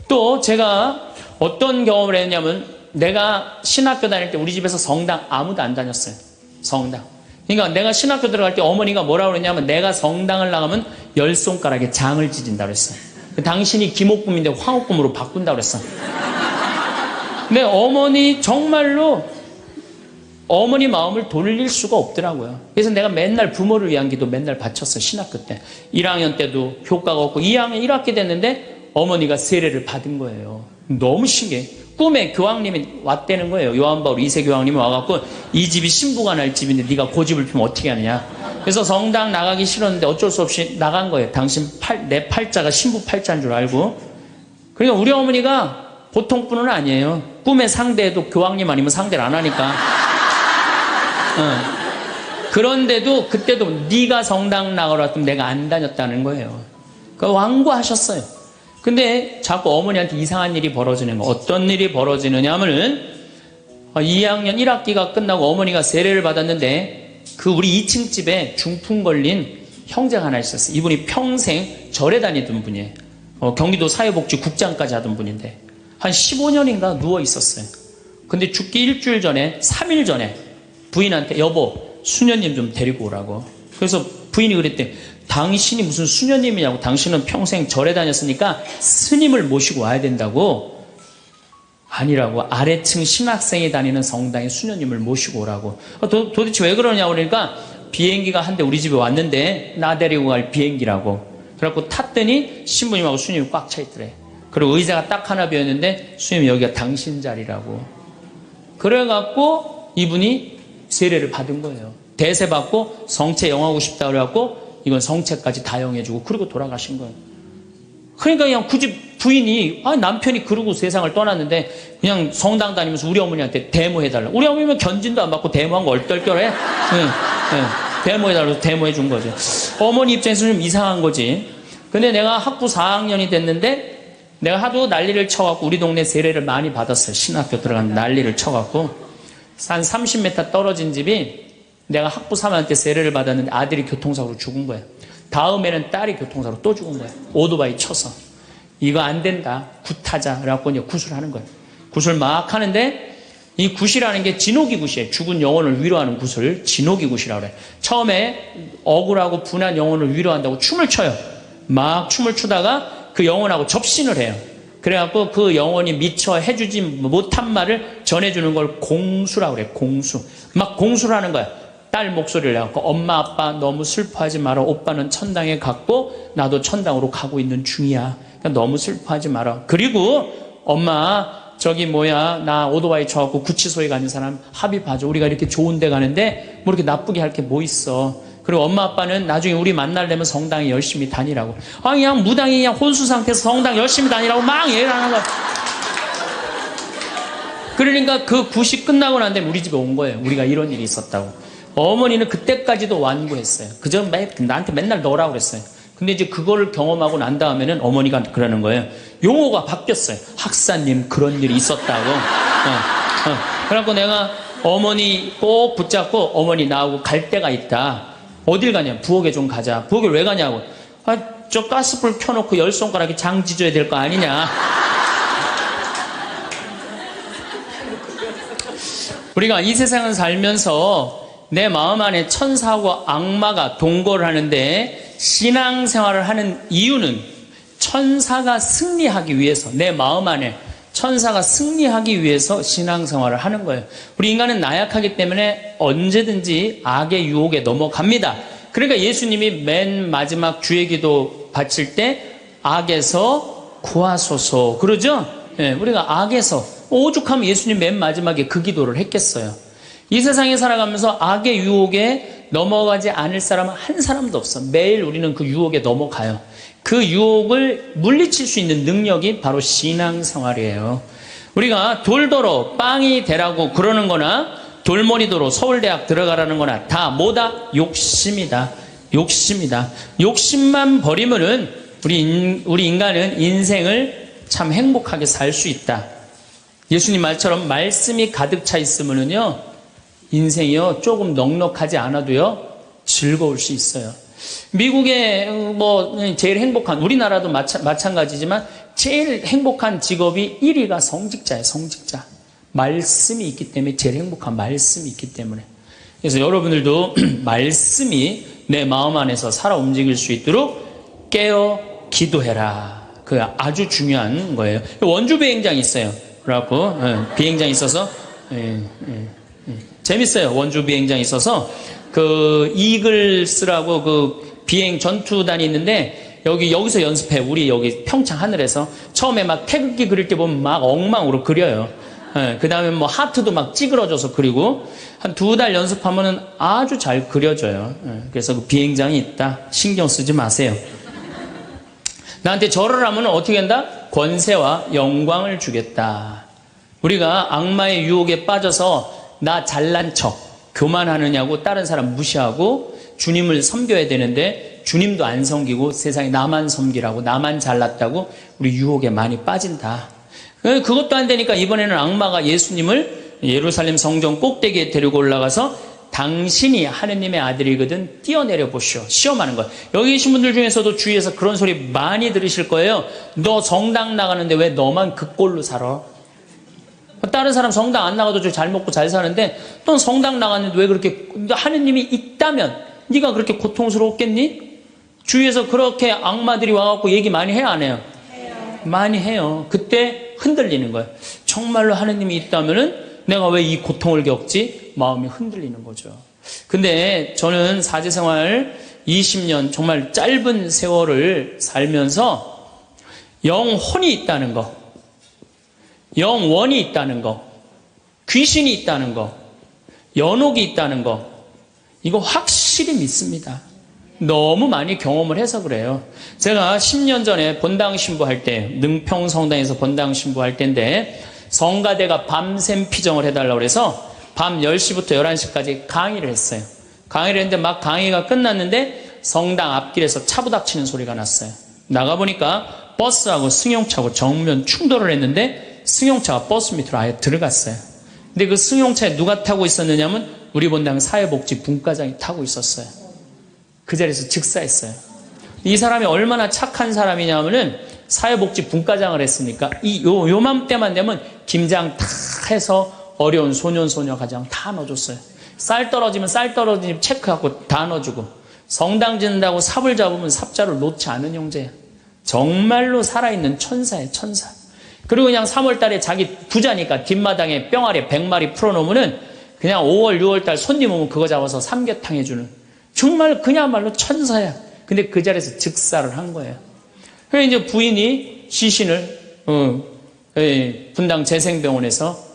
또 제가 어떤 경험을 했냐면 내가 신학교 다닐 때 우리 집에서 성당 아무도 안 다녔어요. 성당. 그러니까 내가 신학교 들어갈 때 어머니가 뭐라고 그랬냐면 내가 성당을 나가면 10손가락에 장을 찢은다고 그랬어요. 당신이 김옥금인데 황옥금으로 바꾼다고 그랬어. 근데 어머니 정말로 어머니 마음을 돌릴 수가 없더라고요. 그래서 내가 맨날 부모를 위한 기도 맨날 바쳤어. 신학교 때 1학년 때도 효과가 없고 2학년 1학기 됐는데 어머니가 세례를 받은 거예요. 너무 신기해. 꿈에 교황님이 왔다는 거예요. 요한바울 2세 교황님이 와갖고 이 집이 신부가 날 집인데 네가 고집을 피우면 어떻게 하느냐. 그래서 성당 나가기 싫었는데 어쩔 수 없이 나간 거예요. 당신 내 팔자가 신부 팔자인 줄 알고. 그러니까 우리 어머니가 보통 분은 아니에요. 꿈에 상대해도 교황님 아니면 상대를 안 하니까. 그런데도 그때도 네가 성당 나가라 했더니 내가 안 다녔다는 거예요. 그러니까 완고하셨어요. 근데 자꾸 어머니한테 이상한 일이 벌어지는 거. 어떤 일이 벌어지느냐 하면은 2학년 1학기가 끝나고 어머니가 세례를 받았는데 그 우리 2층 집에 중풍 걸린 형제가 하나 있었어요. 이분이 평생 절에 다니던 분이에요. 경기도 사회복지국장까지 하던 분인데 한 15년인가 누워 있었어요. 근데 죽기 일주일 전에 3일 전에 부인한테 여보 수녀님 좀 데리고 오라고. 그래서 부인이 그랬대. 당신이 무슨 수녀님이냐고. 당신은 평생 절에 다녔으니까 스님을 모시고 와야 된다고. 아니라고. 아래층 신학생이 다니는 성당에 수녀님을 모시고 오라고. 도대체 왜 그러냐고. 그러니까 비행기가 한 대 우리 집에 왔는데 나 데리고 갈 비행기라고. 그래갖고 탔더니 신부님하고 수녀님이 꽉 차 있더래. 그리고 의자가 딱 하나 비었는데 수녀님 여기가 당신 자리라고. 그래갖고 이분이 세례를 받은 거예요. 대세 받고 성체 영하고 싶다 그래갖고 이건 성체까지 다 영해주고 그리고 돌아가신 거예요. 그러니까 그냥 굳이 부인이 남편이 그러고 세상을 떠났는데 그냥 성당 다니면서 우리 어머니한테 데모해달라. 우리 어머니는 견진도 안 받고 데모한 거 얼떨결해. 데모해달라고 데모해 준 거죠. 어머니 입장에서는 좀 이상한 거지. 근데 내가 학부 4학년이 됐는데 내가 하도 난리를 쳐갖고 우리 동네 세례를 많이 받았어요. 신학교 들어간 난리를 쳐갖고 한 30m 떨어진 집이 내가 학부 3학년 때 세례를 받았는데 아들이 교통사고로 죽은 거예요. 다음에는 딸이 교통사고로 또 죽은 거예요. 오토바이 쳐서. 이거 안 된다. 굿하자. 그래갖고 이제 굿을 하는 거예요. 굿을 막 하는데 이 굿이라는 게 진호기 굿이에요. 죽은 영혼을 위로하는 굿을 진호기 굿이라고 그래요. 처음에 억울하고 분한 영혼을 위로한다고 춤을 춰요. 막 춤을 추다가 그 영혼하고 접신을 해요. 그래갖고 그 영혼이 미처 해주지 못한 말을 전해주는 걸 공수라고 그래요. 공수. 막 공수를 하는 거야. 딸 목소리를 내갖고 엄마 아빠 너무 슬퍼하지 마라. 오빠는 천당에 갔고 나도 천당으로 가고 있는 중이야. 그러니까 너무 슬퍼하지 마라. 그리고 엄마 나 오토바이 쳐갖고 구치소에 가는 사람 합의봐줘. 우리가 이렇게 좋은 데 가는데 뭐 이렇게 나쁘게 할 게 뭐 있어. 그리고 엄마 아빠는 나중에 우리 만나려면 성당에 열심히 다니라고. 그냥 무당이 그냥 혼수 상태에서 성당 열심히 다니라고 막 얘기를 하는 거야. 그러니까 그 굿이 끝나고 난 다음에 우리 집에 온 거예요. 우리가 이런 일이 있었다고. 어머니는 그때까지도 완고했어요. 그저 나한테 맨날 넣으라고 그랬어요. 근데 이제 그거를 경험하고 난 다음에는 어머니가 그러는 거예요. 용어가 바뀌었어요. 학사님 그런 일이 있었다고. 그래갖고 내가 어머니 꼭 붙잡고 어머니 나하고 갈 데가 있다. 어딜 가냐? 부엌에 좀 가자. 부엌에 왜 가냐고. 저 가스불 켜놓고 10손가락에 장 지져야 될 거 아니냐. 우리가 이 세상을 살면서 내 마음 안에 천사하고 악마가 동거를 하는데 신앙생활을 하는 이유는 천사가 승리하기 위해서, 내 마음 안에 천사가 승리하기 위해서 신앙생활을 하는 거예요. 우리 인간은 나약하기 때문에 언제든지 악의 유혹에 넘어갑니다. 그러니까 예수님이 맨 마지막 주의 기도 바칠 때 악에서 구하소서 그러죠? 우리가 악에서 오죽하면 예수님 맨 마지막에 그 기도를 했겠어요. 이 세상에 살아가면서 악의 유혹에 넘어가지 않을 사람은 한 사람도 없어. 매일 우리는 그 유혹에 넘어가요. 그 유혹을 물리칠 수 있는 능력이 바로 신앙생활이에요. 우리가 돌더러 빵이 되라고 그러는 거나 돌머리도로 서울대학 들어가라는 거나 다 뭐다? 욕심이다. 욕심이다. 욕심만 버리면은 우리 인간은 인생을 참 행복하게 살 수 있다. 예수님 말처럼 말씀이 가득 차 있으면은요 인생이요 조금 넉넉하지 않아도요 즐거울 수 있어요. 미국의 제일 행복한, 우리나라도 마찬가지지만 제일 행복한 직업이 1위가 성직자예요. 성직자. 말씀이 있기 때문에 제일 행복한 말씀이 있기 때문에. 그래서 여러분들도 말씀이 내 마음 안에서 살아 움직일 수 있도록 깨어 기도해라. 그 아주 중요한 거예요. 원주 비행장이 있어요. 그래갖고 비행장이 있어서 재밌어요. 원주 비행장이 있어서 그 이글스라고 그 비행 전투단이 있는데 여기서 연습해. 우리 여기 평창 하늘에서 처음에 막 태극기 그릴 때 보면 막 엉망으로 그려요. 그 다음에 뭐 하트도 막 찌그러져서 그리고 한 2달 연습하면은 아주 잘 그려져요. 그래서 그 비행장이 있다. 신경 쓰지 마세요. 나한테 절을 하면 어떻게 한다? 권세와 영광을 주겠다. 우리가 악마의 유혹에 빠져서 나 잘난 척, 교만하느냐고 다른 사람 무시하고 주님을 섬겨야 되는데 주님도 안 섬기고 세상에 나만 섬기라고 나만 잘났다고 우리 유혹에 많이 빠진다. 그것도 안 되니까 이번에는 악마가 예수님을 예루살렘 성전 꼭대기에 데리고 올라가서 당신이 하느님의 아들이거든 뛰어내려 보시오. 시험하는 거예요. 여기 계신 분들 중에서도 주위에서 그런 소리 많이 들으실 거예요. 너 성당 나가는데 왜 너만 그 꼴로 살아? 다른 사람 성당 안 나가도 잘 먹고 잘 사는데 넌 성당 나갔는데 왜 그렇게 하느님이 있다면 네가 그렇게 고통스러웠겠니? 주위에서 그렇게 악마들이 와갖고 얘기 많이 해요 안 해요? 많이 해요. 그때 흔들리는 거예요. 정말로 하느님이 있다면은 내가 왜 이 고통을 겪지? 마음이 흔들리는 거죠. 근데 저는 사제생활 20년 정말 짧은 세월을 살면서 영혼이 있다는 거, 영원이 있다는 거, 귀신이 있다는 거, 연옥이 있다는 거, 이거 확실히 믿습니다. 너무 많이 경험을 해서 그래요. 제가 10년 전에 본당 신부할 때, 능평 성당에서 본당 신부할 때인데 성가대가 밤샘 피정을 해달라고 그래서 밤 10시부터 11시까지 강의를 했어요. 강의를 했는데 막 강의가 끝났는데 성당 앞길에서 차 부닥치는 소리가 났어요. 나가보니까 버스하고 승용차하고 정면 충돌을 했는데 승용차가 버스 밑으로 아예 들어갔어요. 근데 그 승용차에 누가 타고 있었느냐면 우리 본당 사회복지 분과장이 타고 있었어요. 그 자리에서 즉사했어요. 이 사람이 얼마나 착한 사람이냐면은 사회복지 분과장을 했으니까 요맘때만 되면 김장 다 해서 어려운 소년 소녀 가정 다 넣어줬어요. 쌀 떨어지면 쌀 떨어지면 체크하고 다 넣어주고 성당 짓는다고 삽을 잡으면 삽자를 놓지 않은 형제야. 정말로 살아있는 천사예요. 천사. 그리고 그냥 3월달에 자기 부자니까 뒷마당에 뿅아리 100마리 풀어놓으면은 그냥 5월 6월달 손님 오면 그거 잡아서 삼계탕 해주는 정말 그야말로 천사야. 근데 그 자리에서 즉사를 한 거예요. 그래서 이제 부인이 시신을 분당 재생병원에서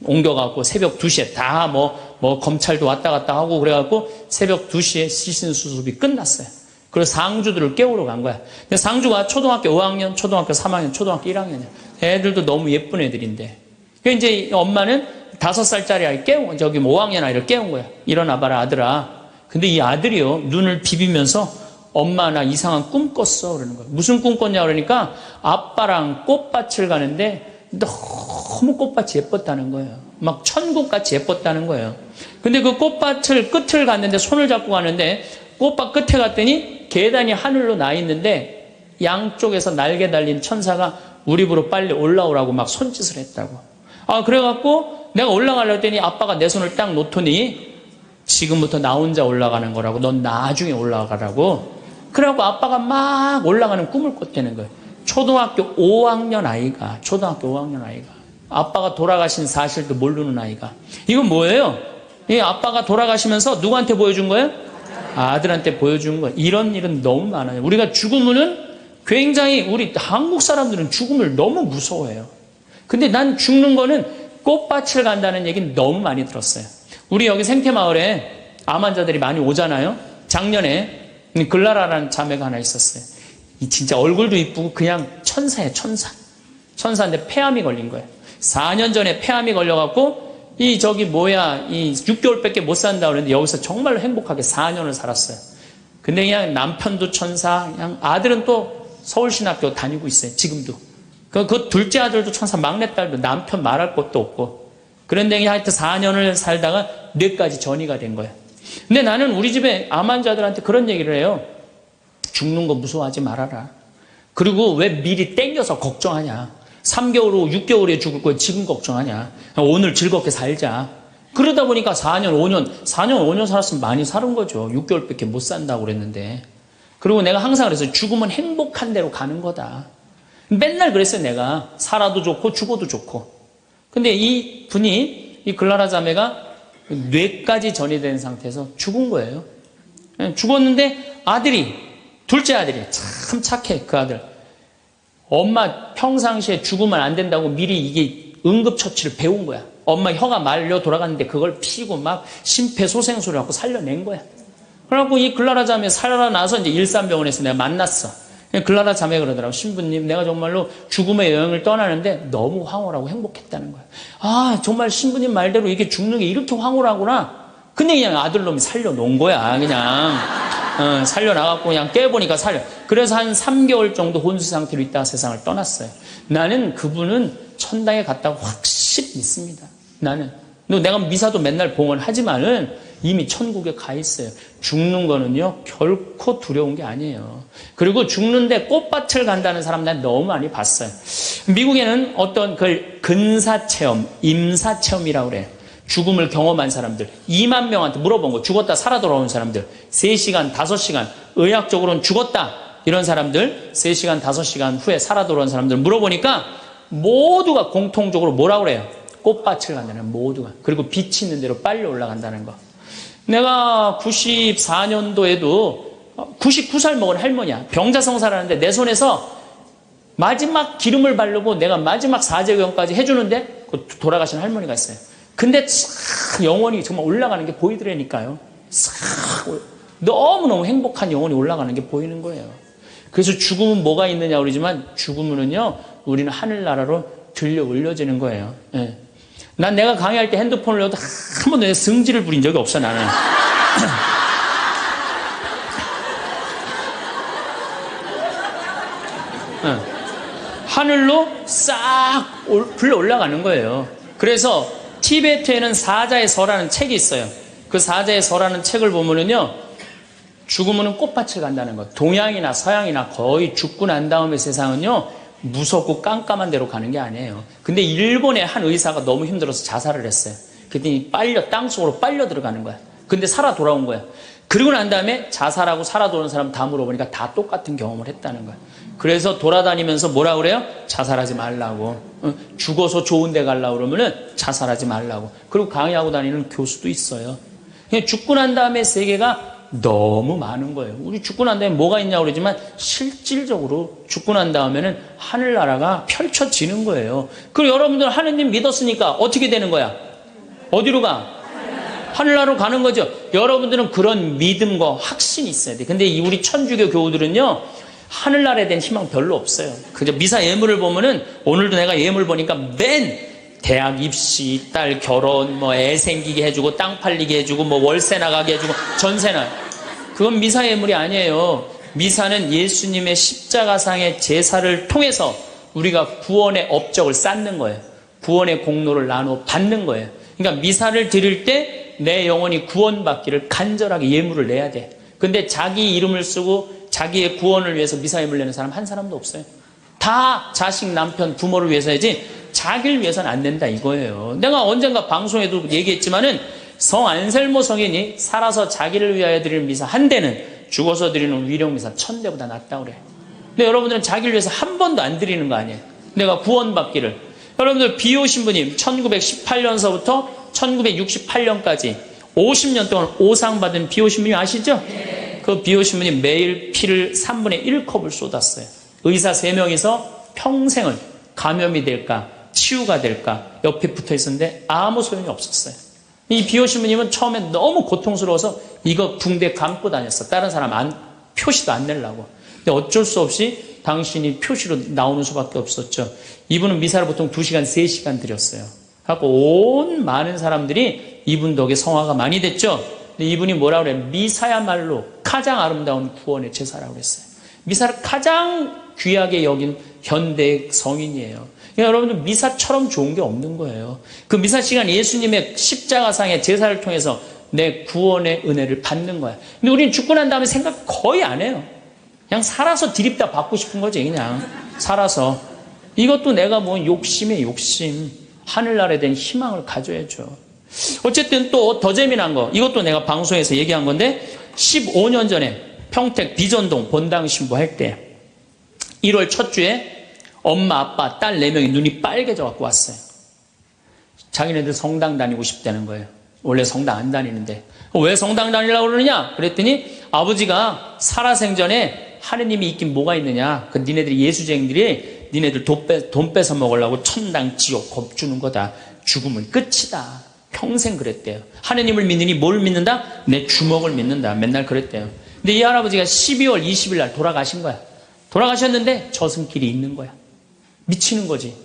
옮겨갖고 새벽 2시에 다 뭐 검찰도 왔다 갔다 하고 그래갖고 새벽 2시에 시신 수습이 끝났어요. 그래서 상주들을 깨우러 간 거야. 근데 상주가 초등학교 5학년, 초등학교 3학년, 초등학교 1학년이야. 애들도 너무 예쁜 애들인데. 그래서 이제 엄마는 5살짜리 아이 저기 5학년 아이를 깨운 거야. 일어나봐라 아들아. 근데 이 아들이요 눈을 비비면서 엄마 나 이상한 꿈 꿨어 그러는 거예요. 무슨 꿈 꿨냐 그러니까 아빠랑 꽃밭을 가는데 너무 꽃밭이 예뻤다는 거예요. 막 천국같이 예뻤다는 거예요. 근데 그 꽃밭을 끝을 갔는데 손을 잡고 가는데 꽃밭 끝에 갔더니 계단이 하늘로 나 있는데 양쪽에서 날개 달린 천사가 우리 집으로 빨리 올라오라고 막 손짓을 했다고. 그래갖고 내가 올라가려고 했더니 아빠가 내 손을 딱 놓더니 지금부터 나 혼자 올라가는 거라고 넌 나중에 올라가라고. 그래갖고 아빠가 막 올라가는 꿈을 꿨다는 거예요. 초등학교 5학년 아이가 아빠가 돌아가신 사실도 모르는 아이가. 이건 뭐예요? 이 아빠가 돌아가시면서 누구한테 보여준 거예요? 아들한테 보여준 거예요. 이런 일은 너무 많아요. 우리가 죽으면은 굉장히 우리 한국 사람들은 죽음을 너무 무서워해요. 근데 난 죽는 거는 꽃밭을 간다는 얘기는 너무 많이 들었어요. 우리 여기 생태마을에 암 환자들이 많이 오잖아요. 작년에 글라라라는 자매가 하나 있었어요. 이 진짜 얼굴도 이쁘고 그냥 천사예요. 천사인데 폐암이 걸린 거예요. 4년 전에 폐암이 걸려갖고 이 6개월밖에 못 산다 그랬는데 여기서 정말로 행복하게 4년을 살았어요. 근데 그냥 남편도 천사, 그냥 아들은 또 서울신학교 다니고 있어요. 지금도. 그 둘째 아들도 천사, 막내딸도 남편 말할 것도 없고. 그런데 하여튼 4년을 살다가 뇌까지 전이가 된 거예요. 근데 나는 우리 집에 암 환자들한테 그런 얘기를 해요. 죽는 거 무서워하지 말아라. 그리고 왜 미리 땡겨서 걱정하냐. 3개월 후, 6개월 후에 죽을 거야. 지금 걱정하냐. 오늘 즐겁게 살자. 그러다 보니까 4년, 5년 살았으면 많이 사는 거죠. 6개월밖에 못 산다고 그랬는데. 그리고 내가 항상 그랬어요. 죽으면 행복한 대로 가는 거다. 맨날 그랬어요, 내가. 살아도 좋고, 죽어도 좋고. 근데 이 분이, 이 글라라 자매가 뇌까지 전이된 상태에서 죽은 거예요. 죽었는데 둘째 아들이 참 착해, 그 아들. 엄마 평상시에 죽으면 안 된다고 미리 이게 응급처치를 배운 거야. 엄마 혀가 말려 돌아갔는데 그걸 피고 막 심폐소생술을 하고 살려낸 거야. 그래갖고 이 글라라 자매 살아나서 이제 일산병원에서 내가 만났어. 글라라 자매가 그러더라고. 신부님, 내가 정말로 죽음의 여행을 떠나는데 너무 황홀하고 행복했다는 거야. 아, 정말 신부님 말대로 이게 죽는 게 이렇게 황홀하구나. 근데 그냥 아들놈이 살려놓은 거야, 그냥. 살려나갔고 그냥 깨보니까 살려. 그래서 한 3개월 정도 혼수 상태로 있다가 세상을 떠났어요. 나는 그분은 천당에 갔다고 확실히 믿습니다. 나는. 내가 미사도 맨날 봉헌하지만은 이미 천국에 가 있어요. 죽는 거는요, 결코 두려운 게 아니에요. 그리고 죽는데 꽃밭을 간다는 사람 난 너무 많이 봤어요. 미국에는 어떤 그 근사체험, 임사체험이라고 그래요. 죽음을 경험한 사람들 2만 명한테 물어본 거. 죽었다 살아 돌아온 사람들 3시간, 5시간 의학적으로는 죽었다 이런 사람들 3시간, 5시간 후에 살아 돌아온 사람들 물어보니까 모두가 공통적으로 뭐라고 그래요? 꽃밭을 간다는, 모두가. 그리고 빛이 있는 대로 빨리 올라간다는 거. 내가 94년도에도 99살 먹은 할머니야. 병자성사를 하는데 내 손에서 마지막 기름을 바르고 내가 마지막 사제경까지 해주는데 돌아가신 할머니가 있어요. 근데 싹 영혼이 정말 올라가는 게 보이더라니까요. 싹 너무너무 행복한 영혼이 올라가는 게 보이는 거예요. 그래서 죽음은 뭐가 있느냐 그러지만 죽음은요, 우리는 하늘나라로 들려 올려지는 거예요. 예. 난 내가 강의할 때 핸드폰을 넣어도 한 번도 내가 승질을 부린 적이 없어, 나는. 하늘로 싹 불러 올라가는 거예요. 그래서 티베트에는 사자의 서라는 책이 있어요. 그 사자의 서라는 책을 보면은요, 죽으면 꽃밭을 간다는 거. 동양이나 서양이나 거의 죽고 난 다음에 세상은요, 무섭고 깜깜한 데로 가는 게 아니에요. 근데 일본의 한 의사가 너무 힘들어서 자살을 했어요. 그랬더니 땅속으로 빨려 들어가는 거야. 근데 살아 돌아온 거야. 그리고 난 다음에 자살하고 살아 돌아온 사람 다 물어보니까 다 똑같은 경험을 했다는 거야. 그래서 돌아다니면서 뭐라 그래요? 자살하지 말라고. 죽어서 좋은 데 가려고 그러면은 자살하지 말라고. 그리고 강의하고 다니는 교수도 있어요. 그냥 죽고 난 다음에 세계가 너무 많은 거예요. 우리 죽고 난 다음에 뭐가 있냐고 그러지만 실질적으로 죽고 난 다음에는 하늘나라가 펼쳐지는 거예요. 그리고 여러분들 하느님 믿었으니까 어떻게 되는 거야? 어디로 가? 하늘나라로 가는 거죠. 여러분들은 그런 믿음과 확신이 있어야 돼. 근데 우리 천주교 교우들은요, 하늘나라에 대한 희망 별로 없어요. 그저 미사 예물을 보면은, 오늘도 내가 예물 보니까 맨 대학 입시, 딸 결혼, 뭐 애 생기게 해주고, 땅 팔리게 해주고, 뭐 월세 나가게 해주고, 전세나. 그건 미사 예물이 아니에요. 미사는 예수님의 십자가상의 제사를 통해서 우리가 구원의 업적을 쌓는 거예요. 구원의 공로를 나눠 받는 거예요. 그러니까 미사를 드릴 때 내 영혼이 구원받기를 간절하게 예물을 내야 돼. 근데 자기 이름을 쓰고 자기의 구원을 위해서 미사 예물 내는 사람 한 사람도 없어요. 다 자식, 남편, 부모를 위해서야지 자기를 위해서는 안 된다 이거예요. 내가 언젠가 방송에도 얘기했지만은 성 안셀모 성인이 살아서 자기를 위하여 드리는 미사 한 대는 죽어서 드리는 위령 미사 1000대보다 낫다 그래. 근데 여러분들은 자기를 위해서 한 번도 안 드리는 거 아니에요. 내가 구원받기를. 여러분들 비오 신부님 1918년서부터 1968년까지 50년 동안 오상 받은 비오 신부님 아시죠? 그 비오 신부님 매일 피를 3분의 1컵을 쏟았어요. 의사 3명이서 평생을 감염이 될까 치유가 될까 옆에 붙어 있었는데 아무 소용이 없었어요. 이 비오 신부님은 처음에 너무 고통스러워서 이거 붕대 감고 다녔어. 다른 사람 표시도 안 내려고. 근데 어쩔 수 없이 당신이 표시로 나오는 수밖에 없었죠. 이분은 미사를 보통 2시간, 3시간 드렸어요. 그래서 온 많은 사람들이 이분 덕에 성화가 많이 됐죠. 근데 이분이 뭐라고 그래요? 미사야말로 가장 아름다운 구원의 제사라고 그랬어요. 미사를 가장 귀하게 여긴 현대 성인이에요. 그러니까 여러분들 미사처럼 좋은 게 없는 거예요. 그 미사 시간 예수님의 십자가상의 제사를 통해서 내 구원의 은혜를 받는 거야. 근데 우리는 죽고 난 다음에 생각 거의 안 해요. 그냥 살아서 디립다 받고 싶은 거지, 그냥. 살아서. 이것도 내가 뭐 욕심에 욕심. 하늘나라에 대한 희망을 가져야죠. 어쨌든 또 더 재미난 거. 이것도 내가 방송에서 얘기한 건데, 15년 전에 평택 비전동 본당 신부할 때, 1월 첫 주에 엄마, 아빠, 딸 4명이 눈이 빨개져 갖고 왔어요. 자기네들 성당 다니고 싶다는 거예요. 원래 성당 안 다니는데. 왜 성당 다니려고 그러느냐? 그랬더니 아버지가 살아생전에 하느님이 있긴 뭐가 있느냐? 그 니네들이 예수쟁이들이 니네들 돈 뺏어 먹으려고 천당 지옥 겁주는 거다. 죽으면 끝이다. 평생 그랬대요. 하느님을 믿느니 뭘 믿는다? 내 주먹을 믿는다. 맨날 그랬대요. 근데 이 할아버지가 12월 20일 날 돌아가신 거야. 돌아가셨는데 저승길이 있는 거야. 미치는 거지.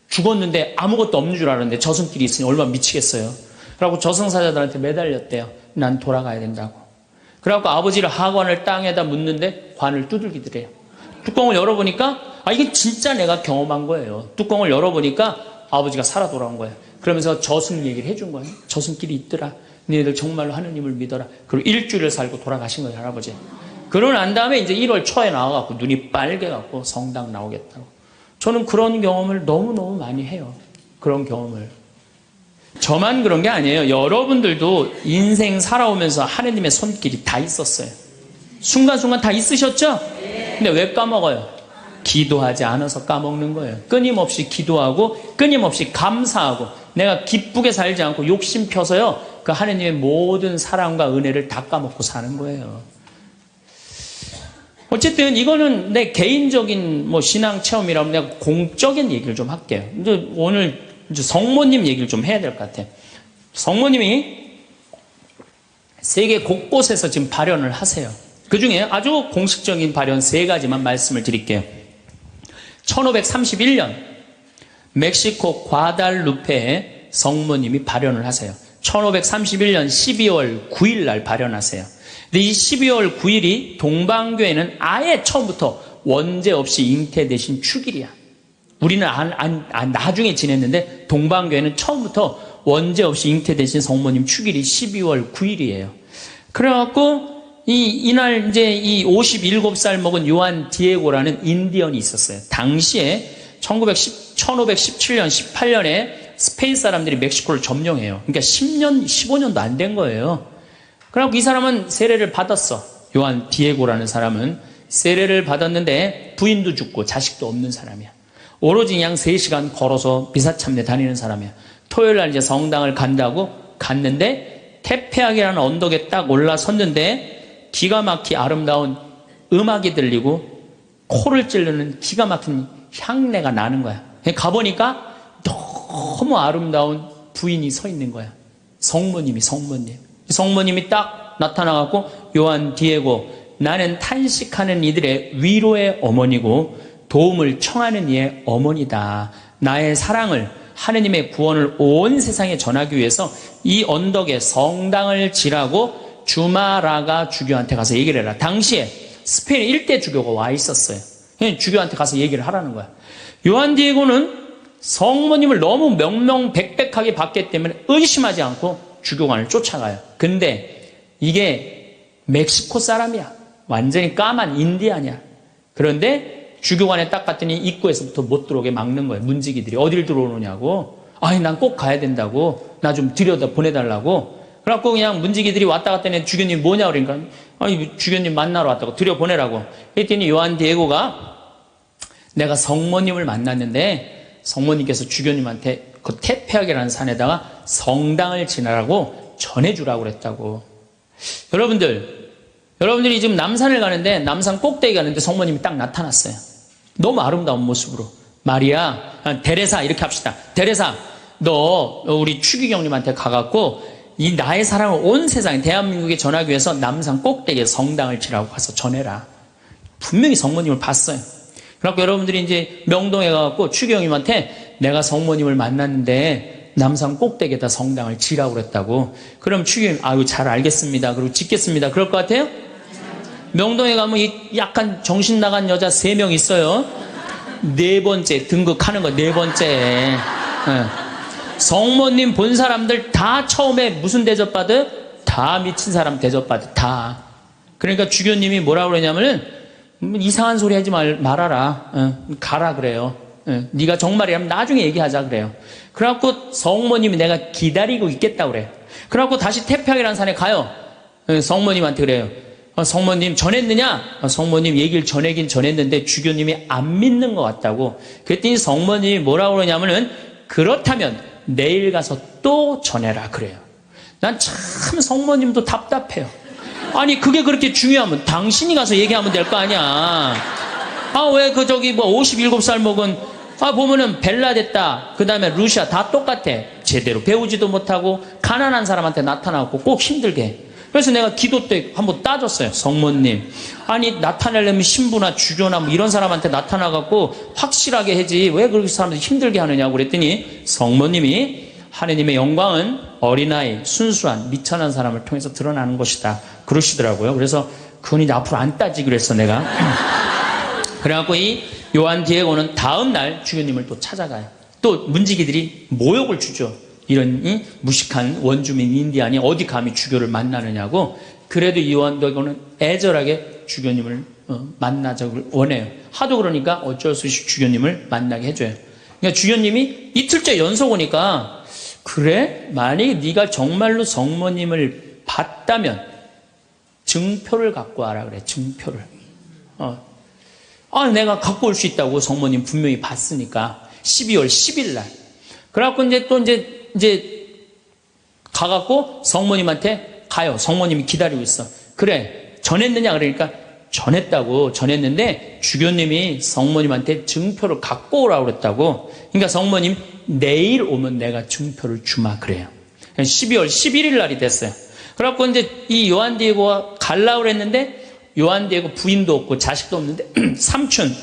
죽었는데 아무것도 없는 줄 알았는데 저승길이 있으니 얼마나 미치겠어요. 그래갖고 저승사자들한테 매달렸대요. 난 돌아가야 된다고. 그래갖고 아버지를 하관을 땅에다 묻는데 관을 두들기더래요. 뚜껑을 열어보니까 이게 진짜 내가 경험한 거예요. 뚜껑을 열어보니까 아버지가 살아 돌아온 거예요. 그러면서 저승 얘기를 해준 거예요. 저승길이 있더라. 너희들 정말로 하느님을 믿어라. 그리고 일주일을 살고 돌아가신 거예요, 할아버지. 그러고 난 다음에 이제 1월 초에 나와갖고 눈이 빨개갖고 성당 나오겠다고. 저는 그런 경험을 너무너무 많이 해요. 그런 경험을. 저만 그런 게 아니에요. 여러분들도 인생 살아오면서 하느님의 손길이 다 있었어요. 순간순간 다 있으셨죠? 근데 왜 까먹어요? 기도하지 않아서 까먹는 거예요. 끊임없이 기도하고 끊임없이 감사하고 내가 기쁘게 살지 않고 욕심 펴서요. 그 하느님의 모든 사랑과 은혜를 다 까먹고 사는 거예요. 어쨌든 이거는 내 개인적인 뭐 신앙 체험이라면 내가 공적인 얘기를 좀 할게요. 이제 오늘 이제 성모님 얘기를 좀 해야 될 것 같아요. 성모님이 세계 곳곳에서 지금 발현을 하세요. 그 중에 아주 공식적인 발현 3가지만 말씀을 드릴게요. 1531년 멕시코 과달루페에 성모님이 발현을 하세요. 1531년 12월 9일 날 발현하세요. 근데 이 12월 9일이 동방교회는 아예 처음부터 원죄 없이 잉태되신 축일이야. 우리는 나중에 지냈는데 동방교회는 처음부터 원죄 없이 잉태되신 성모님 축일이 12월 9일이에요. 그래갖고 이날 이제 이 57살 먹은 요한 디에고라는 인디언이 있었어요. 당시에 1517년, 18년에 스페인 사람들이 멕시코를 점령해요. 그러니까 10년, 15년도 안 된 거예요. 그래갖고 이 사람은 세례를 받았어. 요한 디에고라는 사람은 세례를 받았는데 부인도 죽고 자식도 없는 사람이야. 오로지 그냥 3시간 걸어서 미사참내 다니는 사람이야. 토요일 날 이제 성당을 간다고 갔는데 테페악이라는 언덕에 딱 올라섰는데 기가 막히 아름다운 음악이 들리고 코를 찌르는 기가 막힌 향내가 나는 거야. 가보니까 너무 아름다운 부인이 서 있는 거야. 성모님이 성모님이 딱 나타나갖고 요한 디에고 나는 탄식하는 이들의 위로의 어머니고 도움을 청하는 이의 어머니다. 나의 사랑을 하느님의 구원을 온 세상에 전하기 위해서 이 언덕에 성당을 지라고 주마라가 주교한테 가서 얘기를 해라. 당시에 스페인 일대 주교가 와 있었어요. 주교한테 가서 얘기를 하라는 거야. 요한 디에고는 성모님을 너무 명명백백하게 봤기 때문에 의심하지 않고 주교관을 쫓아가요. 근데 이게 멕시코 사람이야. 완전히 까만 인디안이야. 그런데 주교관에 딱 갔더니 입구에서부터 못 들어오게 막는 거예요. 문지기들이 어딜 들어오느냐고. 난 꼭 가야 된다고. 나 좀 들여다 보내달라고. 그래갖고 그냥 문지기들이 왔다 갔더니 주교님 뭐냐 그러니까 주교님 만나러 왔다고 들여보내라고. 그랬더니 요한 디에고가 내가 성모님을 만났는데 성모님께서 주교님한테 그 테페악이라는 산에다가 성당을 지나라고 전해주라고 그랬다고. 여러분들이 지금 남산을 가는데 남산 꼭대기 가는데 성모님이 딱 나타났어요. 너무 아름다운 모습으로. 마리아, 데레사 이렇게 합시다. 데레사, 너 우리 추기경님한테 가갖고 이 나의 사랑을 온 세상에 대한민국에 전하기 위해서 남산 꼭대기에 성당을 지라고 가서 전해라. 분명히 성모님을 봤어요. 그래갖고 여러분들이 이제 명동에 가갖고 추기경님한테 내가 성모님을 만났는데 남산 꼭대기에다 성당을 지라고 그랬다고. 그럼 추기경님 아유 잘 알겠습니다. 그리고 짓겠습니다. 그럴 것 같아요? 명동에 가면 약간 정신 나간 여자 3명 있어요. 4번째 등극하는 거 4번째. 성모님 본 사람들 다 처음에 무슨 대접받아요? 다 미친 사람 대접받아. 다. 그러니까 주교님이 뭐라고 그러냐면은 이상한 소리 하지 말아라. 가라 그래요. 네가 정말이라면 나중에 얘기하자 그래요. 그래갖고 성모님이 내가 기다리고 있겠다 그래요. 그래갖고 다시 태평이라는 산에 가요. 성모님한테 그래요. 성모님 전했느냐? 성모님 얘기를 전하긴 전했는데 주교님이 안 믿는 것 같다고. 그랬더니 성모님이 뭐라고 그러냐면은 그렇다면 내일 가서 또 전해라 그래요. 난 참 성모님도 답답해요. 아니 그게 그렇게 중요하면 당신이 가서 얘기하면 될 거 아니야. 왜 그 저기 뭐 57살 먹은 보면은 벨라 됐다. 그 다음에 루시아 다 똑같아. 제대로 배우지도 못하고 가난한 사람한테 나타나고 꼭 힘들게 해. 그래서 내가 기도 때 한번 따졌어요. 성모님, 아니 나타내려면 신부나 주교나 뭐 이런 사람한테 나타나갖고 확실하게 해지 왜 그렇게 사람들 힘들게 하느냐고 그랬더니 성모님이 하느님의 영광은 어린아이, 순수한, 미천한 사람을 통해서 드러나는 것이다 그러시더라고요. 그래서 그건 이제 앞으로 안 따지기로 했어 내가. 그래갖고 이 요한 디에고는 다음 날 주교님을 또 찾아가요. 또 문지기들이 모욕을 주죠. 이런 무식한 원주민 인디안이 어디 감히 주교를 만나느냐고. 그래도 이 요한 디에고는 애절하게 주교님을 만나자고 원해요. 하도 그러니까 어쩔 수 없이 주교님을 만나게 해줘요. 그러니까 주교님이 이틀째 연속 오니까 그래? 만약에 네가 정말로 성모님을 봤다면 증표를 갖고 와라 그래. 증표를. 내가 갖고 올 수 있다고. 성모님 분명히 봤으니까. 12월 10일 날. 그래갖고 이제 가갖고 성모님한테 가요. 성모님이 기다리고 있어. 그래, 전했느냐? 그러니까 전했다고. 전했는데 주교님이 성모님한테 증표를 갖고 오라고 그랬다고. 그러니까 성모님 내일 오면 내가 증표를 주마 그래요. 12월 11일 날이 됐어요. 그래갖고 이제 이 요한 디에고가 가려고 그랬는데 요한 디에고 부인도 없고 자식도 없는데 삼촌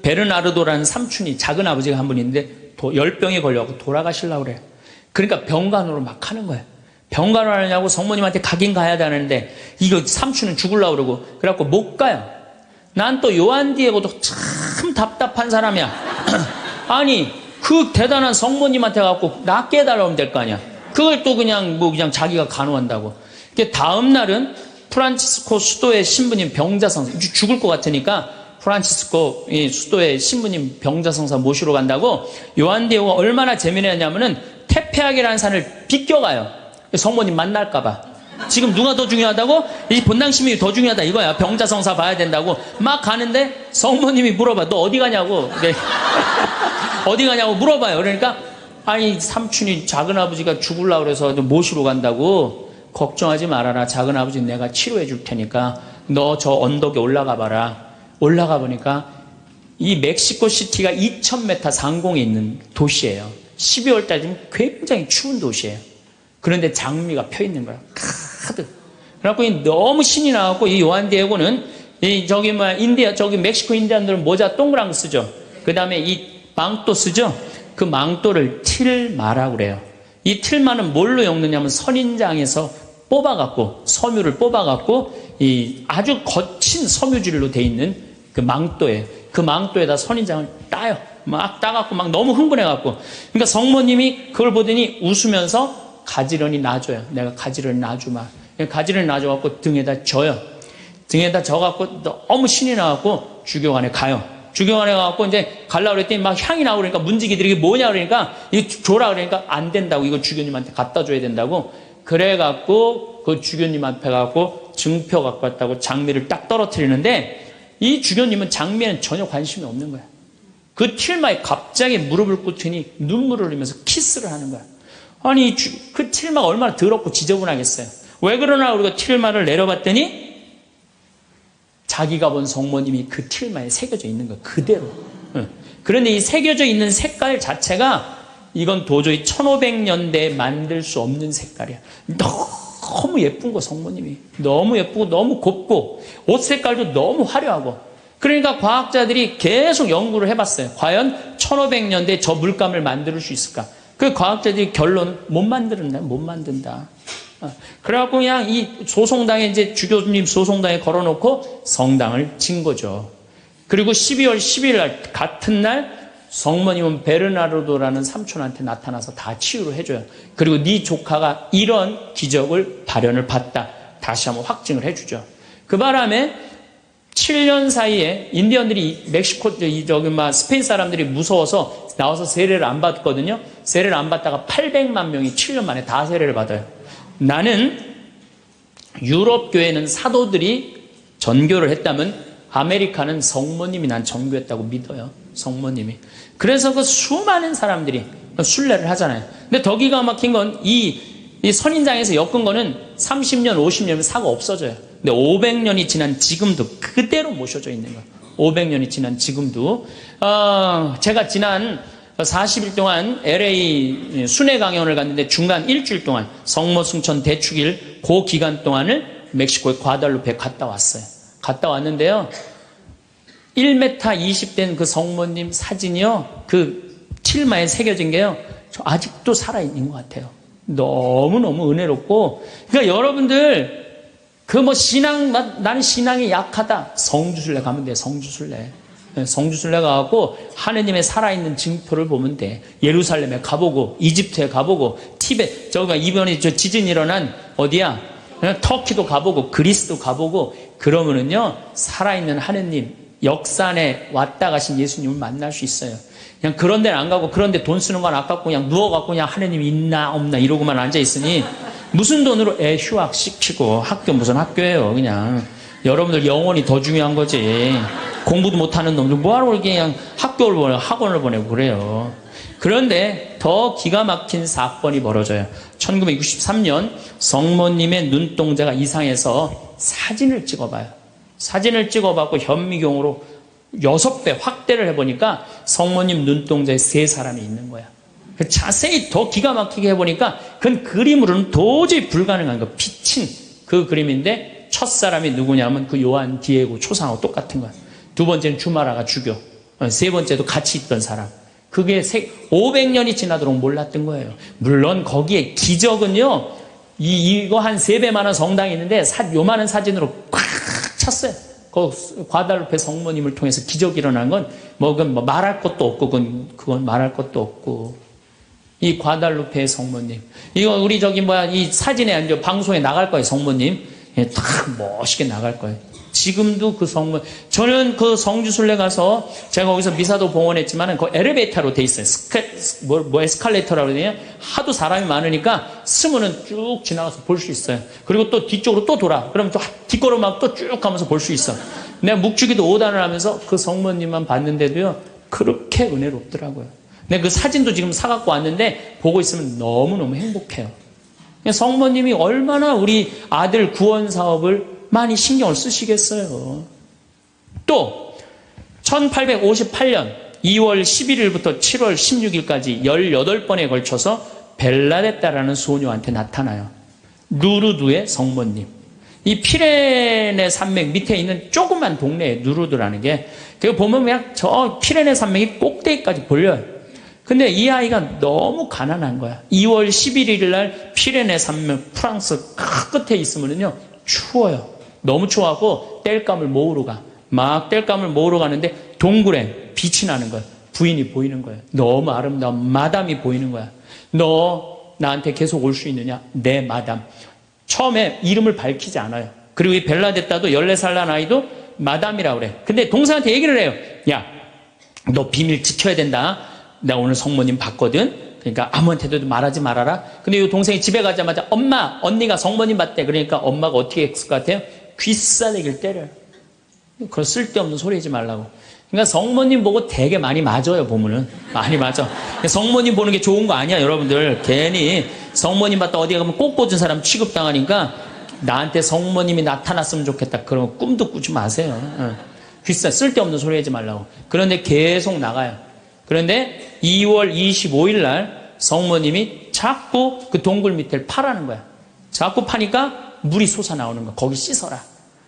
베르나르도라는 삼촌이 작은 아버지가 한 분 있는데 열병에 걸려서 돌아가시려고 그래요. 그러니까 병간호를 막 하는 거예요. 병간호 하느냐고 성모님한테 가긴 가야 되는데 이거 삼촌은 죽으려고 그러고 그래갖고 못 가요. 난 또 요한 디에고도 참 답답한 사람이야. 아니 그 대단한 성모님한테 가갖고 낫게 해달라고 하면 될 거 아니야. 그걸 또 그냥 자기가 간호한다고. 다음 날은 프란치스코 수도의 신부님 병자성사, 죽을 것 같으니까 프란치스코 수도의 신부님 병자성사 모시러 간다고. 요한 디에고가 얼마나 재미나냐면은 테페악이라는 산을 비껴가요. 성모님 만날까봐. 지금 누가 더 중요하다고? 이 본당심이 더 중요하다 이거야. 병자성사 봐야 된다고 막 가는데 성모님이 물어봐. 너 어디 가냐고. 어디 가냐고 물어봐요. 그러니까 아니 삼촌이 작은아버지가 죽으려고 그래서 모시러 간다고. 걱정하지 말아라. 작은아버지 내가 치료해 줄 테니까 너 저 언덕에 올라가 봐라. 올라가 보니까 이 멕시코 시티가 2000m 상공에 있는 도시예요. 12월 달이면 굉장히 추운 도시예요. 그런데 장미가 펴 있는 거야. 가득. 그래갖고 너무 신이 나갖고 이 요한 디에고는 저기 멕시코 인디안들은 모자 동그란 거 쓰죠. 그 다음에 이 망토 쓰죠. 그 망토를 틸마라고 그래요. 이 틸마는 뭘로 엮느냐면 선인장에서 뽑아갖고 섬유를 뽑아갖고 이 아주 거친 섬유질로 돼 있는 그 망토에 그 망토에다 선인장을 따요. 막 따갖고 막 너무 흥분해갖고. 그러니까 성모님이 그걸 보더니 웃으면서 가지런히 놔줘요. 내가 가지런히 놔주마. 가지런히 놔줘갖고 등에다 져요. 등에다 져갖고 너무 신이 나갖고 주교관에 가요. 주교관에 가갖고 이제 가려고 그랬더니 막 향이 나고 그러니까 문지기들이 이게 뭐냐 그러니까 이거 줘라 그러니까 안 된다고. 이거 주교님한테 갖다 줘야 된다고. 그래갖고 그 주교님 앞에 가갖고 증표 갖고 왔다고 장미를 딱 떨어뜨리는데 이 주교님은 장미에는 전혀 관심이 없는 거야. 그 틸마에 갑자기 무릎을 꿇더니 눈물을 흘리면서 키스를 하는 거야. 아니 그 틸마가 얼마나 더럽고 지저분하겠어요. 왜 그러나 우리가 틸마를 내려봤더니 자기가 본 성모님이 그 틸마에 새겨져 있는 거야. 그대로. 그런데 이 새겨져 있는 색깔 자체가 이건 도저히 1500년대에 만들 수 없는 색깔이야. 너무 예쁜 거 성모님이. 너무 예쁘고 너무 곱고 옷 색깔도 너무 화려하고. 그러니까 과학자들이 계속 연구를 해봤어요. 과연 1500년대에 저 물감을 만들 수 있을까? 그 과학자들이 결론은 못 만든다. 그래갖고 그냥 이 소송당에 이제 주교님 소송당에 걸어놓고 성당을 진 거죠. 그리고 12월 10일 날 같은 날 성모님은 베르나르도라는 삼촌한테 나타나서 다 치유를 해줘요. 그리고 네 조카가 이런 기적을 발현을 봤다. 다시 한번 확증을 해주죠. 그 바람에 7년 사이에 인디언들이 멕시코, 스페인 사람들이 무서워서 나와서 세례를 안 받거든요. 세례를 안 받다가 800만 명이 7년 만에 다 세례를 받아요. 나는 유럽 교회는 사도들이 전교를 했다면 아메리카는 성모님이 난 전교했다고 믿어요. 성모님이. 그래서 그 수많은 사람들이 순례를 하잖아요. 근데 더 기가 막힌 건 이 선인장에서 엮은 거는 30년, 50년이면 사고 없어져요. 근데 500년이 지난 지금도 그대로 모셔져 있는 거예요. 500년이 지난 지금도. 제가 지난 40일 동안 LA 순회 강연을 갔는데 중간 일주일 동안 성모 승천 대축일 그 기간 동안을 멕시코의 과달루페에 갔다 왔어요. 갔다 왔는데요. 1m 20된 그 성모님 사진이요. 그 틸마에 새겨진 게요. 저 아직도 살아있는 것 같아요. 너무너무 은혜롭고. 그러니까 여러분들 그 나는 신앙이 약하다. 성주순례 가면 돼. 성주순례. 성주순례 가갖고 하느님의 살아있는 증표를 보면 돼. 예루살렘에 가보고 이집트에 가보고 티베트 이번에 지진 일어난 어디야? 터키도 가보고 그리스도 가보고 그러면은요 살아있는 하느님 역사 안에 왔다 가신 예수님을 만날 수 있어요. 그냥 그런 데는 안 가고 그런 데 돈 쓰는 건 아깝고 그냥 누워갖고 그냥 하느님 있나 없나 이러고만 앉아있으니 무슨 돈으로 애 휴학시키고 학교 무슨 학교예요. 그냥 여러분들 영혼이 더 중요한 거지. 공부도 못하는 놈들 뭐하러 그냥 학교를 보내고 학원을 보내고 그래요. 그런데 더 기가 막힌 사건이 벌어져요. 1963년 성모님의 눈동자가 이상해서 사진을 찍어봐요. 사진을 찍어봤고 현미경으로 6배 확대를 해보니까 성모님 눈동자에 3사람이 있는 거야. 자세히 더 기가 막히게 해보니까 그건 그림으로는 도저히 불가능한 거. 비친 그 그림인데 첫 사람이 누구냐면 그 요한 디에고 초상하고 똑같은 거야. 두 번째는 주마라가 주교. 세 번째도 같이 있던 사람. 그게 500년이 지나도록 몰랐던 거예요. 물론 거기에 기적은요. 이거 한 3배만한 성당이 있는데 요만한 사진으로 꽉 찼어요. 그 과달루페 성모님을 통해서 기적이 일어난 건 그건 말할 것도 없고 그건 말할 것도 없고 이 과달루페 성모님 이거 우리 이 사진에 이제 방송에 나갈 거예요. 성모님 딱 멋있게 나갈 거예요. 지금도 그 성모 저는 그 성주순례 가서 제가 거기서 미사도 봉헌했지만은 그 엘리베이터로 돼 있어요. 에스컬레이터라고 그러냐 하도 사람이 많으니까 스면은 쭉 지나가서 볼 수 있어요. 그리고 또 뒤쪽으로 또 돌아. 그러면 또 뒷걸음막 또 쭉 가면서 볼 수 있어. 내가 묵주기도 5단을 하면서 그 성모님만 봤는데도요 그렇게 은혜롭더라고요. 근데 그 사진도 지금 사갖고 왔는데 보고 있으면 너무너무 행복해요. 성모님이 얼마나 우리 아들 구원 사업을 많이 신경을 쓰시겠어요. 또 1858년 2월 11일부터 7월 16일까지 18번에 걸쳐서 벨라데타라는 소녀한테 나타나요. 루르드의 성모님. 이 피레네 산맥 밑에 있는 조그만 동네에 누르드라는 게 그거 보면 그냥 저 피레네 산맥이 꼭대기까지 보여요. 근데 이 아이가 너무 가난한 거야. 2월 11일 날 피레네 산맥 프랑스 끝에 있으면요 추워요. 너무 추워하고 땔감을 모으러 가. 막 땔감을 모으러 가는데 동굴에 빛이 나는 거야. 부인이 보이는 거야. 너무 아름다운 마담이 보이는 거야. 너 나한테 계속 올 수 있느냐? 네 마담. 처음에 이름을 밝히지 않아요. 그리고 이 벨라데타도 14살 난 아이도 마담이라고 그래. 근데 동생한테 얘기를 해요. 야, 너 비밀 지켜야 된다. 나 오늘 성모님 봤거든. 그러니까 아무한테도 말하지 말아라. 근데 이 동생이 집에 가자마자 엄마, 언니가 성모님 봤대. 그러니까 엄마가 어떻게 했을 것 같아요? 귀싸대기를 때려요. 그걸 쓸데없는 소리 하지 말라고. 그러니까 성모님 보고 되게 많이 맞아요, 보면은. 많이 맞아. 성모님 보는 게 좋은 거 아니야, 여러분들. 괜히 성모님 봤다 어디 가면 꼭 꽂은 사람 취급당하니까 나한테 성모님이 나타났으면 좋겠다. 그러면 꿈도 꾸지 마세요. 쓸데없는 소리 하지 말라고. 그런데 계속 나가요. 그런데 2월 25일 날 성모님이 자꾸 그 동굴 밑을 파라는 거야. 자꾸 파니까 물이 솟아나오는 거야. 거기 씻어라.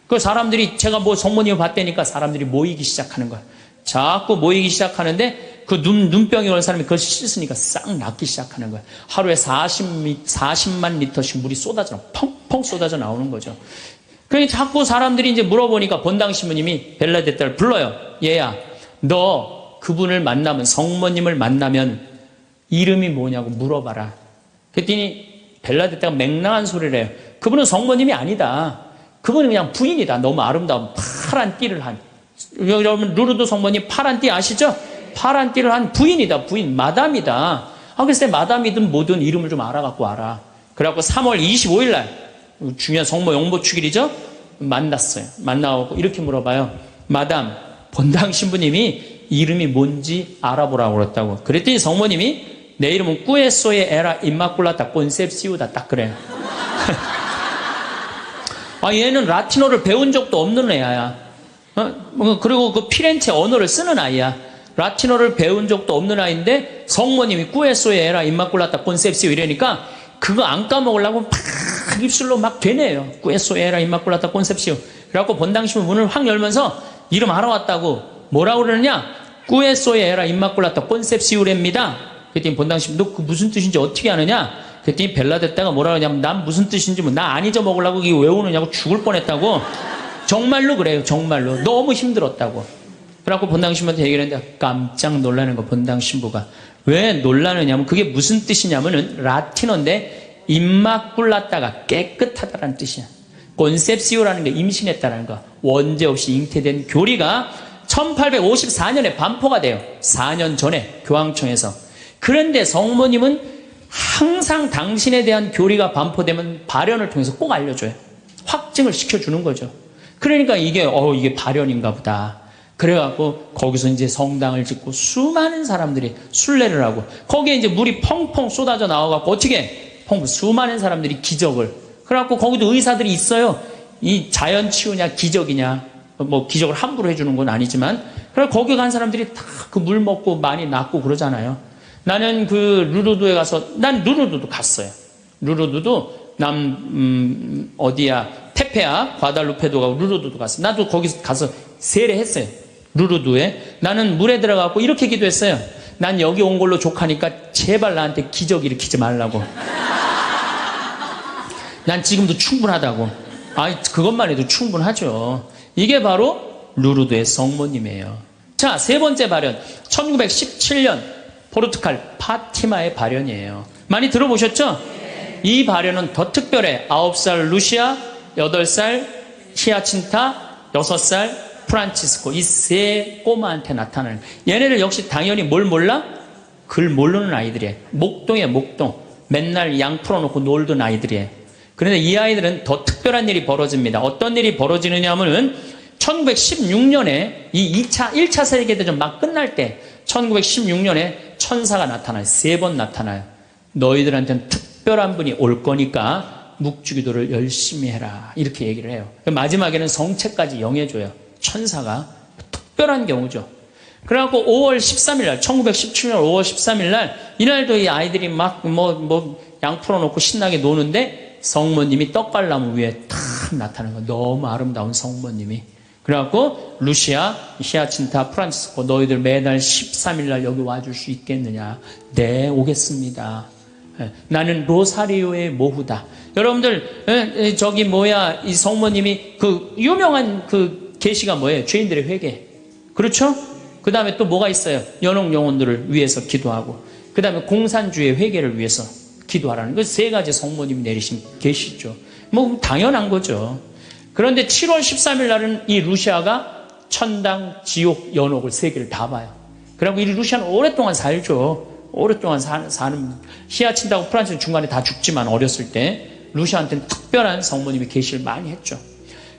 그 사람들이 제가 성모님을 봤다니까 사람들이 모이기 시작하는 거야. 자꾸 모이기 시작하는데 그 눈병이 온 사람이 그걸 씻으니까 싹 낫기 시작하는 거야. 하루에 40만 리터씩 물이 펑펑 쏟아져 나오는 거죠. 그러니까 자꾸 사람들이 이제 물어보니까 본당 신부님이 벨라데타를 불러요. 얘야, 너 그분을 만나면 성모님을 만나면 이름이 뭐냐고 물어봐라. 그랬더니 벨라데타가 맹랑한 소리를 해요. 그분은 성모님이 아니다. 그분은 그냥 부인이다. 너무 아름다운 파란 띠를 한, 여러분 루르드 성모님 파란 띠 아시죠? 파란 띠를 한 부인이다. 부인, 마담이다. 글쎄 마담이든 뭐든 이름을 좀 알아갖고 와라. 그래갖고 3월 25일 날 중요한 성모 영모 축일이죠. 만났어요. 만나고 이렇게 물어봐요. 마담, 본당 신부님이 이름이 뭔지 알아보라고 그랬다고. 그랬더니 성모님이 내 이름은 꾸에소에 에라 임마꿀라타 콘셉시우다 딱 그래요. 얘는 라틴어를 배운 적도 없는 애야. 그리고 그 피렌체 언어를 쓰는 아이야. 라틴어를 배운 적도 없는 아이인데 성모님이 꾸에소에 에라 임마꿀라타 콘셉시우 이러니까 그거 안 까먹으려고 막 입술로 막 되네요. 꾸에소에 에라 임마꿀라타 콘셉시우. 그래갖고 본당 신부 문을 확 열면서 이름 알아왔다고. 뭐라고 그러느냐? 꾸에소에 에라 임마꿀라타 콘셉시우랍니다. 그랬더니 본당 신부 너 그 무슨 뜻인지 어떻게 아느냐? 그랬더니 벨라데타가 뭐라 그러냐면 난 무슨 뜻인지 나 안 잊어먹으려고 이게 외우느냐고 죽을 뻔했다고. 정말로 그래요. 정말로. 너무 힘들었다고. 그래갖고 본당 신부한테 얘기를 했는데 깜짝 놀라는 거 본당 신부가. 왜 놀라느냐면 그게 무슨 뜻이냐면은 라틴어인데 임마꿀라타가 깨끗하다라는 뜻이야. 콘셉시오라는 게 임신했다는 거. 원죄 없이 잉태된 교리가 1854년에 반포가 돼요. 4년 전에 교황청에서. 그런데 성모님은 항상 당신에 대한 교리가 반포되면 발현을 통해서 꼭 알려줘요. 확증을 시켜주는 거죠. 그러니까 이게 발현인가 보다. 그래갖고 거기서 이제 성당을 짓고 수많은 사람들이 순례를 하고 거기에 이제 물이 펑펑 쏟아져 나와갖고 어떻게 수많은 사람들이 기적을. 그래갖고 거기도 의사들이 있어요. 이 자연 치유냐 기적이냐. 뭐 기적을 함부로 해주는 건 아니지만 그래 거기 간 사람들이 다 그 물 먹고 많이 낫고 그러잖아요. 나는 그 루르드에 가서 난 루르드도 갔어요. 루르드도 어디야 테페아 과달루페도 가고 루르드도 갔어. 나도 거기 가서 세례했어요. 루르드에 나는 물에 들어가고 이렇게 기도했어요. 난 여기 온 걸로 족하니까 제발 나한테 기적 일으키지 말라고. 난 지금도 충분하다고. 그것만 해도 충분하죠. 이게 바로 루르드의 성모님이에요. 자, 세 번째 발현. 1917년 포르투갈 파티마의 발현이에요. 많이 들어보셨죠? 이 발현은 더 특별해. 9살 루시아, 8살 히아친타, 6살 프란치스코. 이 세 꼬마한테 나타나는. 얘네들 역시 당연히 뭘 몰라? 글 모르는 아이들이에요. 목동이에요, 목동. 맨날 양 풀어놓고 놀던 아이들이에요. 그런데 이 아이들은 더 특별한 일이 벌어집니다. 어떤 일이 벌어지느냐 하면은 1916년에 이 1차 세계대전 막 끝날 때 1916년에 천사가 나타나요. 3번 나타나요. 너희들한테는 특별한 분이 올 거니까 묵주기도를 열심히 해라. 이렇게 얘기를 해요. 마지막에는 성체까지 영해줘요. 천사가. 특별한 경우죠. 그래갖고 5월 13일 날, 1917년 5월 13일 날, 이날도 이 아이들이 막 양 풀어놓고 신나게 노는데 성모님이 떡갈나무 위에 탁 나타나는 거예요. 너무 아름다운 성모님이. 그래갖고 루시아, 히아친타, 프란치스코 너희들 매달 13일 날 여기 와줄 수 있겠느냐? 네, 오겠습니다. 나는 로사리오의 모후다. 여러분들 이 성모님이 그 유명한 그 계시가 뭐예요? 죄인들의 회개. 그렇죠? 그 다음에 또 뭐가 있어요? 연옥 영혼들을 위해서 기도하고 그 다음에 공산주의 회개를 위해서 기도하라는 그 세 가지 성모님이 내리신 계시죠. 뭐 당연한 거죠. 그런데 7월 13일 날은 이 루시아가 천당, 지옥, 연옥을 세 개를 다 봐요. 그리고 이 루시아는 오랫동안 살죠. 오랫동안 사는 히아친다고 프란치스 중간에 다 죽지만 어렸을 때 루시아한테는 특별한 성모님이 계시를 많이 했죠.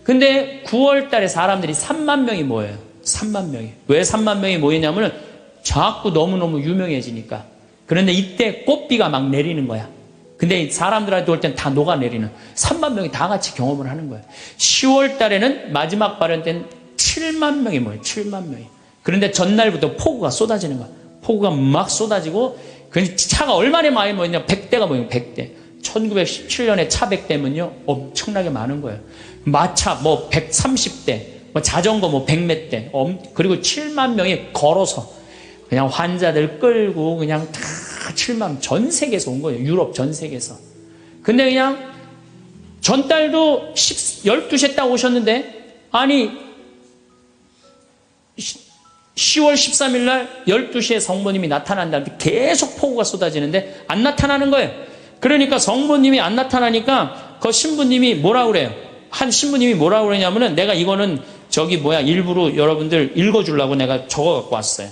근데 9월 달에 사람들이 3만 명이 모여요. 3만 명이. 왜 3만 명이 모이냐면은 자꾸 너무너무 유명해지니까. 그런데 이때 꽃비가 막 내리는 거야. 근데 사람들한테 올 땐 다 녹아내리는 3만 명이 다 같이 경험을 하는 거예요. 10월 달에는 마지막 발현 때는 7만 명이 모여요. 7만 명이. 그런데 전날부터 폭우가 쏟아지는 거야. 폭우가 막 쏟아지고 차가 얼마나 많이 모였냐. 100대가 모여요. 100대. 1917년에 차 100대면요. 엄청나게 많은 거예요. 마차 130대. 자전거 100몇 대. 그리고 7만 명이 걸어서 그냥 환자들 끌고 그냥 다 7만 전 세계에서 온 거예요. 유럽 전 세계에서. 근데 그냥 전달도 12시에 딱 오셨는데 아니 10월 13일 날 12시에 성모님이 나타난다는데 계속 폭우가 쏟아지는데 안 나타나는 거예요. 그러니까 성모님이 안 나타나니까 그 신부님이 뭐라 그래요? 한 신부님이 뭐라 그러냐면은 내가 이거는 일부러 여러분들 읽어주려고 내가 적어 갖고 왔어요.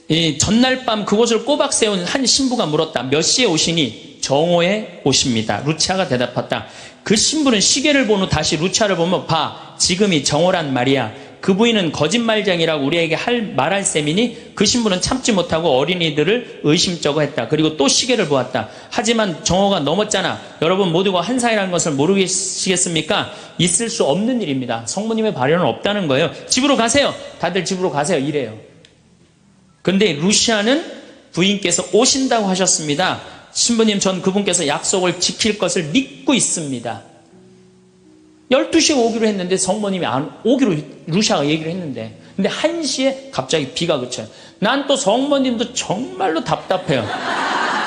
이 전날 밤 그곳을 꼬박 세운 한 신부가 물었다. 몇 시에 오시니? 정오에 오십니다. 루치아가 대답했다. 그 신부는 시계를 본 후 다시 루치아를 보며 봐, 지금이 정오란 말이야. 그 부인은 거짓말쟁이라고 우리에게 말할 셈이니 그 신부는 참지 못하고 어린이들을 의심쩍어 했다. 그리고 또 시계를 보았다. 하지만 정오가 넘었잖아. 여러분 모두가 한 사이라는 것을 모르시겠습니까? 있을 수 없는 일입니다. 성모님의 발현은 없다는 거예요. 집으로 가세요. 다들 집으로 가세요. 이래요. 근데 루시아는 부인께서 오신다고 하셨습니다. 신부님, 전 그분께서 약속을 지킬 것을 믿고 있습니다. 12시에 오기로 했는데 성모님이 안 오기로 루시아가 얘기를 했는데, 근데 1시에 갑자기 비가 그쳐요. 난 또 성모님도 정말로 답답해요.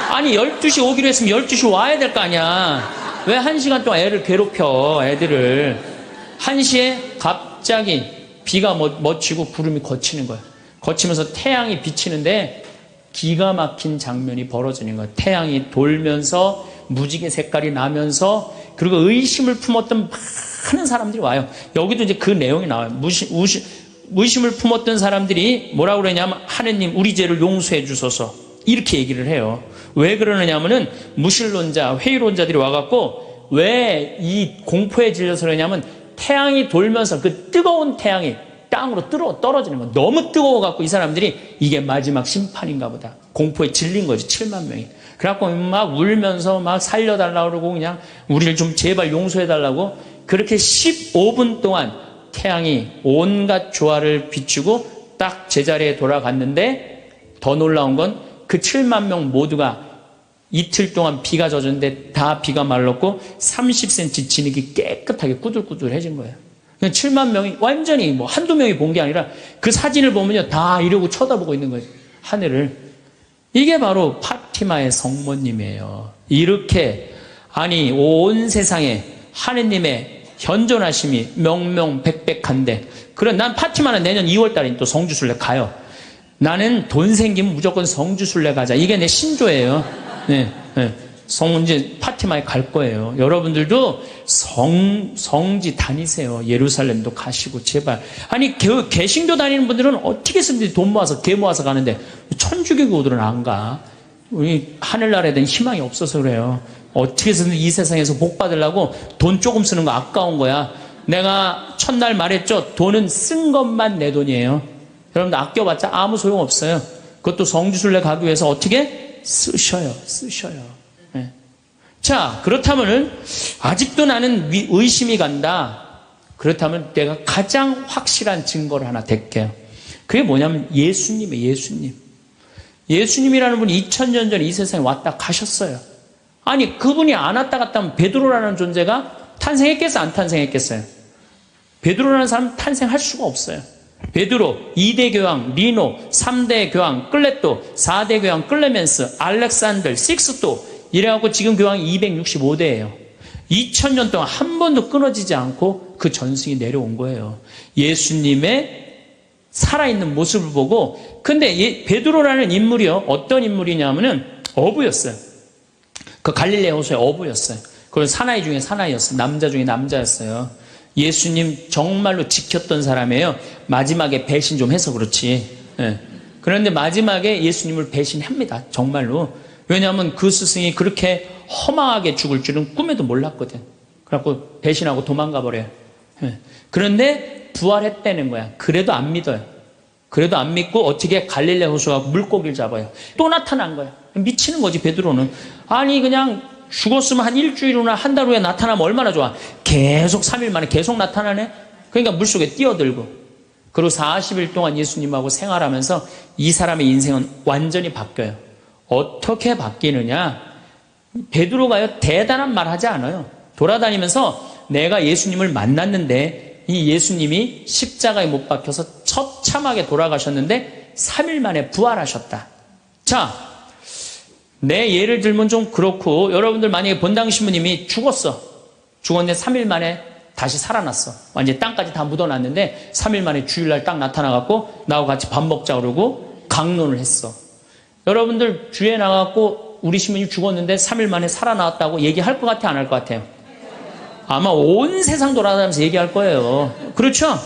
아니 12시 오기로 했으면 12시 와야 될 거 아니야. 왜 1시간 동안 애를 괴롭혀, 애들을. 1시에 갑자기 비가 맺히고 구름이 걷히는 거예요. 거치면서 태양이 비치는데 기가 막힌 장면이 벌어지는 거예요. 태양이 돌면서 무지개 색깔이 나면서, 그리고 의심을 품었던 많은 사람들이 와요. 여기도 이제 그 내용이 나와요. 의심을 품었던 사람들이 뭐라고 그러냐면, 하느님 우리 죄를 용서해 주소서, 이렇게 얘기를 해요. 왜 그러느냐면은 무신론자, 회의론자들이 와갖고 왜 이 공포에 질려서 그러냐면, 태양이 돌면서 그 뜨거운 태양이 땅으로 떨어지는 거, 너무 뜨거워갖고 이 사람들이 이게 마지막 심판인가 보다, 공포에 질린 거지. 7만 명이. 그래갖고 막 울면서 막 살려달라고 그러고, 그냥 우리를 좀 제발 용서해달라고. 그렇게 15분 동안 태양이 온갖 조화를 비추고 딱 제자리에 돌아갔는데, 더 놀라운 건 그 7만 명 모두가 이틀 동안 비가 젖었는데 다 비가 말랐고 30cm 진흙이 깨끗하게 꾸들꾸들해진 거예요. 7만 명이 완전히 뭐 한두 명이 본 게 아니라 그 사진을 보면요, 다 이러고 쳐다보고 있는 거예요, 하늘을. 이게 바로 파티마의 성모님이에요. 이렇게, 아니 온 세상에 하느님의 현존하심이 명명백백한데, 그래 난 파티마는 내년 2월 달에 또 성주순례 가요. 나는 돈 생기면 무조건 성주순례 가자, 이게 내 신조예요. 네. 이제 파티마에 갈 거예요. 여러분들도 성지 다니세요. 예루살렘도 가시고 제발. 아니 개신교 다니는 분들은 어떻게 해서든지 돈 모아서 개 모아서 가는데 천주교들은 안 가. 우리 하늘나라에 대한 희망이 없어서 그래요. 어떻게 해서든 이 세상에서 복 받으려고 돈 조금 쓰는 거 아까운 거야. 내가 첫날 말했죠. 돈은 쓴 것만 내 돈이에요. 여러분들 아껴봤자 아무 소용 없어요. 그것도 성주순례 가기 위해서 어떻게 쓰셔요. 네. 자, 그렇다면은 아직도 나는 의심이 간다. 그렇다면 내가 가장 확실한 증거를 하나 댈게요. 그게 뭐냐면 예수님이에요. 예수님. 예수님이라는 분이 2000년 전에 이 세상에 왔다 가셨어요. 아니 그분이 안 왔다 갔다 하면 베드로라는 존재가 탄생했겠어요? 안 탄생했겠어요? 베드로라는 사람 탄생할 수가 없어요. 베드로, 2대 교황 리노, 3대 교황 클레토, 4대 교황 클레멘스, 알렉산더, 식스토, 이래갖고 지금 교황이 265대예요. 2000년 동안 한 번도 끊어지지 않고 그 전승이 내려온 거예요. 예수님의 살아있는 모습을 보고. 근데 베드로라는 인물이요, 어떤 인물이냐면은 어부였어요. 그 갈릴레 호수의 어부였어요. 그건 사나이 중에 사나이였어요. 남자 중에 남자였어요. 예수님 정말로 지켰던 사람이에요. 마지막에 배신 좀 해서 그렇지. 예. 그런데 마지막에 예수님을 배신합니다. 정말로. 왜냐하면 그 스승이 그렇게 허망하게 죽을 줄은 꿈에도 몰랐거든. 그래갖고 배신하고 도망가 버려요. 예. 그런데 부활했다는 거야. 그래도 안 믿어요. 그래도 안 믿고 어떻게 갈릴레 호수가 물고기를 잡아요. 또 나타난 거야. 미치는 거지 베드로는. 아니 그냥 죽었으면 한 일주일 후나 한 달 후에 나타나면 얼마나 좋아. 계속 3일 만에 계속 나타나네. 그러니까 물속에 뛰어들고. 그리고 40일 동안 예수님하고 생활하면서 이 사람의 인생은 완전히 바뀌어요. 어떻게 바뀌느냐. 베드로가요 대단한 말 하지 않아요. 돌아다니면서 내가 예수님을 만났는데 이 예수님이 십자가에 못 박혀서 처참하게 돌아가셨는데 3일 만에 부활하셨다. 자, 내 예를 들면 좀 그렇고, 여러분들 만약에 본당 신부님이 죽었는데 3일 만에 다시 살아났어. 완전히 땅까지 다 묻어놨는데 3일 만에 주일날 딱 나타나갖고 나하고 같이 밥 먹자 그러고 강론을 했어. 여러분들 주에 나가갖고 우리 신부님 죽었는데 3일 만에 살아나왔다고 얘기할 것 같아, 안 할 것 같아요? 아마 온 세상 돌아다니면서 얘기할 거예요. 그렇죠?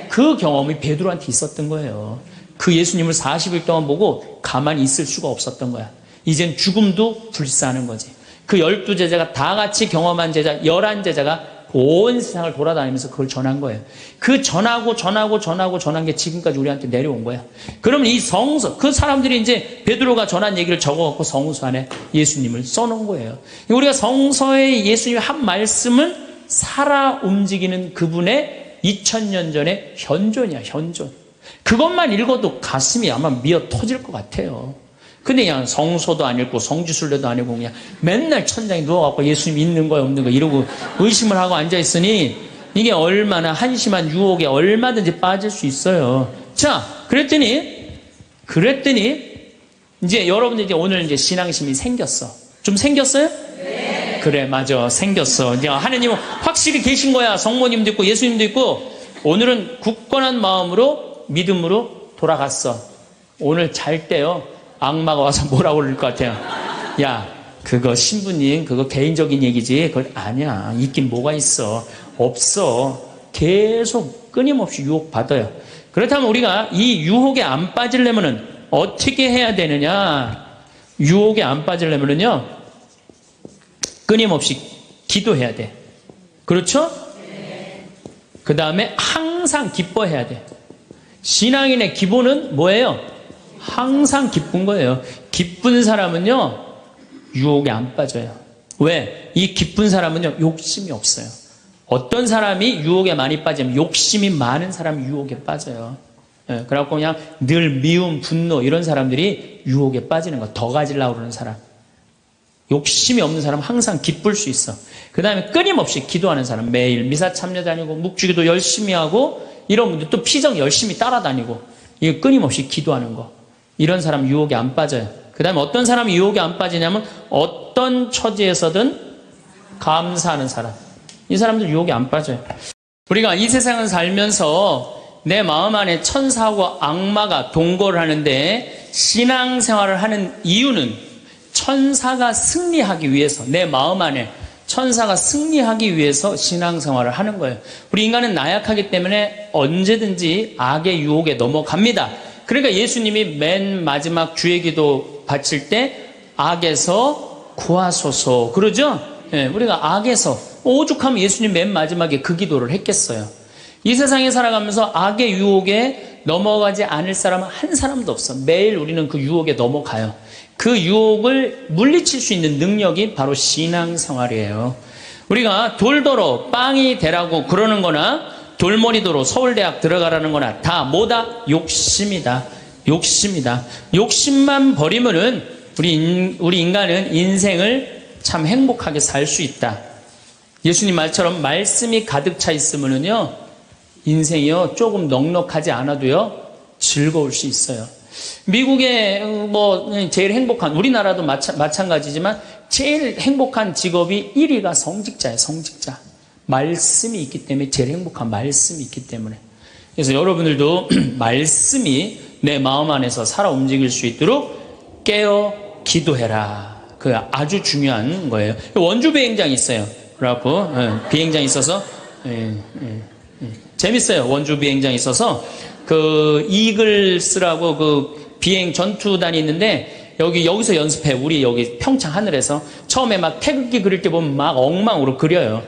그 경험이 베드로한테 있었던 거예요. 그 예수님을 40일 동안 보고 가만히 있을 수가 없었던 거야. 이젠 죽음도 불사하는 거지. 그 12제자가 다 같이 경험한 제자, 11제자가 온 세상을 돌아다니면서 그걸 전한 거예요. 그 전한 게 지금까지 우리한테 내려온 거야. 그러면 이 성서, 그 사람들이 이제 베드로가 전한 얘기를 적어갖고 성서 안에 예수님을 써놓은 거예요. 우리가 성서에 예수님의 한 말씀은 살아 움직이는 그분의 2000년 전의 현존이야, 현존. 그것만 읽어도 가슴이 아마 미어 터질 것 같아요. 근데 그냥 성서도 안 읽고 성지순례도 안 읽고 그냥 맨날 천장에 누워갖고 예수님 있는 거야 없는 거 이러고 의심을 하고 앉아있으니 이게 얼마나 한심한 유혹에 얼마든지 빠질 수 있어요. 자, 그랬더니 이제 여러분들 이제 오늘 이제 신앙심이 생겼어. 좀 생겼어요? 네. 그래, 맞아. 생겼어. 이제 하느님은 확실히 계신 거야. 성모님도 있고 예수님도 있고 오늘은 굳건한 마음으로 믿음으로 돌아갔어. 오늘 잘 때요. 악마가 와서 뭐라고 그럴 것 같아요. 야, 그거 신부님 그거 개인적인 얘기지. 그걸 아니야. 있긴 뭐가 있어. 없어. 계속 끊임없이 유혹받아요. 그렇다면 우리가 이 유혹에 안 빠지려면은 어떻게 해야 되느냐. 유혹에 안 빠지려면은요. 끊임없이 기도해야 돼. 그렇죠? 그 다음에 항상 기뻐해야 돼. 신앙인의 기본은 뭐예요? 항상 기쁜 거예요. 기쁜 사람은요, 유혹에 안 빠져요. 왜? 이 기쁜 사람은요, 욕심이 없어요. 어떤 사람이 유혹에 많이 빠지면 욕심이 많은 사람이 유혹에 빠져요. 예, 그래갖고 그냥 늘 미움, 분노 이런 사람들이 유혹에 빠지는 거. 더 가지려고 그러는 사람. 욕심이 없는 사람은 항상 기쁠 수 있어. 그 다음에 끊임없이 기도하는 사람. 매일 미사 참여 다니고 묵주기도 열심히 하고 이런 분들 또 피정 열심히 따라다니고 이거 끊임없이 기도하는 거. 이런 사람 유혹에 안 빠져요. 그 다음에 어떤 사람이 유혹에 안 빠지냐면 어떤 처지에서든 감사하는 사람. 이 사람들 유혹에 안 빠져요. 우리가 이 세상을 살면서 내 마음 안에 천사하고 악마가 동거를 하는데 신앙생활을 하는 이유는 천사가 승리하기 위해서 내 마음 안에 천사가 승리하기 위해서 신앙생활을 하는 거예요. 우리 인간은 나약하기 때문에 언제든지 악의 유혹에 넘어갑니다. 그러니까 예수님이 맨 마지막 주의 기도 바칠 때 악에서 구하소서 그러죠? 예, 우리가 악에서 오죽하면 예수님 맨 마지막에 그 기도를 했겠어요. 이 세상에 살아가면서 악의 유혹에 넘어가지 않을 사람은 한 사람도 없어. 매일 우리는 그 유혹에 넘어가요. 그 유혹을 물리칠 수 있는 능력이 바로 신앙생활이에요. 우리가 돌더러 빵이 되라고 그러는 거나 돌머리도로 서울대학 들어가라는 거나 다 뭐다? 욕심이다. 욕심이다. 욕심만 버리면은 우리 인간은 인생을 참 행복하게 살 수 있다. 예수님 말처럼 말씀이 가득 차 있으면은요, 인생이요, 조금 넉넉하지 않아도요, 즐거울 수 있어요. 미국의 제일 행복한, 우리나라도 마찬가지지만 제일 행복한 직업이 1위가 성직자예요, 성직자. 말씀이 있기 때문에 제일 행복한 말씀이 있기 때문에. 그래서 여러분들도 말씀이 내 마음 안에서 살아 움직일 수 있도록 깨어 기도해라. 그 아주 중요한 거예요. 원주 비행장이 있어요. 그래갖고 비행장이 있어서 재밌어요. 원주 비행장이 있어서 그 이글스라고 그 비행 전투단이 있는데 여기서 연습해. 우리 여기 평창 하늘에서 처음에 막 태극기 그릴 때 보면 막 엉망으로 그려요.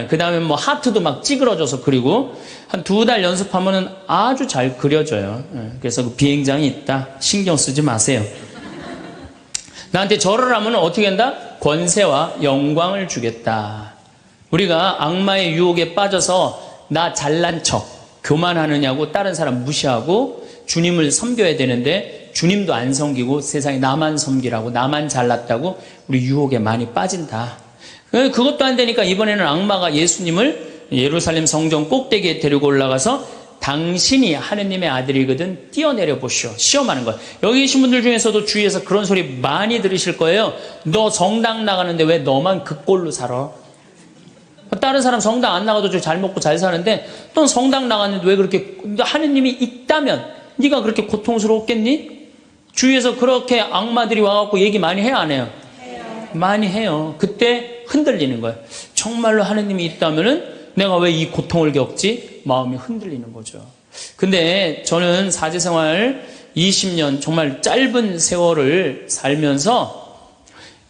그 다음에 뭐 하트도 막 찌그러져서 그리고 한 2달 연습하면은 아주 잘 그려져요. 그래서 그 비행장이 있다. 신경 쓰지 마세요. 나한테 절을 하면 어떻게 한다? 권세와 영광을 주겠다. 우리가 악마의 유혹에 빠져서 나 잘난 척, 교만하느냐고 다른 사람 무시하고 주님을 섬겨야 되는데 주님도 안 섬기고 세상에 나만 섬기라고 나만 잘났다고 우리 유혹에 많이 빠진다. 그것도 안 되니까 이번에는 악마가 예수님을 예루살렘 성전 꼭대기에 데리고 올라가서 당신이 하느님의 아들이거든 뛰어내려 보시오. 시험하는 거예요. 여기 계신 분들 중에서도 주위에서 그런 소리 많이 들으실 거예요. 너 성당 나가는데 왜 너만 그 꼴로 살아? 다른 사람 성당 안 나가도 잘 먹고 잘 사는데 넌 성당 나갔는데 왜 그렇게 하느님이 있다면 네가 그렇게 고통스러웠겠니? 주위에서 그렇게 악마들이 와갖고 얘기 많이 해요 안 해요? 해요. 많이 해요. 그때 흔들리는 거예요. 정말로 하느님이 있다면은 내가 왜 이 고통을 겪지? 마음이 흔들리는 거죠. 근데 저는 사제생활 20년 정말 짧은 세월을 살면서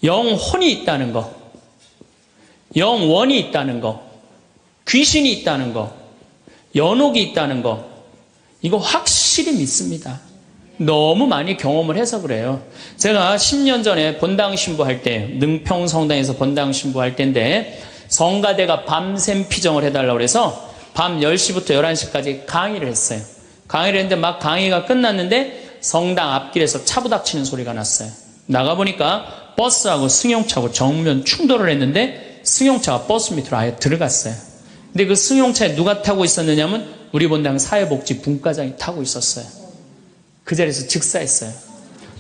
영혼이 있다는 거, 영원이 있다는 거, 귀신이 있다는 거, 연옥이 있다는 거, 이거 확실히 믿습니다. 너무 많이 경험을 해서 그래요. 제가 10년 전에 본당 신부할 때, 능평 성당에서 본당 신부할 때인데, 성가대가 밤샘 피정을 해달라고 해서 밤 10시부터 11시까지 강의를 했어요. 강의를 했는데 막 강의가 끝났는데 성당 앞길에서 차 부닥치는 소리가 났어요. 나가보니까 버스하고 승용차하고 정면 충돌을 했는데 승용차가 버스 밑으로 아예 들어갔어요. 근데 그 승용차에 누가 타고 있었느냐면 우리 본당 사회복지 분과장이 타고 있었어요. 그 자리에서 즉사했어요.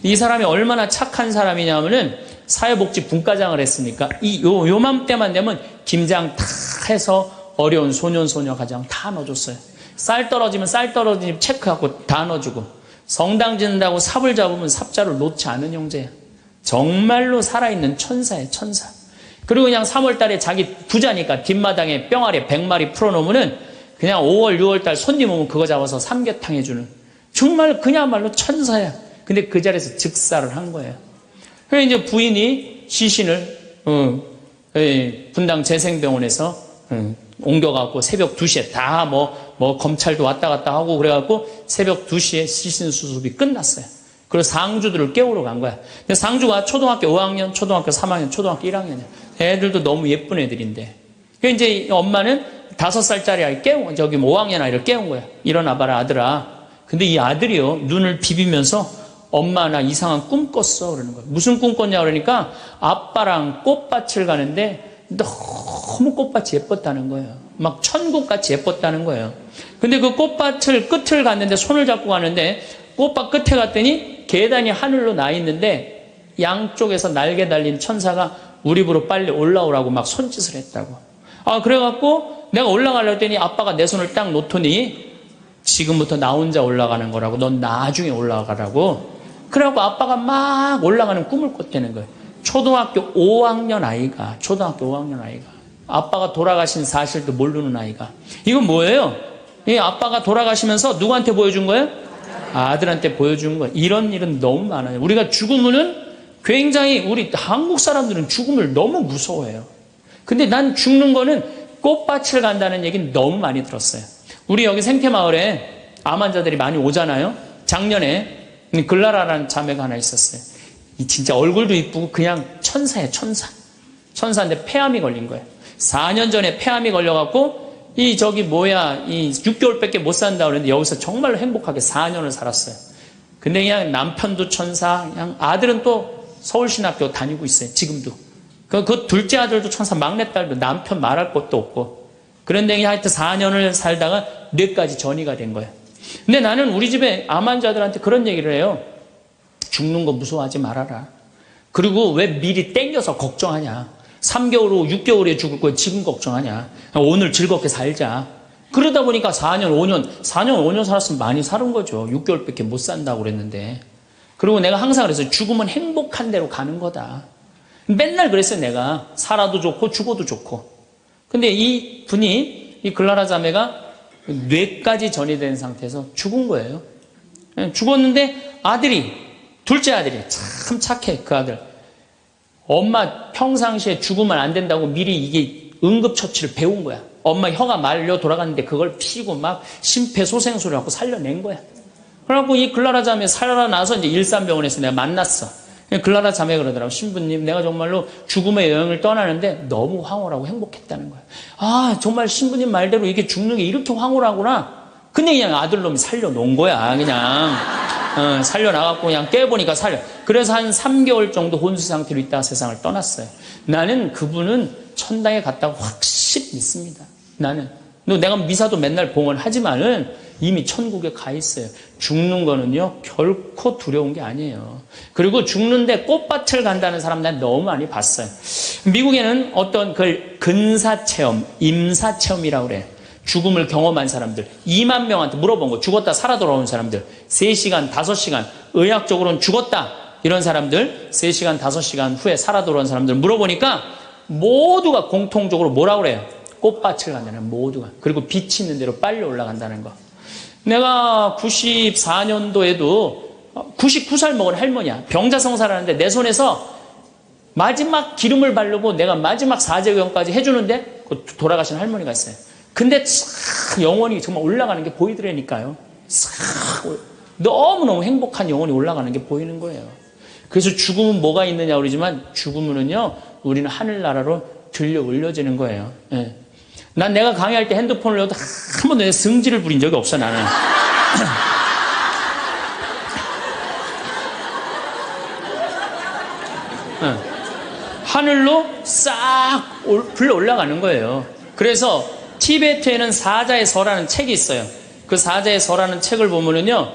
이 사람이 얼마나 착한 사람이냐면은 사회복지 분과장을 했으니까 요맘때만 되면 김장 다 해서 어려운 소년 소녀 가정 다 넣어줬어요. 쌀 떨어지면 쌀 떨어지면 체크하고 다 넣어주고, 성당 짓는다고 삽을 잡으면 삽자를 놓지 않은 형제야. 정말로 살아있는 천사예요, 천사. 그리고 그냥 3월달에 자기 부자니까 뒷마당에 뿅아리 100마리 풀어놓으면은 그냥 5월 6월달 손님 오면 그거 잡아서 삼계탕 해주는, 정말 그야말로 천사야. 근데 그 자리에서 즉사를 한 거예요. 그래서 이제 부인이 시신을 분당 재생병원에서 옮겨갖고 새벽 2시에 다 검찰도 왔다 갔다 하고 그래갖고 새벽 2시에 시신 수습이 끝났어요. 그래서 상주들을 깨우러 간 거야. 근데 상주가 초등학교 5학년, 초등학교 3학년, 초등학교 1학년이야. 애들도 너무 예쁜 애들인데. 그래서 이제 엄마는 5살짜리 아이 5학년 아이를 깨운 거야. 일어나봐라, 아들아. 근데 이 아들이요, 눈을 비비면서 엄마 나 이상한 꿈 꿨어 그러는 거예요. 무슨 꿈 꿨냐 그러니까 아빠랑 꽃밭을 가는데 너무 꽃밭이 예뻤다는 거예요. 막 천국같이 예뻤다는 거예요. 근데 그 꽃밭을 끝을 갔는데 손을 잡고 가는데 꽃밭 끝에 갔더니 계단이 하늘로 나 있는데 양쪽에서 날개 달린 천사가 우리 집으로 빨리 올라오라고 막 손짓을 했다고. 그래갖고 내가 올라가려고 했더니 아빠가 내 손을 딱 놓더니 지금부터 나 혼자 올라가는 거라고, 넌 나중에 올라가라고. 그래갖고 아빠가 막 올라가는 꿈을 꿨다는 거예요. 초등학교 5학년 아이가, 아빠가 돌아가신 사실도 모르는 아이가. 이건 뭐예요? 이 아빠가 돌아가시면서 누구한테 보여준 거예요? 아들한테 보여준 거예요. 이런 일은 너무 많아요. 우리가 죽으면은 굉장히, 우리 한국 사람들은 죽음을 너무 무서워해요. 근데 난 죽는 거는 꽃밭을 간다는 얘기는 너무 많이 들었어요. 우리 여기 생태마을에 암 환자들이 많이 오잖아요. 작년에 글라라라는 자매가 하나 있었어요. 진짜 얼굴도 이쁘고 그냥 천사예요, 천사. 천사인데 폐암이 걸린 거예요. 4년 전에 폐암이 걸려갖고 이 6개월밖에 못 산다고 그랬는데 여기서 정말로 행복하게 4년을 살았어요. 근데 그냥 남편도 천사, 그냥 아들은 또 서울신학교 다니고 있어요, 지금도. 그 둘째 아들도 천사, 막내딸도 남편 말할 것도 없고. 그런데 하여튼 4년을 살다가 뇌까지 전이가 된 거예요. 근데 나는 우리 집에 암 환자들한테 그런 얘기를 해요. 죽는 거 무서워하지 말아라. 그리고 왜 미리 땡겨서 걱정하냐. 3개월 후 6개월에 죽을 거에 지금 걱정하냐. 오늘 즐겁게 살자. 그러다 보니까 4년 5년 살았으면 많이 살은 거죠. 6개월밖에 못 산다고 그랬는데. 그리고 내가 항상 그래서 죽으면 행복한 대로 가는 거다. 맨날 그랬어요, 내가. 살아도 좋고 죽어도 좋고. 근데 이 분이, 이 글라라 자매가 뇌까지 전이 된 상태에서 죽은 거예요. 죽었는데 둘째 아들이 참 착해, 그 아들. 엄마 평상시에 죽으면 안 된다고 미리 이게 응급처치를 배운 거야. 엄마 혀가 말려 돌아갔는데 그걸 피고 막 심폐소생술을 하고 살려낸 거야. 그래갖고 이 글라라 자매 살아나서 이제 일산병원에서 내가 만났어. 글라라 자매가 그러더라고. 신부님, 내가 정말로 죽음의 여행을 떠나는데 너무 황홀하고 행복했다는 거야. 정말 신부님 말대로 이게 죽는 게 이렇게 황홀하구나. 근데 그냥 아들놈이 살려놓은 거야, 그냥. 살려나갖고 그냥 깨보니까 그래서 한 3개월 정도 혼수 상태로 있다가 세상을 떠났어요. 나는 그분은 천당에 갔다고 확실히 믿습니다. 나는. 내가 미사도 맨날 봉헌하지만은 이미 천국에 가 있어요. 죽는 거는요, 결코 두려운 게 아니에요. 그리고 죽는데 꽃밭을 간다는 사람 난 너무 많이 봤어요. 미국에는 어떤 그 근사체험, 임사체험이라고 그래요. 죽음을 경험한 사람들 2만 명한테 물어본 거. 죽었다 살아 돌아온 사람들 3시간, 5시간, 의학적으로는 죽었다 이런 사람들 3시간, 5시간 후에 살아 돌아온 사람들 물어보니까 모두가 공통적으로 뭐라고 그래요? 꽃밭을 간다는 모두가. 그리고 빛이 있는 대로 빨리 올라간다는 거. 내가 94년도에도 99살 먹은 할머니야. 병자성사를 하는데 내 손에서 마지막 기름을 바르고 내가 마지막 사제경까지 해주는데 돌아가신 할머니가 있어요. 근데 싹 영혼이 정말 올라가는 게 보이더라니까요. 싹 너무너무 행복한 영혼이 올라가는 게 보이는 거예요. 그래서 죽음은 뭐가 있느냐 그러지만 죽음은요 우리는 하늘나라로 들려 올려지는 거예요. 예. 난 내가 강의할 때 핸드폰을 여도 한 번도 내가 승질을 부린 적이 없어 나는. 예. 하늘로 싹 불러 올라가는 거예요. 그래서 티베트에는 사자의 서라는 책이 있어요. 그 사자의 서라는 책을 보면은요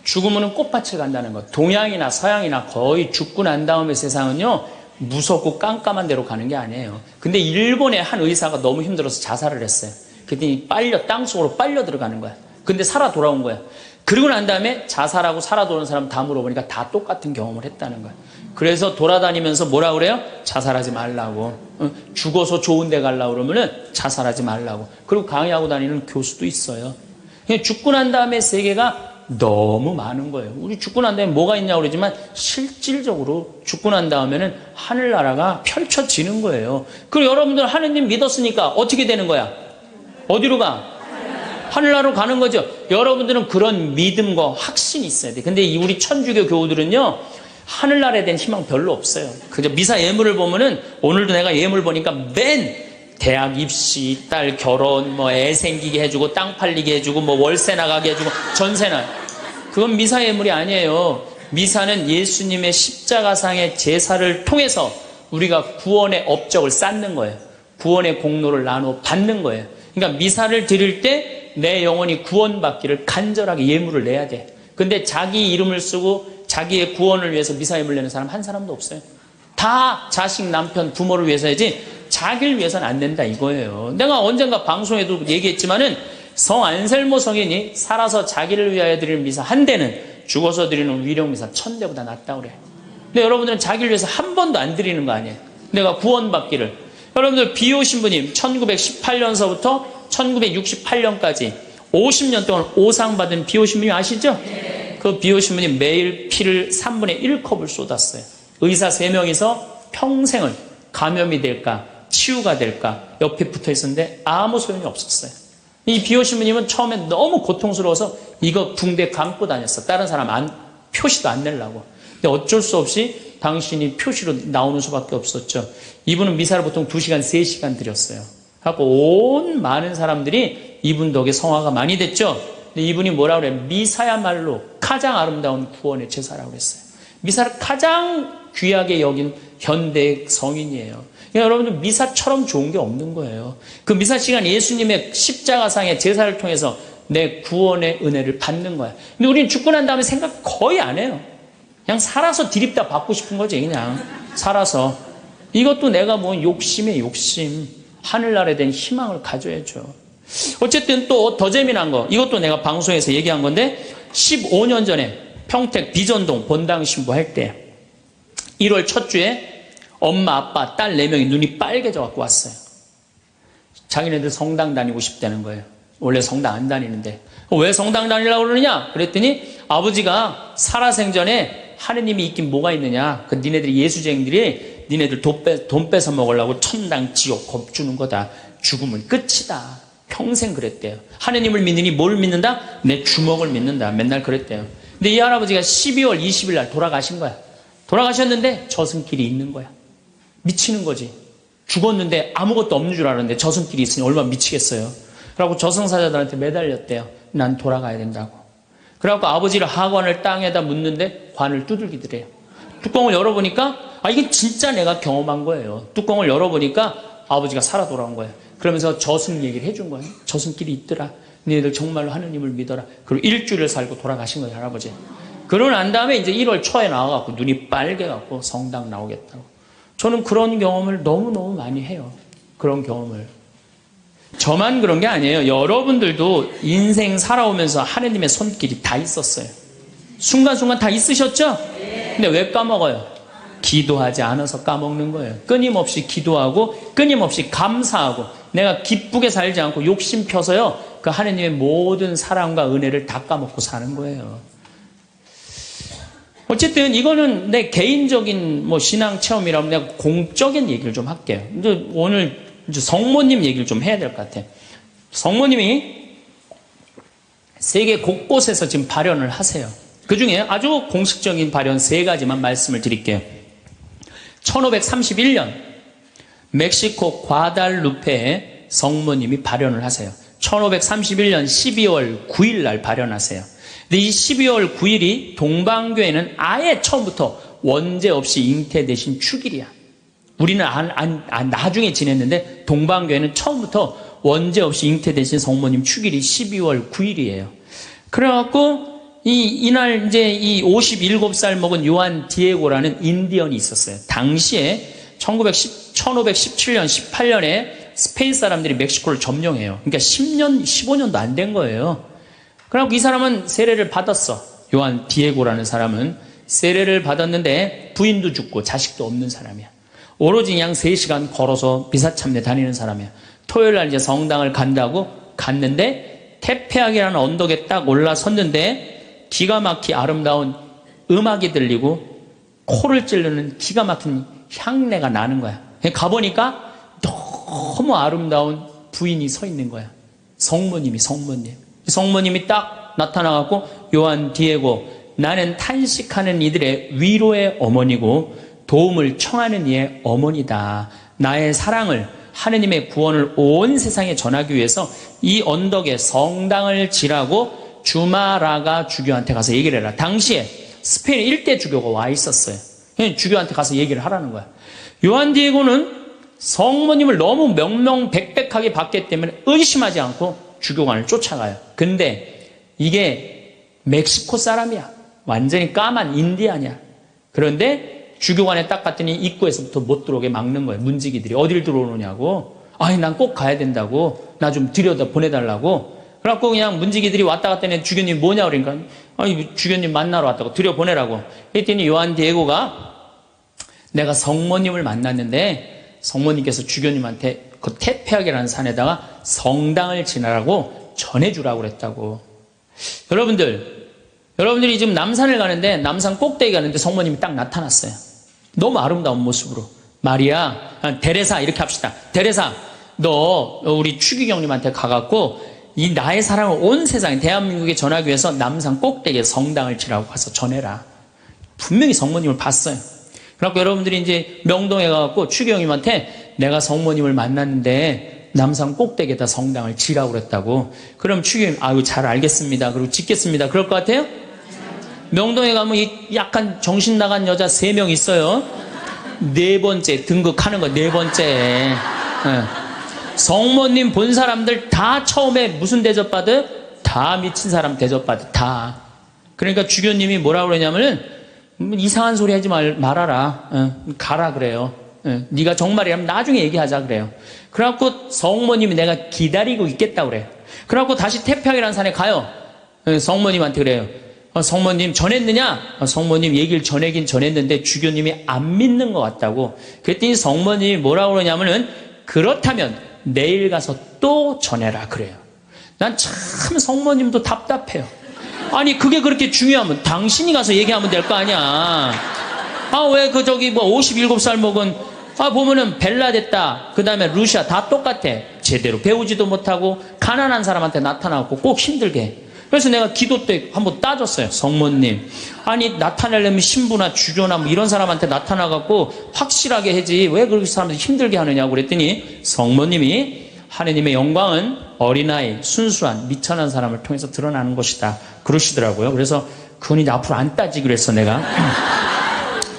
죽으면 꽃밭을 간다는 거. 동양이나 서양이나 거의 죽고 난 다음에 세상은요 무섭고 깜깜한 데로 가는 게 아니에요. 근데 일본의 한 의사가 너무 힘들어서 자살을 했어요. 그랬더니 땅속으로 빨려 들어가는 거야. 근데 살아 돌아온 거야. 그리고 난 다음에 자살하고 살아 돌아온 사람 다 물어보니까 다 똑같은 경험을 했다는 거야. 그래서 돌아다니면서 뭐라 그래요? 자살하지 말라고. 죽어서 좋은 데 가려고 그러면은 자살하지 말라고. 그리고 강의하고 다니는 교수도 있어요. 죽고 난 다음에 세계가 너무 많은 거예요. 우리 죽고 난 다음에 뭐가 있냐고 그러지만 실질적으로 죽고 난 다음에는 하늘나라가 펼쳐지는 거예요. 그리고 여러분들 하느님 믿었으니까 어떻게 되는 거야? 어디로 가? 하늘나라로 가는 거죠. 여러분들은 그런 믿음과 확신이 있어야 돼. 근데 우리 천주교 교우들은요 하늘나라에 대한 희망 별로 없어요. 그저 미사 예물을 보면은 오늘도 내가 예물 보니까 맨 대학 입시, 딸 결혼, 뭐 애 생기게 해주고 땅 팔리게 해주고 뭐 월세 나가게 해주고 전세나 그건 미사 예물이 아니에요. 미사는 예수님의 십자가상의 제사를 통해서 우리가 구원의 업적을 쌓는 거예요. 구원의 공로를 나눠 받는 거예요. 그러니까 미사를 드릴 때 내 영혼이 구원받기를 간절하게 예물을 내야 돼. 근데 자기 이름을 쓰고 자기의 구원을 위해서 미사 예물 내는 사람 한 사람도 없어요. 다 자식, 남편, 부모를 위해서야지 자기를 위해서는 안 된다 이거예요. 내가 언젠가 방송에도 얘기했지만은 성 안셀모 성인이 살아서 자기를 위하여 드리는 미사 한 대는 죽어서 드리는 위령 미사 1000대보다 낫다고 그래. 근데 여러분들은 자기를 위해서 한 번도 안 드리는 거 아니에요. 내가 구원받기를. 여러분들 비오 신부님 1918년서부터 1968년까지 50년 동안 오상받은 비오 신부님 아시죠? 그 비오 신부님 매일 피를 3분의 1컵을 쏟았어요. 의사 3명이서 평생을 감염이 될까 치유가 될까 옆에 붙어 있었는데 아무 소용이 없었어요. 이 비오 신부님은 처음에 너무 고통스러워서 이거 붕대 감고 다녔어. 다른 사람 표시도 안 내려고. 근데 어쩔 수 없이 당신이 표시로 나오는 수밖에 없었죠. 이분은 미사를 보통 2시간, 3시간 드렸어요. 하고 온 많은 사람들이 이분 덕에 성화가 많이 됐죠. 근데 이분이 뭐라고 그래요? 미사야말로 가장 아름다운 구원의 제사라고 그랬어요. 미사를 가장 귀하게 여긴 현대 성인이에요. 그러니까 여러분들 미사처럼 좋은 게 없는 거예요. 그 미사 시간 예수님의 십자가상의 제사를 통해서 내 구원의 은혜를 받는 거야. 근데 우리는 죽고 난 다음에 생각 거의 안 해요. 그냥 살아서 디립다 받고 싶은 거지. 그냥 살아서. 이것도 내가 뭐 욕심에 욕심. 하늘나라에 대한 희망을 가져야죠. 어쨌든 또 더 재미난 거. 이것도 내가 방송에서 얘기한 건데 15년 전에 평택 비전동 본당 신부할 때 1월 첫 주에 엄마, 아빠, 딸 4명이 눈이 빨개져 갖고 왔어요. 자기네들 성당 다니고 싶다는 거예요. 원래 성당 안 다니는데. 왜 성당 다니려고 그러느냐? 그랬더니 아버지가 살아생전에 하느님이 있긴 뭐가 있느냐? 그 니네들이 예수쟁이들이 니네들 돈 뺏어 먹으려고 천당, 지옥 겁주는 거다. 죽으면 끝이다. 평생 그랬대요. 하느님을 믿느니 뭘 믿는다? 내 주먹을 믿는다. 맨날 그랬대요. 근데 이 할아버지가 12월 20일 날 돌아가신 거야. 돌아가셨는데 저승길이 있는 거야. 미치는 거지. 죽었는데 아무것도 없는 줄 알았는데 저승길이 있으니 얼마나 미치겠어요. 그래갖고 저승사자들한테 매달렸대요. 난 돌아가야 된다고. 그래갖고 아버지를 하관을 땅에다 묻는데 관을 두들기더래요. 뚜껑을 열어보니까 이건 진짜 내가 경험한 거예요. 뚜껑을 열어보니까 아버지가 살아 돌아온 거예요. 그러면서 저승 얘기를 해준 거예요. 저승길이 있더라. 너희들 정말로 하느님을 믿어라. 그리고 일주일을 살고 돌아가신 거예요, 할아버지. 그러고 난 다음에 이제 1월 초에 나와갖고 눈이 빨개갖고 성당 나오겠다고. 저는 그런 경험을 너무너무 많이 해요. 그런 경험을. 저만 그런 게 아니에요. 여러분들도 인생 살아오면서 하느님의 손길이 다 있었어요. 순간순간 다 있으셨죠? 근데 왜 까먹어요? 기도하지 않아서 까먹는 거예요. 끊임없이 기도하고 끊임없이 감사하고 내가 기쁘게 살지 않고 욕심 펴서요. 그 하느님의 모든 사랑과 은혜를 다 까먹고 사는 거예요. 어쨌든 이거는 내 개인적인 신앙 체험이라면 내가 공적인 얘기를 좀 할게요. 이제 오늘 성모님 얘기를 좀 해야 될 것 같아요. 성모님이 세계 곳곳에서 지금 발현을 하세요. 그 중에 아주 공식적인 발현 3가지만 말씀을 드릴게요. 1531년 멕시코 과달루페에 성모님이 발현을 하세요. 1531년 12월 9일 날 발현하세요. 근데 이 12월 9일이 동방교회는 아예 처음부터 원죄 없이 잉태되신 축일이야. 우리는 나중에 지냈는데 동방교회는 처음부터 원죄 없이 잉태되신 성모님 축일이 12월 9일이에요. 그래갖고 이날 이제 이 57살 먹은 요한 디에고라는 인디언이 있었어요. 당시에 1517년, 18년에 스페인 사람들이 멕시코를 점령해요. 그러니까 10년, 15년도 안 된 거예요. 그래갖고 이 사람은 세례를 받았어. 요한 디에고라는 사람은 세례를 받았는데 부인도 죽고 자식도 없는 사람이야. 오로지 그냥 3시간 걸어서 미사 참례 다니는 사람이야. 토요일 날 이제 성당을 간다고 갔는데 테페악이라는 언덕에 딱 올라섰는데 기가 막히 아름다운 음악이 들리고 코를 찌르는 기가 막힌 향내가 나는 거야. 가보니까 너무 아름다운 부인이 서 있는 거야. 성모님이 딱 나타나갖고 요한 디에고, 나는 탄식하는 이들의 위로의 어머니고 도움을 청하는 이의 어머니다. 나의 사랑을, 하느님의 구원을 온 세상에 전하기 위해서 이 언덕에 성당을 지라고 주마라가 주교한테 가서 얘기를 해라. 당시에 스페인 일대 주교가 와 있었어요. 주교한테 가서 얘기를 하라는 거야. 요한 디에고는 성모님을 너무 명명백백하게 봤기 때문에 의심하지 않고 주교관을 쫓아가요. 근데 이게 멕시코 사람이야. 완전히 까만 인디안이야. 그런데 주교관에 딱 갔더니 입구에서부터 못 들어오게 막는 거예요. 문지기들이 어딜 들어오느냐고. 아니 난 꼭 가야 된다고. 나 좀 들여다 보내달라고. 그래갖고 그냥 문지기들이 왔다 갔더니 주교님 뭐냐 그러니까 아니 주교님 만나러 왔다고 들여보내라고. 그랬더니 요한 디에고가 내가 성모님을 만났는데 성모님께서 주교님한테 그 테페악이라는 산에다가 성당을 지나라고 전해주라고 그랬다고. 여러분들이 지금 남산을 가는데 남산 꼭대기 가는데 성모님이 딱 나타났어요. 너무 아름다운 모습으로. 마리아, 데레사 이렇게 합시다. 데레사, 너 우리 추기경님한테 가갖고 이 나의 사랑을 온 세상에 대한민국에 전하기 위해서 남산 꼭대기에 성당을 지라고 가서 전해라. 분명히 성모님을 봤어요. 그래갖고 여러분들이 이제 명동에 가갖고 추기경님한테 내가 성모님을 만났는데 남산 꼭대기에다 성당을 지라고 그랬다고. 그럼 추기경님 아유 잘 알겠습니다. 그리고 짓겠습니다. 그럴 것 같아요? 명동에 가면 약간 정신 나간 여자 3명 있어요. 4번째 등극하는 거 4번째. 성모님 본 사람들 다 처음에 무슨 대접받아? 다 미친 사람 대접받아. 다. 그러니까 주교님이 뭐라고 그러냐면은 이상한 소리 하지 말아라. 가라 그래요. 네가 정말이라면 나중에 얘기하자 그래요. 그래갖고 성모님이 내가 기다리고 있겠다 그래요. 그래갖고 다시 태평이라는 산에 가요. 성모님한테 그래요. 성모님 전했느냐? 성모님 얘기를 전하긴 전했는데 주교님이 안 믿는 것 같다고. 그랬더니 성모님이 뭐라고 그러냐면은 그렇다면 내일 가서 또 전해라 그래요. 난 참 성모님도 답답해요. 아니 그게 그렇게 중요하면 당신이 가서 얘기하면 될 거 아니야. 왜 57살 먹은 보면은 벨라데타 그 다음에 루시아 다 똑같아. 제대로 배우지도 못하고 가난한 사람한테 나타나고 꼭 힘들게 해. 그래서 내가 기도 때 한번 따졌어요. 성모님, 아니 나타내려면 신부나 주교나 뭐 이런 사람한테 나타나갖고 확실하게 하지 왜 그렇게 사람들 힘들게 하느냐고 그랬더니 성모님이 하느님의 영광은 어린아이, 순수한 미천한 사람을 통해서 드러나는 것이다 그러시더라고요. 그래서 그건 이제 앞으로 안 따지기로 했어 내가.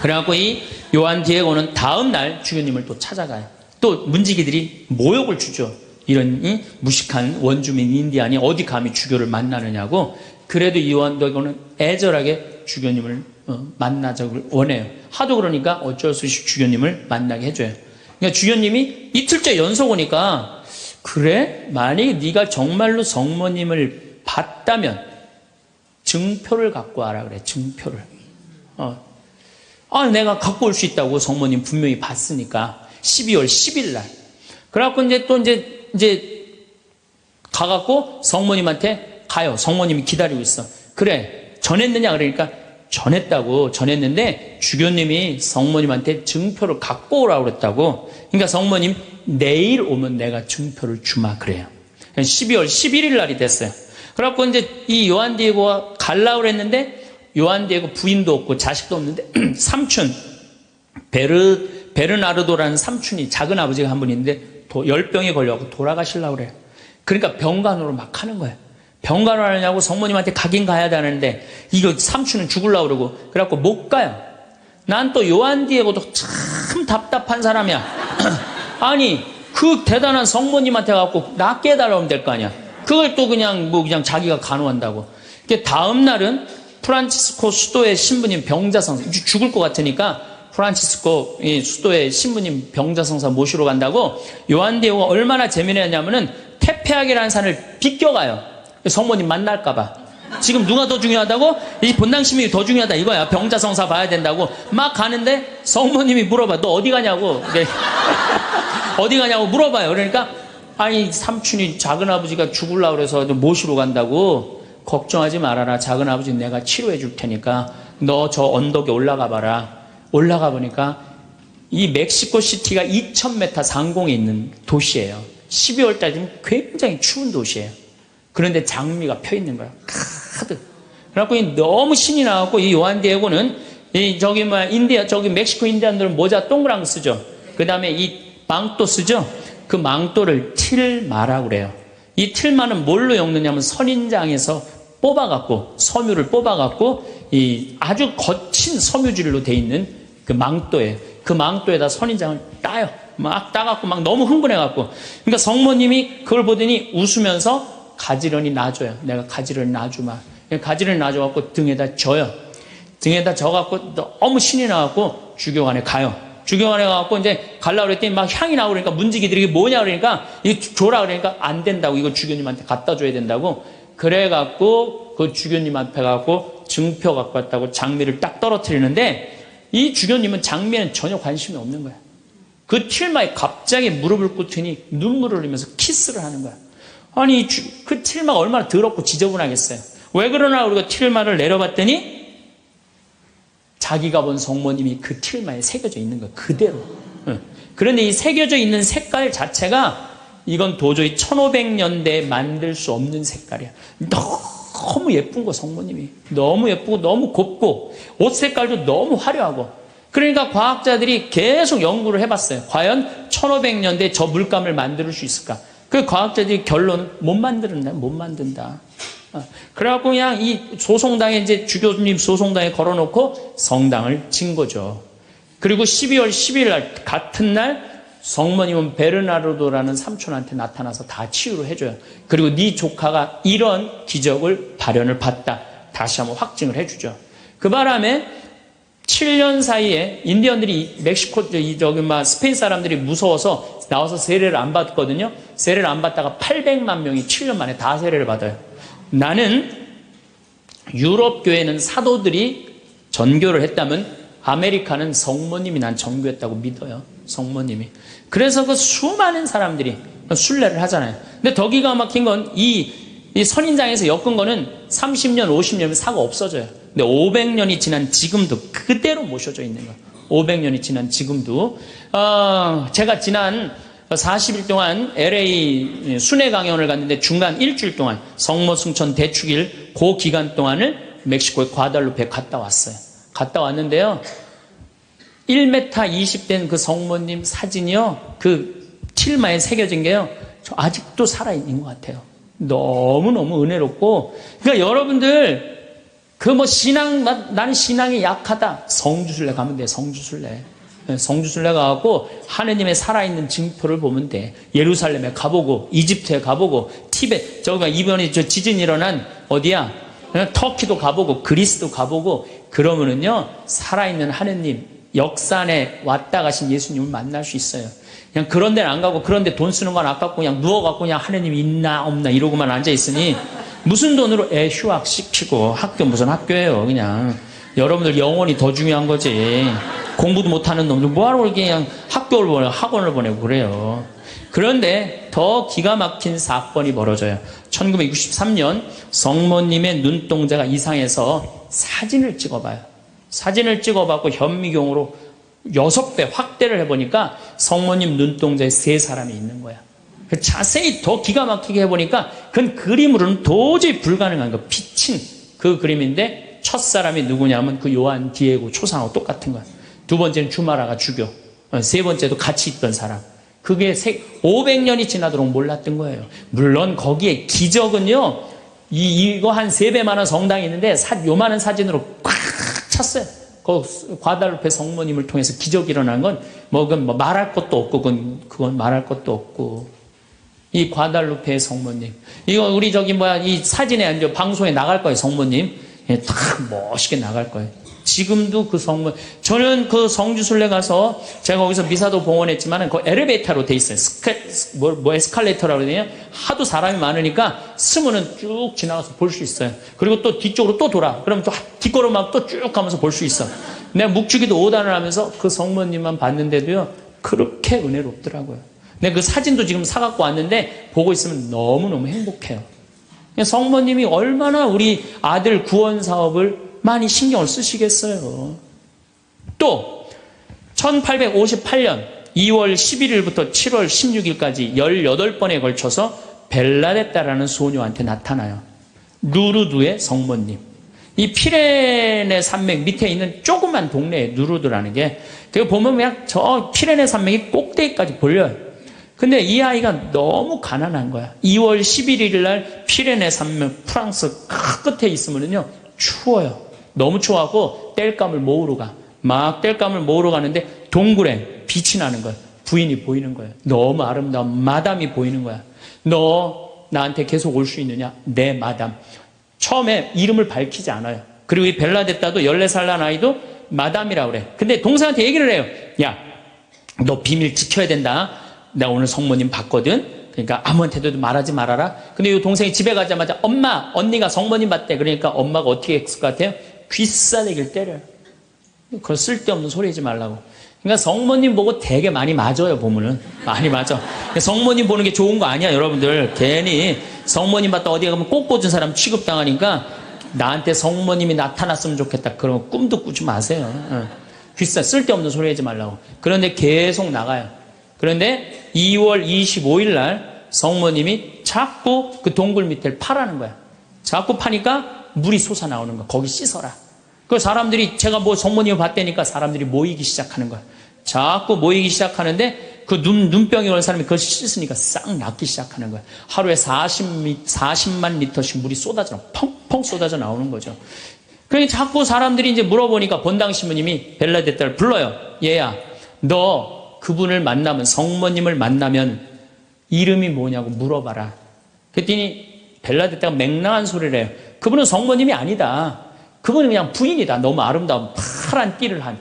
그래갖고 이 요한 디에고는 다음 날 주교님을 또 찾아가요. 또 문지기들이 모욕을 주죠. 이런 무식한 원주민 인디안이 어디 감히 주교를 만나느냐고. 그래도 이 요한 디에고는 애절하게 주교님을 만나자고 원해요. 하도 그러니까 어쩔 수 없이 주교님을 만나게 해줘요. 그러니까 주교님이 이틀째 연속 오니까 그래? 만약에 네가 정말로 성모님을 봤다면 증표를 갖고 와라 그래. 증표를. 내가 갖고 올 수 있다고 성모님 분명히 봤으니까. 12월 10일 날. 그래갖고 이제 가갖고 성모님한테 가요. 성모님이 기다리고 있어. 그래, 전했느냐? 그러니까 전했는데 주교님이 성모님한테 증표를 갖고 오라고 그랬다고. 그러니까 성모님 내일 오면 내가 증표를 주마 그래요. 12월 11일 날이 됐어요. 그래갖고 이제 이 요한 디에고가 가려고 그랬는데 요한 디에고 부인도 없고 자식도 없는데 삼촌 베르나르도라는 삼촌이 작은 아버지가 한 분 있는데 열병에 걸려갖고 돌아가시려고 그래요. 그러니까 병간호를 막 하는 거예요. 병간호 하느냐고 성모님한테 가긴 가야 되는데 이거 삼촌은 죽으려고 그러고 그래갖고 못 가요. 난 또 요한 디에고도 참 답답한 사람이야. 아니 그 대단한 성모님한테 갖고 낫게 해달라고 하면 될 거 아니야. 그걸 또 그냥 자기가 간호한다고. 다음 날은 프란치스코 수도의 신부님 병자성사, 죽을 것 같으니까 프란치스코 수도의 신부님 병자성사 모시러 간다고. 요한 디에고가 얼마나 재미있냐면은 테페하게라는 산을 비껴가요. 성모님 만날까봐. 지금 누가 더 중요하다고? 이 본당심이 더 중요하다 이거야. 병자성사 봐야 된다고 막 가는데 성모님이 물어봐. 너 어디 가냐고. 어디 가냐고 물어봐요. 그러니까 아니 삼촌이 작은아버지가 죽으려고 그래서 모시러 간다고. 걱정하지 말아라. 작은아버지 내가 치료해 줄 테니까 너 저 언덕에 올라가 봐라. 올라가 보니까 이 멕시코 시티가 2000m 상공에 있는 도시예요. 12월 달이면 굉장히 추운 도시예요. 그런데 장미가 펴 있는 거야. 가득. 그래갖고 너무 신이 나갖고 이 요한 디에고는 저기 멕시코 인디안들은 모자 동그란 거 쓰죠. 그 다음에 이 망토 쓰죠. 그 망토를 틸마라고 그래요. 이 틸마는 뭘로 엮느냐면 선인장에서 뽑아갖고 섬유를 뽑아갖고 이 아주 거친 섬유질로 돼 있는 그 망토예요. 그 망토에다 선인장을 따요. 막 따갖고 막 너무 흥분해갖고. 그러니까 성모님이 그걸 보더니 웃으면서 가지런히 놔줘요. 내가 가지런히 놔주마. 가지런히 놔줘갖고 등에다 져요. 등에다 져갖고 너무 신이 나갖고 주교관에 가요. 주교관에 가갖고 이제 가려고 그랬더니 막 향이 나고 그러니까 문지기들이 이게 뭐냐 그러니까 이거 줘라 그러니까 안 된다고. 이거 주교님한테 갖다 줘야 된다고. 그래갖고 그 주교님 앞에 가갖고 증표 갖고 왔다고 장미를 딱 떨어뜨리는데 이 주교님은 장미에는 전혀 관심이 없는 거야. 그 틸마에 갑자기 무릎을 꿇더니 눈물을 흘리면서 키스를 하는 거야. 아니 그 틸마가 얼마나 더럽고 지저분하겠어요. 왜 그러나 우리가 틸마를 내려봤더니 자기가 본 성모님이 그 틸마에 새겨져 있는 거야. 그대로. 그런데 이 새겨져 있는 색깔 자체가 이건 도저히 1500년대에 만들 수 없는 색깔이야. 너무 예쁜 거 성모님이. 너무 예쁘고 너무 곱고 옷 색깔도 너무 화려하고. 그러니까 과학자들이 계속 연구를 해봤어요. 과연 1500년대에 저 물감을 만들 수 있을까? 그 과학자들이 결론은 못 만든다. 그래갖고 그냥 이 소송당에 이제 주교님 소송당에 걸어놓고 성당을 진 거죠. 그리고 12월 10일 날 같은 날 성모님은 베르나르도라는 삼촌한테 나타나서 다 치유를 해줘요. 그리고 네 조카가 이런 기적을 발현을 봤다. 다시 한번 확증을 해주죠. 그 바람에 7년 사이에 인디언들이 멕시코 스페인 사람들이 무서워서 나와서 세례를 안 받거든요. 세례를 안 받다가 800만 명이 7년 만에 다 세례를 받아요. 나는 유럽 교회는 사도들이 전교를 했다면 아메리카는 성모님이 난 전교했다고 믿어요. 성모님이. 그래서 그 수많은 사람들이 순례를 하잖아요. 근데 더 기가 막힌 건 이 선인장에서 엮은 거는 30년, 50년이면 사고 없어져요. 근데 500년이 지난 지금도 그대로 모셔져 있는 거예요. 500년이 지난 지금도. 제가 지난 40일 동안 LA 순회 강연을 갔는데 중간 일주일 동안 성모 승천 대축일 그 기간 동안을 멕시코의 과달루페에 갔다 왔어요. 갔다 왔는데요. 1m 20된 그 성모님 사진이요. 그 틸마에 새겨진 게요. 저 아직도 살아있는 것 같아요. 너무너무 은혜롭고. 그러니까 여러분들 나는 신앙이 약하다. 성주순례 가면 돼. 성주순례 가갖고 하느님의 살아있는 증표를 보면 돼. 예루살렘에 가보고 이집트에 가보고 티베트 이번에 지진 일어난 어디야? 터키도 가보고 그리스도 가보고 그러면은요 살아있는 하느님 역사 안에 왔다 가신 예수님을 만날 수 있어요. 그냥 그런 데는 안 가고 그런 데 돈 쓰는 건 아깝고 그냥 누워갖고 그냥 하느님이 있나 없나 이러고만 앉아있으니 무슨 돈으로 애 휴학시키고 학교 무슨 학교예요 그냥. 여러분들 영혼이 더 중요한 거지. 공부도 못하는 놈들 뭐하러 그냥 학원을 보내고 그래요. 그런데 더 기가 막힌 사건이 벌어져요. 1963년 성모님의 눈동자가 이상해서 사진을 찍어봐요. 사진을 찍어봤고 현미경으로 6배 확대를 해보니까 성모님 눈동자에 3사람이 있는 거야. 자세히 더 기가 막히게 해보니까 그건 그림으로는 도저히 불가능한 거. 비친 그 그림인데 첫 사람이 누구냐면 그 요한 디에고 초상하고 똑같은 거야. 두 번째는 주마라가 죽여. 세 번째도 같이 있던 사람. 그게 500년이 지나도록 몰랐던 거예요. 물론 거기에 기적은요, 이거 한 3배만한 성당이 있는데 요만한 사진으로 꽉 찼어요. 그 과달루페 성모님을 통해서 기적이 일어난 건 그건 말할 것도 없고 그건 말할 것도 없고. 이 과달루페 성모님, 이거 우리 이 사진에 이제 방송에 나갈 거예요. 성모님 딱 멋있게 나갈 거예요. 지금도 그 성모, 저는 그 성주순례 가서 제가 거기서 미사도 봉헌했지만 그 엘리베이터로 돼 있어요. 에스컬레이터라고 그러냐? 하도 사람이 많으니까 스면은 쭉 지나가서 볼 수 있어요. 그리고 또 뒤쪽으로 또 돌아. 그러면 또 뒷걸음막 또 쭉 가면서 볼 수 있어. 내가 묵주기도 5단을 하면서 그 성모님만 봤는데도요, 그렇게 은혜롭더라고요. 근데 그 사진도 지금 사갖고 왔는데 보고 있으면 너무너무 행복해요. 성모님이 얼마나 우리 아들 구원 사업을 많이 신경을 쓰시겠어요. 또 1858년 2월 11일부터 7월 16일까지 18번에 걸쳐서 벨라데타라는 소녀한테 나타나요. 루르드의 성모님. 이 피레네 산맥 밑에 있는 조그만 동네에 루르드라는 게, 그거 보면 그냥 저 피레네 산맥이 꼭대기까지 보여요. 근데 이 아이가 너무 가난한 거야. 2월 11일 날 피레네 산맥 프랑스 끝에 있으면요 추워요. 너무 추워하고 땔감을 모으러 가. 막 땔감을 모으러 가는데 동굴에 빛이 나는 거야. 부인이 보이는 거야. 너무 아름다운 마담이 보이는 거야. 너 나한테 계속 올 수 있느냐? 네, 마담. 처음에 이름을 밝히지 않아요. 그리고 이 벨라데타도 14살 난 아이도 마담이라고 그래. 근데 동생한테 얘기를 해요. 야, 너 비밀 지켜야 된다. 나 오늘 성모님 봤거든. 그러니까 아무한테도 말하지 말아라. 근데 이 동생이 집에 가자마자 엄마, 언니가 성모님 봤대. 그러니까 엄마가 어떻게 했을 것 같아요? 귀싸대기를 때려요. 그걸 쓸데없는 소리 하지 말라고. 그러니까 성모님 보고 되게 많이 맞아요, 보면은. 많이 맞아. 성모님 보는 게 좋은 거 아니야, 여러분들. 괜히 성모님 봤다 어디 가면 꼭 꽂은 사람 취급당하니까 나한테 성모님이 나타났으면 좋겠다. 그런 꿈도 꾸지 마세요. 쓸데없는 소리 하지 말라고. 그런데 계속 나가요. 그런데 2월 25일 날 성모님이 자꾸 그 동굴 밑을 파라는 거야. 자꾸 파니까 물이 솟아나오는 거야. 거기 씻어라. 그 사람들이, 제가 성모님을 봤다니까 사람들이 모이기 시작하는 거야. 자꾸 모이기 시작하는데 그 눈병이 온 사람이 그걸 씻으니까 싹 낫기 시작하는 거야. 하루에 40만 리터씩 물이 펑펑 쏟아져 나오는 거죠. 그러니까 자꾸 사람들이 이제 물어보니까 본당 신부님이 벨라데타를 불러요. 얘야, 너 그분을 만나면, 성모님을 만나면 이름이 뭐냐고 물어봐라. 그랬더니 벨라데타가 맹랑한 소리를 해요. 그분은 성모님이 아니다. 그분은 그냥 부인이다. 너무 아름다운 파란 띠를 한.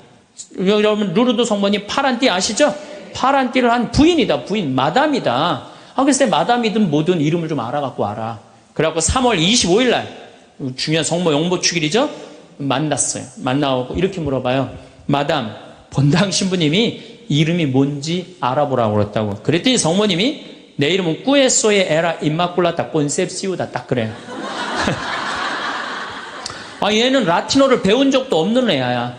여러분, 루르드 성모님 파란 띠 아시죠? 파란 띠를 한 부인이다. 부인, 마담이다. 글쎄, 마담이든 뭐든 이름을 좀 알아갖고 와라. 그래갖고 3월 25일 날, 중요한 성모 용보 축일이죠? 만났어요. 만나고 이렇게 물어봐요. 마담, 본당 신부님이 이름이 뭔지 알아보라고 그랬다고. 그랬더니 성모님이 내 이름은 꾸에소에 에라 임마꿀라타 콘셉시우다. 딱 그래요. 얘는 라틴어를 배운 적도 없는 애야.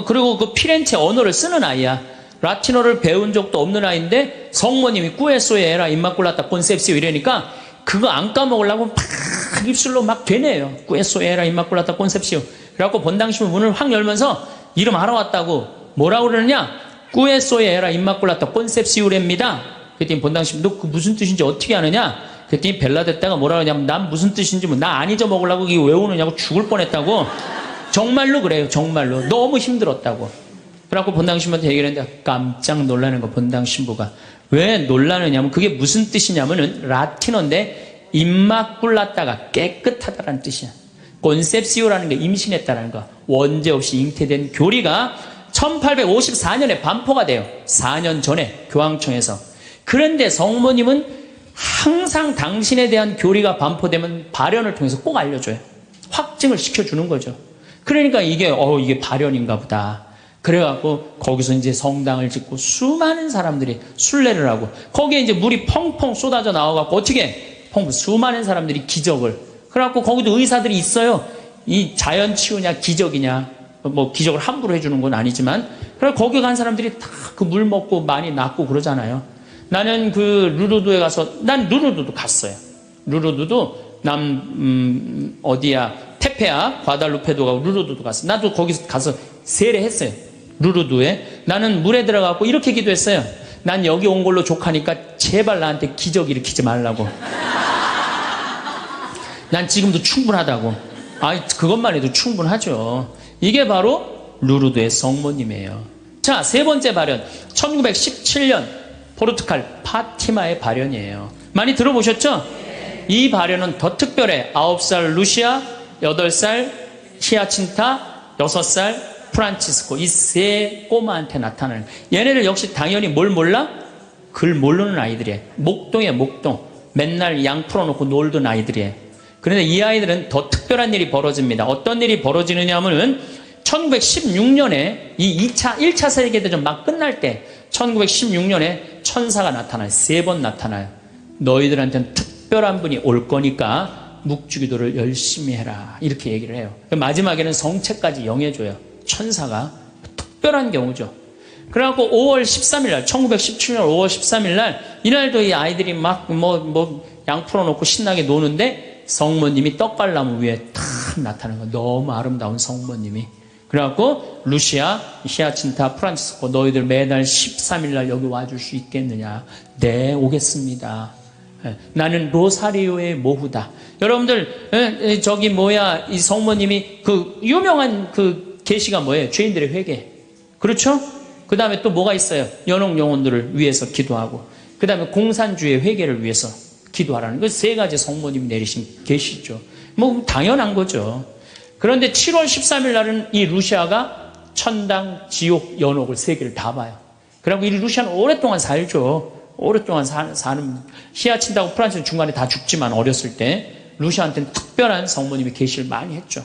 그리고 그 피렌체 언어를 쓰는 아이야. 라틴어를 배운 적도 없는 아이인데 성모님이 꾸에소에 에라 임마꿀라타 콘셉시우 이러니까 그거 안 까먹으려고 막 입술로 막 되네요. 꾸에소에 에라 임마꿀라타 콘셉시우. 그래갖고 본당 신부 문을 확 열면서 이름 알아왔다고. 뭐라고 그러느냐? 꾸에소에 에라 임마꿀라타 콘셉시우랍니다. 그랬더니 본당 신부, 너 그 무슨 뜻인지 어떻게 아느냐? 그랬더니 벨라데타가 뭐라 그러냐면 난 무슨 뜻인지 나 안 잊어먹으려고 이게 외우느냐고 죽을 뻔했다고. 정말로 그래요. 정말로. 너무 힘들었다고. 그래갖고 본당 신부한테 얘기를 했는데 깜짝 놀라는 거, 본당 신부가. 왜 놀라느냐면 그게 무슨 뜻이냐면은 라틴어인데 임마꿀라타가 깨끗하다라는 뜻이야. 콘셉시오라는 게 임신했다라는 거. 원죄 없이 잉태된 교리가 1854년에 반포가 돼요. 4년 전에 교황청에서. 그런데 성모님은 항상 당신에 대한 교리가 반포되면 발현을 통해서 꼭 알려줘요. 확증을 시켜주는 거죠. 그러니까 이게 발현인가 보다. 그래갖고 거기서 이제 성당을 짓고 수많은 사람들이 순례를 하고 거기에 이제 물이 펑펑 쏟아져 나와갖고 어떻게 수많은 사람들이 기적을. 그래갖고 거기도 의사들이 있어요. 이 자연 치유냐 기적이냐. 뭐 기적을 함부로 해주는 건 아니지만 그래 거기 간 사람들이 다 그 물 먹고 많이 낫고 그러잖아요. 나는 그 루르드에 가서 난 루르드도 갔어요. 루르드도 어디야 테페야 과달루페도 가고 루르드도 갔어. 나도 거기서 가서 세례했어요. 루르드에 나는 물에 들어가고 이렇게 기도했어요. 난 여기 온 걸로 족하니까 제발 나한테 기적 일으키지 말라고. 난 지금도 충분하다고. 그것만 해도 충분하죠. 이게 바로 루르드의 성모님이에요. 자, 세 번째 발현. 1917년 포르투갈 파티마의 발현이에요. 많이 들어보셨죠? 이 발현은 더 특별해. 9살 루시아, 8살 히아친타, 6살 프란치스코. 이 세 꼬마한테 나타나는. 얘네들 역시 당연히 뭘 몰라? 글 모르는 아이들이에요. 목동이에요, 목동. 맨날 양 풀어놓고 놀던 아이들이에요. 그런데 이 아이들은 더 특별한 일이 벌어집니다. 어떤 일이 벌어지느냐 하면은 1916년에 이 1차 세계대전 막 끝날 때 1916년에 천사가 나타나요. 3번 나타나요. 너희들한테는 특별한 분이 올 거니까 묵주기도를 열심히 해라. 이렇게 얘기를 해요. 마지막에는 성체까지 영해줘요. 천사가. 특별한 경우죠. 그래갖고 5월 13일 날 1917년 5월 13일 날 이날도 이 아이들이 막 양 풀어놓고 신나게 노는데 성모님이 떡갈나무 위에 탁 나타나는 거예요. 너무 아름다운 성모님이. 그래갖고 루시아, 히아친타, 프란치스코 너희들 매달 13일 날 여기 와줄 수 있겠느냐. 네, 오겠습니다. 나는 로사리오의 모후다. 여러분들 이 성모님이 그 유명한 그 계시가 뭐예요? 죄인들의 회개. 그렇죠? 그 다음에 또 뭐가 있어요? 연옥 영혼들을 위해서 기도하고 그 다음에 공산주의 회개를 위해서 기도하라는 그 세 가지 성모님이 내리신 계시죠. 뭐 당연한 거죠. 그런데 7월 13일 날은 이 루시아가 천당, 지옥, 연옥을 세 개를 다 봐요. 그리고 이 루시아는 오랫동안 살죠. 오랫동안 사는 히아친다고 프란치는 중간에 다 죽지만 어렸을 때 루시아한테는 특별한 성모님이 계시를 많이 했죠.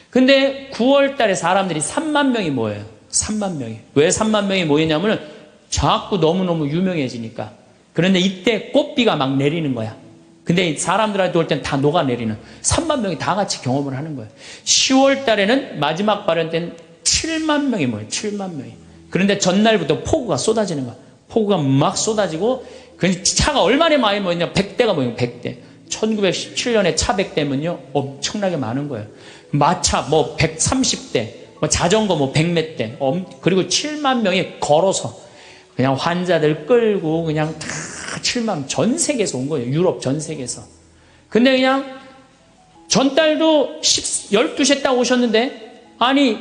근데 9월 달에 사람들이 3만 명이 모여요. 3만 명이. 왜 3만 명이 모이냐면 자꾸 너무너무 유명해지니까. 그런데 이때 꽃비가 막 내리는 거야. 근데 사람들한테 올 땐 다 녹아내리는 3만 명이 다 같이 경험을 하는 거예요. 10월 달에는 마지막 발현 때는 7만 명이 모여요. 7만 명이. 그런데 전날부터 폭우가 쏟아지는 거야. 폭우가 막 쏟아지고 차가 얼마나 많이 모였냐. 100대가 모여요. 100대. 1917년에 차 100대면요. 엄청나게 많은 거예요. 마차 130대. 자전거 100몇 대. 그리고 7만 명이 걸어서 그냥 환자들 끌고 그냥 다 7만 전 세계에서 온 거예요. 유럽 전 세계에서. 근데 그냥 전달도 12시에 딱 오셨는데 아니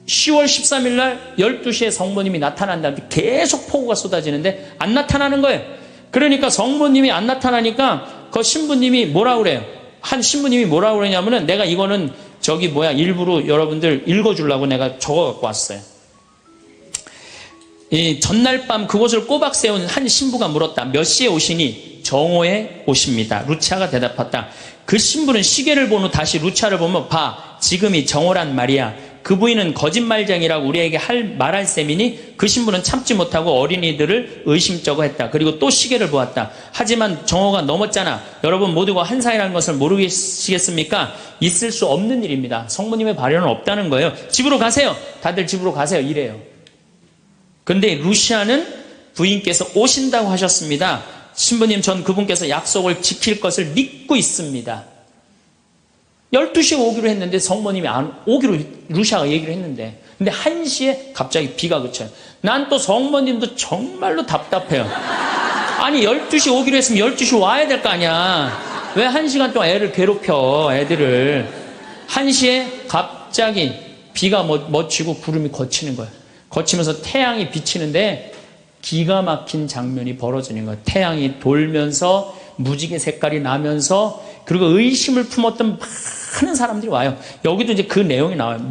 10월 13일 날 12시에 성모님이 나타난다는데 계속 폭우가 쏟아지는데 안 나타나는 거예요. 그러니까 성모님이 안 나타나니까 그 신부님이 뭐라 그래요? 한 신부님이 뭐라 그러냐면은 내가 이거는 일부러 여러분들 읽어주려고 내가 적어 갖고 왔어요. 이 전날 밤 그곳을 꼬박 세운 한 신부가 물었다. 몇 시에 오시니? 정오에 오십니다. 루치아가 대답했다. 그 신부는 시계를 본 후 다시 루치아를 보며 봐, 지금이 정오란 말이야. 그 부인은 거짓말쟁이라고 우리에게 말할 셈이니 그 신부는 참지 못하고 어린이들을 의심쩍어 했다. 그리고 또 시계를 보았다. 하지만 정오가 넘었잖아. 여러분 모두가 한 사이라는 것을 모르시겠습니까? 있을 수 없는 일입니다. 성모님의 발현은 없다는 거예요. 집으로 가세요. 다들 집으로 가세요. 이래요. 근데 루시아는 부인께서 오신다고 하셨습니다. 신부님, 전 그분께서 약속을 지킬 것을 믿고 있습니다. 12시에 오기로 했는데 성모님이 안 오기로 루시아가 얘기를 했는데 근데 1시에 갑자기 비가 그쳐요. 난 또 성모님도 정말로 답답해요. 아니 12시 오기로 했으면 12시 와야 될 거 아니야. 왜 1시간 동안 애를 괴롭혀, 애들을. 1시에 갑자기 비가 멎치고 구름이 걷히는 거예요. 거치면서 태양이 비치는데 기가 막힌 장면이 벌어지는 거예요. 태양이 돌면서 무지개 색깔이 나면서 그리고 의심을 품었던 많은 사람들이 와요. 여기도 이제 그 내용이 나와요.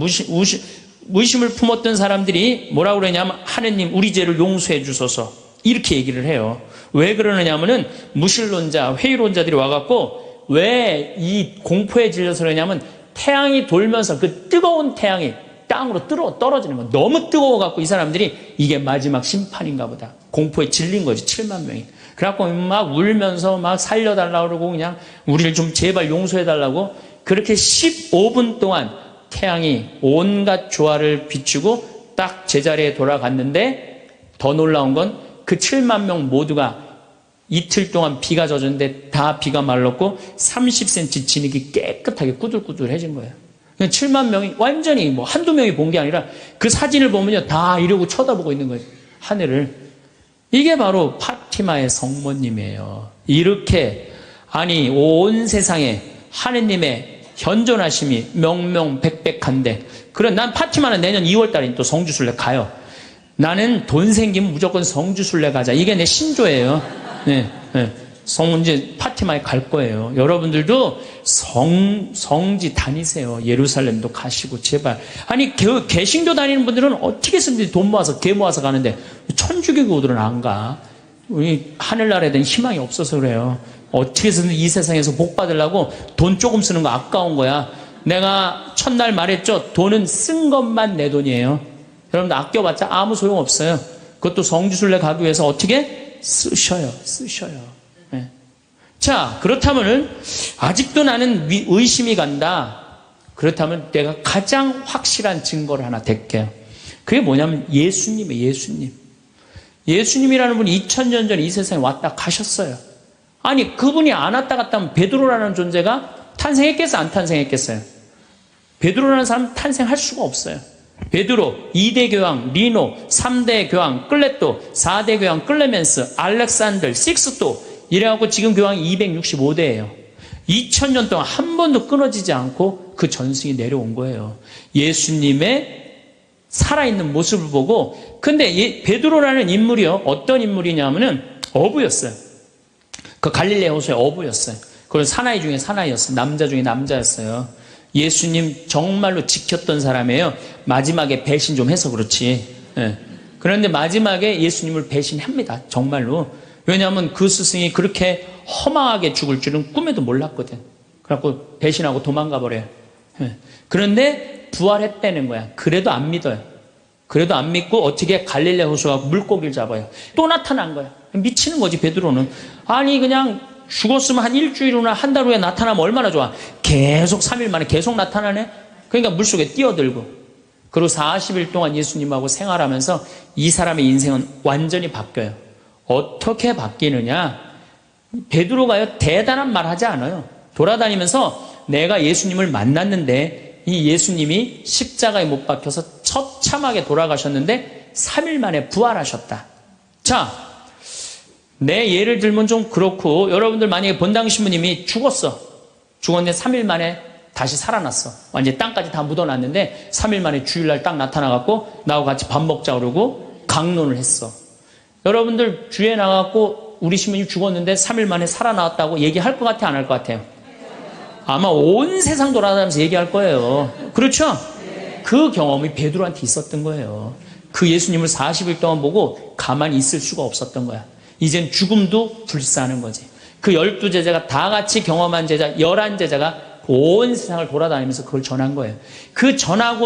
의심을 품었던 사람들이 뭐라고 그러냐면 하느님 우리 죄를 용서해 주소서 이렇게 얘기를 해요. 왜 그러느냐면은 무신론자, 회의론자들이 와갖고 왜 이 공포에 질려서 그러냐면 태양이 돌면서 그 뜨거운 태양이 땅으로 떨어지는 거. 너무 뜨거워갖고 이 사람들이 이게 마지막 심판인가 보다. 공포에 질린 거지, 7만 명이. 그래갖고 막 울면서 막 살려달라고 그러고 그냥 우리를 좀 제발 용서해달라고 그렇게 15분 동안 태양이 온갖 조화를 비추고 딱 제자리에 돌아갔는데 더 놀라운 건 그 7만 명 모두가 이틀 동안 비가 젖었는데 다 비가 말랐고 30cm 진흙이 깨끗하게 꾸들꾸들해진 거예요. 7만 명이 완전히 뭐 한두 명이 본 게 아니라 그 사진을 보면요 다 이러고 쳐다보고 있는 거예요. 하늘을. 이게 바로 파티마의 성모님이에요. 이렇게 아니 온 세상에 하느님의 현존하심이 명명백백한데 그래 난 파티마는 내년 2월달에 또 성주순례 가요. 나는 돈 생기면 무조건 성주순례 가자. 이게 내 신조예요. 네, 네. 이제 파티마에 갈 거예요. 여러분들도 성지 다니세요. 예루살렘도 가시고 제발. 아니 개신교 다니는 분들은 어떻게 해서든지 돈 모아서 개 모아서 가는데 천주교들은 안 가. 우리 하늘나라에 대한 희망이 없어서 그래요. 어떻게 해서든 이 세상에서 복 받으려고 돈 조금 쓰는 거 아까운 거야. 내가 첫날 말했죠. 돈은 쓴 것만 내 돈이에요. 여러분들 아껴봤자 아무 소용 없어요. 그것도 성주순례 가기 위해서 어떻게 쓰셔요. 네. 자, 그렇다면은 아직도 나는 의심이 간다. 그렇다면 내가 가장 확실한 증거를 하나 댈게요. 그게 뭐냐면 예수님이에요. 예수님이라는 분이 2000년 전에 이 세상에 왔다 가셨어요. 아니 그분이 안 왔다 갔다 하면 베드로라는 존재가 탄생했겠어요? 안 탄생했겠어요? 베드로라는 사람 탄생할 수가 없어요. 베드로, 2대 교황 리노, 3대 교황 클레토, 4대 교황 클레멘스, 알렉산더, 식스토 이래갖고 지금 교황이 265대예요. 2000년 동안 한 번도 끊어지지 않고 그 전승이 내려온 거예요. 예수님의 살아있는 모습을 보고. 근데 베드로라는 인물이요 어떤 인물이냐면은 어부였어요. 그 갈릴레 호수의 어부였어요. 그건 사나이 중에 사나이였어요. 남자 중에 남자였어요. 예수님 정말로 지켰던 사람이에요. 마지막에 배신 좀 해서 그렇지. 예. 그런데 마지막에 예수님을 배신합니다. 정말로. 왜냐하면 그 스승이 그렇게 허망하게 죽을 줄은 꿈에도 몰랐거든. 그래갖고 배신하고 도망가 버려요. 예. 그런데 부활했다는 거야. 그래도 안 믿어요. 그래도 안 믿고 어떻게 갈릴레 호수와 물고기를 잡아요. 또 나타난 거야. 미치는 거지 베드로는. 아니 그냥 죽었으면 한 일주일 후나 한 달 후에 나타나면 얼마나 좋아. 계속 3일 만에 계속 나타나네. 그러니까 물속에 뛰어들고. 그리고 40일 동안 예수님하고 생활하면서 이 사람의 인생은 완전히 바뀌어요. 어떻게 바뀌느냐. 베드로가요 대단한 말 하지 않아요. 돌아다니면서 내가 예수님을 만났는데 이 예수님이 십자가에 못 박혀서 처참하게 돌아가셨는데 3일 만에 부활하셨다. 자, 내 예를 들면 좀 그렇고 여러분들 만약에 본당 신부님이 죽었는데 3일 만에 다시 살아났어. 완전히 땅까지 다 묻어놨는데 3일 만에 주일날 딱 나타나갖고 나하고 같이 밥 먹자 그러고 강론을 했어. 여러분들 주에 나가갖고 우리 신부님 죽었는데 3일 만에 살아나왔다고 얘기할 것 같아 안 할 것 같아요? 아마 온 세상 돌아다니면서 얘기할 거예요. 그렇죠? 그 경험이 베드로한테 있었던 거예요. 그 예수님을 40일 동안 보고 가만히 있을 수가 없었던 거야. 이젠 죽음도 불사하는 거지. 그 12제자가 다 같이 경험한 제자 11제자가 온 세상을 돌아다니면서 그걸 전한 거예요. 그 전한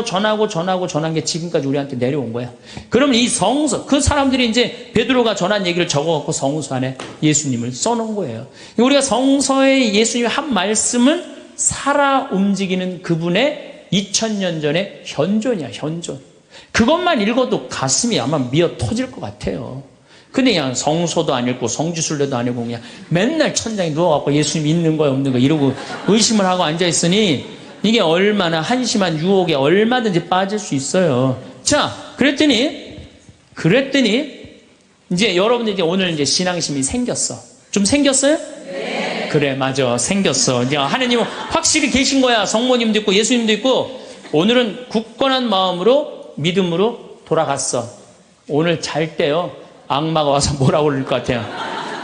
게 지금까지 우리한테 내려온 거야. 그러면 이 성서, 그 사람들이 이제 베드로가 전한 얘기를 적어갖고 성서 안에 예수님을 써놓은 거예요. 우리가 성서에 예수님의 한 말씀은 살아 움직이는 그분의 2000년 전의 현존이야, 현존. 그것만 읽어도 가슴이 아마 미어 터질 것 같아요. 근데 그냥 성서도 안 읽고 성지순례도 안 읽고 그냥 맨날 천장에 누워갖고 예수님 있는 거야 없는 거야 이러고 의심을 하고 앉아있으니 이게 얼마나 한심한 유혹에 얼마든지 빠질 수 있어요. 자, 그랬더니 이제 여러분들 이제 오늘 이제 신앙심이 생겼어. 좀 생겼어요? 네. 그래, 맞아. 생겼어. 이제 하느님은 확실히 계신 거야. 성모님도 있고 예수님도 있고. 오늘은 굳건한 마음으로 믿음으로 돌아갔어. 오늘 잘 때요. 악마가 와서 뭐라고 그럴 것 같아요.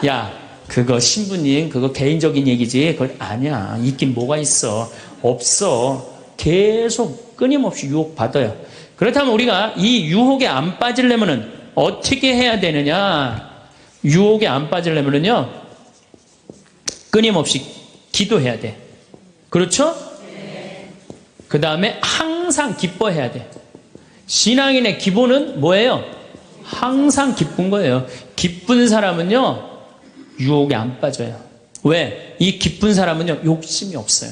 야, 그거 신부님 그거 개인적인 얘기지. 그거 아니야. 있긴 뭐가 있어. 없어. 계속 끊임없이 유혹받아요. 그렇다면 우리가 이 유혹에 안 빠지려면은 어떻게 해야 되느냐. 유혹에 안 빠지려면은요. 끊임없이 기도해야 돼. 그렇죠? 그 다음에 항상 기뻐해야 돼. 신앙인의 기본은 뭐예요? 항상 기쁜 거예요. 기쁜 사람은요, 유혹에 안 빠져요. 왜? 이 기쁜 사람은요, 욕심이 없어요.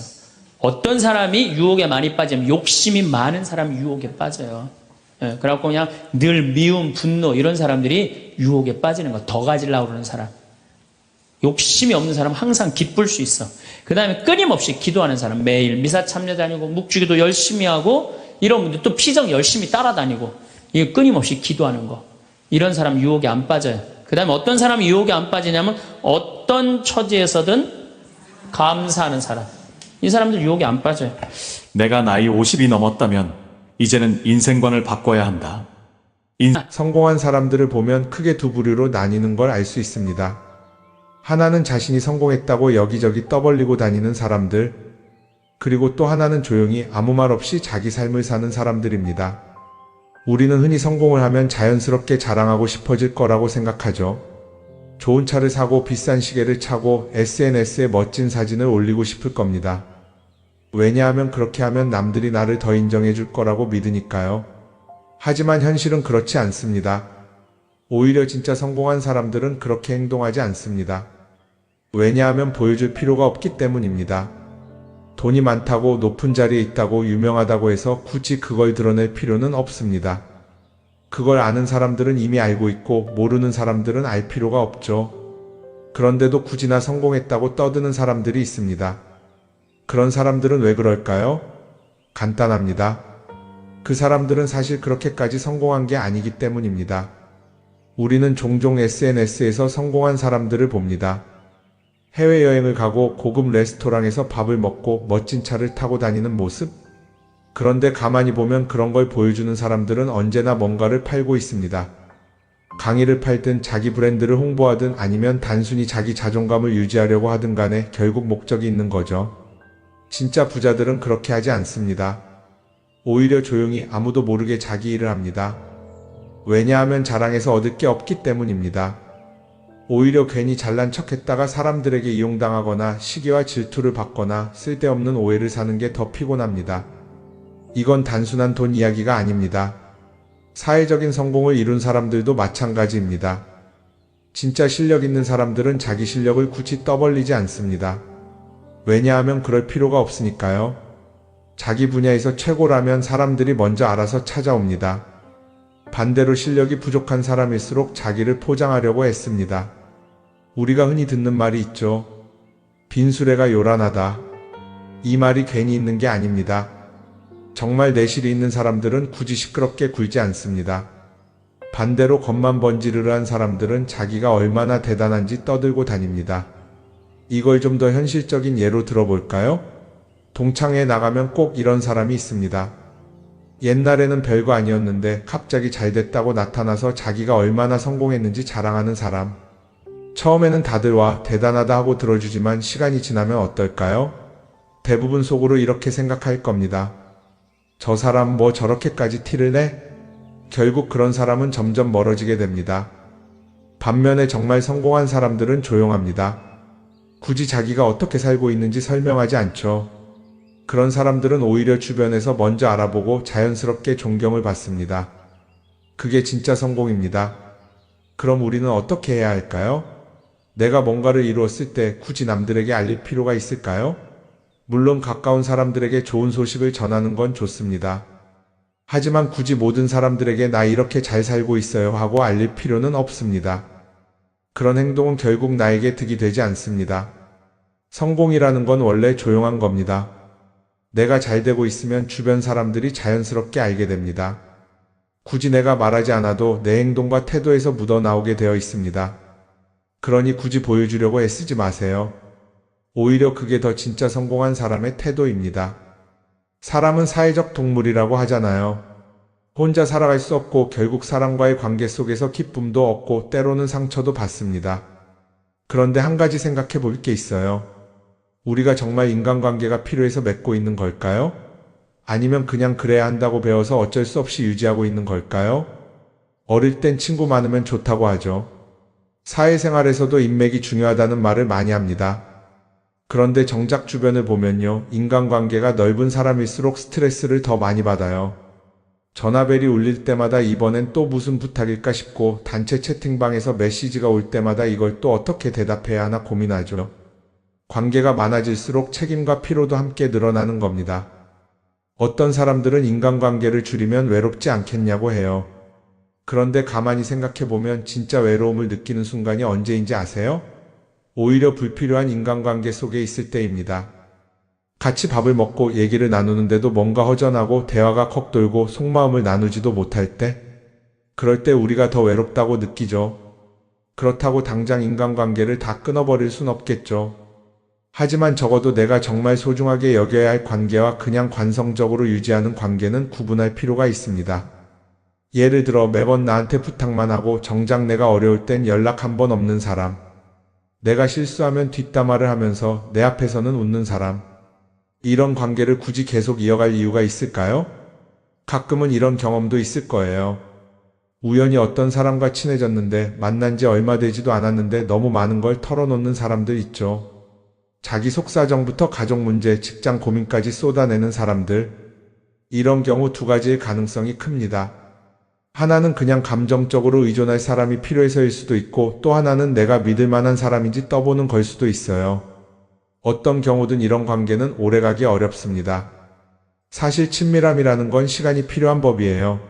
어떤 사람이 유혹에 많이 빠지면 욕심이 많은 사람이 유혹에 빠져요. 예, 그래갖고 그냥 늘 미움, 분노 이런 사람들이 유혹에 빠지는 거. 더 가지려고 그러는 사람. 욕심이 없는 사람은 항상 기쁠 수 있어. 그 다음에 끊임없이 기도하는 사람. 매일 미사 참여 다니고 묵주기도 열심히 하고 이런 분들 또 피정 열심히 따라다니고 이게 끊임없이 기도하는 거. 이런 사람 유혹에 안 빠져요. 그 다음에 어떤 사람이 유혹에 안 빠지냐면 어떤 처지에서든 감사하는 사람. 이 사람들 유혹에 안 빠져요. 내가 나이 50이 넘었다면 이제는 인생관을 바꿔야 한다. 성공한 사람들을 보면 크게 두 부류로 나뉘는 걸 알 수 있습니다. 하나는 자신이 성공했다고 여기저기 떠벌리고 다니는 사람들, 그리고 또 하나는 조용히 아무 말 없이 자기 삶을 사는 사람들입니다. 우리는 흔히 성공을 하면 자연스럽게 자랑하고 싶어질 거라고 생각하죠. 좋은 차를 사고 비싼 시계를 차고 SNS에 멋진 사진을 올리고 싶을 겁니다. 왜냐하면 그렇게 하면 남들이 나를 더 인정해 줄 거라고 믿으니까요. 하지만 현실은 그렇지 않습니다. 오히려 진짜 성공한 사람들은 그렇게 행동하지 않습니다. 왜냐하면 보여줄 필요가 없기 때문입니다. 돈이 많다고 높은 자리에 있다고 유명하다고 해서 굳이 그걸 드러낼 필요는 없습니다. 그걸 아는 사람들은 이미 알고 있고 모르는 사람들은 알 필요가 없죠. 그런데도 굳이나 성공했다고 떠드는 사람들이 있습니다. 그런 사람들은 왜 그럴까요? 간단합니다. 그 사람들은 사실 그렇게까지 성공한 게 아니기 때문입니다. 우리는 종종 SNS에서 성공한 사람들을 봅니다. 해외여행을 가고 고급 레스토랑에서 밥을 먹고 멋진 차를 타고 다니는 모습? 그런데 가만히 보면 그런 걸 보여주는 사람들은 언제나 뭔가를 팔고 있습니다. 강의를 팔든 자기 브랜드를 홍보하든 아니면 단순히 자기 자존감을 유지하려고 하든 간에 결국 목적이 있는 거죠. 진짜 부자들은 그렇게 하지 않습니다. 오히려 조용히 아무도 모르게 자기 일을 합니다. 왜냐하면 자랑해서 얻을 게 없기 때문입니다. 오히려 괜히 잘난 척했다가 사람들에게 이용당하거나 시기와 질투를 받거나 쓸데없는 오해를 사는 게 더 피곤합니다. 이건 단순한 돈 이야기가 아닙니다. 사회적인 성공을 이룬 사람들도 마찬가지입니다. 진짜 실력 있는 사람들은 자기 실력을 굳이 떠벌리지 않습니다. 왜냐하면 그럴 필요가 없으니까요. 자기 분야에서 최고라면 사람들이 먼저 알아서 찾아옵니다. 반대로 실력이 부족한 사람일수록 자기를 포장하려고 애씁니다. 우리가 흔히 듣는 말이 있죠. 빈수레가 요란하다. 이 말이 괜히 있는 게 아닙니다. 정말 내실이 있는 사람들은 굳이 시끄럽게 굴지 않습니다. 반대로 겉만 번지르르한 사람들은 자기가 얼마나 대단한지 떠들고 다닙니다. 이걸 좀 더 현실적인 예로 들어볼까요? 동창회에 나가면 꼭 이런 사람이 있습니다. 옛날에는 별거 아니었는데 갑자기 잘 됐다고 나타나서 자기가 얼마나 성공했는지 자랑하는 사람. 처음에는 다들 와 대단하다 하고 들어주지만 시간이 지나면 어떨까요? 대부분 속으로 이렇게 생각할 겁니다. 저 사람 뭐 저렇게까지 티를 내? 결국 그런 사람은 점점 멀어지게 됩니다. 반면에 정말 성공한 사람들은 조용합니다. 굳이 자기가 어떻게 살고 있는지 설명하지 않죠. 그런 사람들은 오히려 주변에서 먼저 알아보고 자연스럽게 존경을 받습니다. 그게 진짜 성공입니다. 그럼 우리는 어떻게 해야 할까요? 내가 뭔가를 이루었을 때 굳이 남들에게 알릴 필요가 있을까요? 물론 가까운 사람들에게 좋은 소식을 전하는 건 좋습니다. 하지만 굳이 모든 사람들에게 나 이렇게 잘 살고 있어요 하고 알릴 필요는 없습니다. 그런 행동은 결국 나에게 득이 되지 않습니다. 성공이라는 건 원래 조용한 겁니다. 내가 잘 되고 있으면 주변 사람들이 자연스럽게 알게 됩니다. 굳이 내가 말하지 않아도 내 행동과 태도에서 묻어나오게 되어 있습니다. 그러니 굳이 보여주려고 애쓰지 마세요. 오히려 그게 더 진짜 성공한 사람의 태도입니다. 사람은 사회적 동물이라고 하잖아요. 혼자 살아갈 수 없고 결국 사람과의 관계 속에서 기쁨도 얻고 때로는 상처도 받습니다. 그런데 한 가지 생각해 볼 게 있어요. 우리가 정말 인간관계가 필요해서 맺고 있는 걸까요? 아니면 그냥 그래야 한다고 배워서 어쩔 수 없이 유지하고 있는 걸까요? 어릴 땐 친구 많으면 좋다고 하죠. 사회생활에서도 인맥이 중요하다는 말을 많이 합니다. 그런데 정작 주변을 보면요. 인간관계가 넓은 사람일수록 스트레스를 더 많이 받아요. 전화벨이 울릴 때마다 이번엔 또 무슨 부탁일까 싶고 단체 채팅방에서 메시지가 올 때마다 이걸 또 어떻게 대답해야 하나 고민하죠. 관계가 많아질수록 책임과 피로도 함께 늘어나는 겁니다. 어떤 사람들은 인간관계를 줄이면 외롭지 않겠냐고 해요. 그런데 가만히 생각해보면 진짜 외로움을 느끼는 순간이 언제인지 아세요? 오히려 불필요한 인간관계 속에 있을 때입니다. 같이 밥을 먹고 얘기를 나누는데도 뭔가 허전하고 대화가 컥 돌고 속마음을 나누지도 못할 때, 그럴 때 우리가 더 외롭다고 느끼죠. 그렇다고 당장 인간관계를 다 끊어버릴 순 없겠죠. 하지만 적어도 내가 정말 소중하게 여겨야 할 관계와 그냥 관성적으로 유지하는 관계는 구분할 필요가 있습니다. 예를 들어 매번 나한테 부탁만 하고 정작 내가 어려울 땐 연락 한 번 없는 사람. 내가 실수하면 뒷담화를 하면서 내 앞에서는 웃는 사람. 이런 관계를 굳이 계속 이어갈 이유가 있을까요? 가끔은 이런 경험도 있을 거예요. 우연히 어떤 사람과 친해졌는데 만난 지 얼마 되지도 않았는데 너무 많은 걸 털어놓는 사람들 있죠. 자기 속사정부터 가족 문제, 직장 고민까지 쏟아내는 사람들. 이런 경우 두 가지의 가능성이 큽니다. 하나는 그냥 감정적으로 의존할 사람이 필요해서일 수도 있고 또 하나는 내가 믿을 만한 사람인지 떠보는 걸 수도 있어요. 어떤 경우든 이런 관계는 오래가기 어렵습니다. 사실 친밀함이라는 건 시간이 필요한 법이에요.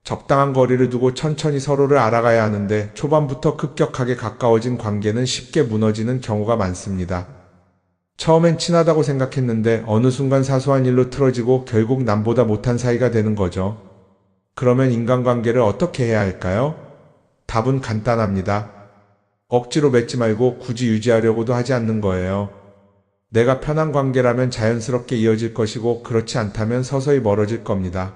적당한 거리를 두고 천천히 서로를 알아가야 하는데 초반부터 급격하게 가까워진 관계는 쉽게 무너지는 경우가 많습니다. 처음엔 친하다고 생각했는데 어느 순간 사소한 일로 틀어지고 결국 남보다 못한 사이가 되는 거죠. 그러면 인간관계를 어떻게 해야 할까요? 답은 간단합니다. 억지로 맺지 말고 굳이 유지하려고도 하지 않는 거예요. 내가 편한 관계라면 자연스럽게 이어질 것이고 그렇지 않다면 서서히 멀어질 겁니다.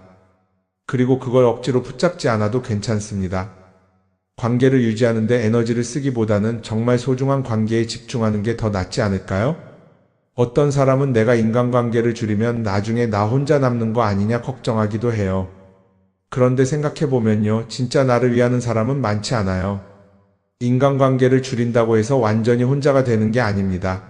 그리고 그걸 억지로 붙잡지 않아도 괜찮습니다. 관계를 유지하는데 에너지를 쓰기보다는 정말 소중한 관계에 집중하는 게 더 낫지 않을까요? 어떤 사람은 내가 인간관계를 줄이면 나중에 나 혼자 남는 거 아니냐 걱정하기도 해요. 그런데 생각해보면요. 진짜 나를 위하는 사람은 많지 않아요. 인간관계를 줄인다고 해서 완전히 혼자가 되는 게 아닙니다.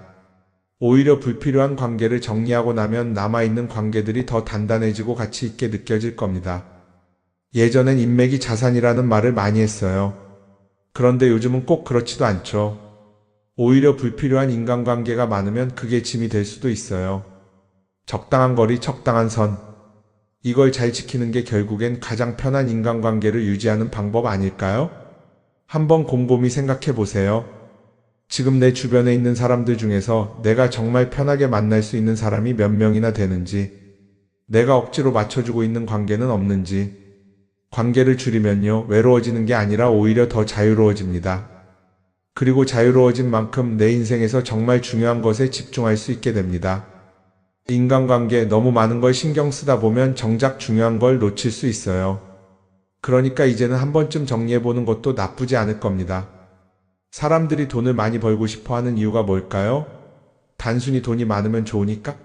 오히려 불필요한 관계를 정리하고 나면 남아있는 관계들이 더 단단해지고 가치 있게 느껴질 겁니다. 예전엔 인맥이 자산이라는 말을 많이 했어요. 그런데 요즘은 꼭 그렇지도 않죠. 오히려 불필요한 인간관계가 많으면 그게 짐이 될 수도 있어요. 적당한 거리, 적당한 선. 이걸 잘 지키는 게 결국엔 가장 편한 인간관계를 유지하는 방법 아닐까요? 한번 곰곰이 생각해 보세요. 지금 내 주변에 있는 사람들 중에서 내가 정말 편하게 만날 수 있는 사람이 몇 명이나 되는지, 내가 억지로 맞춰주고 있는 관계는 없는지. 관계를 줄이면요, 외로워지는 게 아니라 오히려 더 자유로워집니다. 그리고 자유로워진 만큼 내 인생에서 정말 중요한 것에 집중할 수 있게 됩니다. 인간관계 너무 많은 걸 신경 쓰다 보면 정작 중요한 걸 놓칠 수 있어요. 그러니까 이제는 한 번쯤 정리해보는 것도 나쁘지 않을 겁니다. 사람들이 돈을 많이 벌고 싶어 하는 이유가 뭘까요? 단순히 돈이 많으면 좋으니까?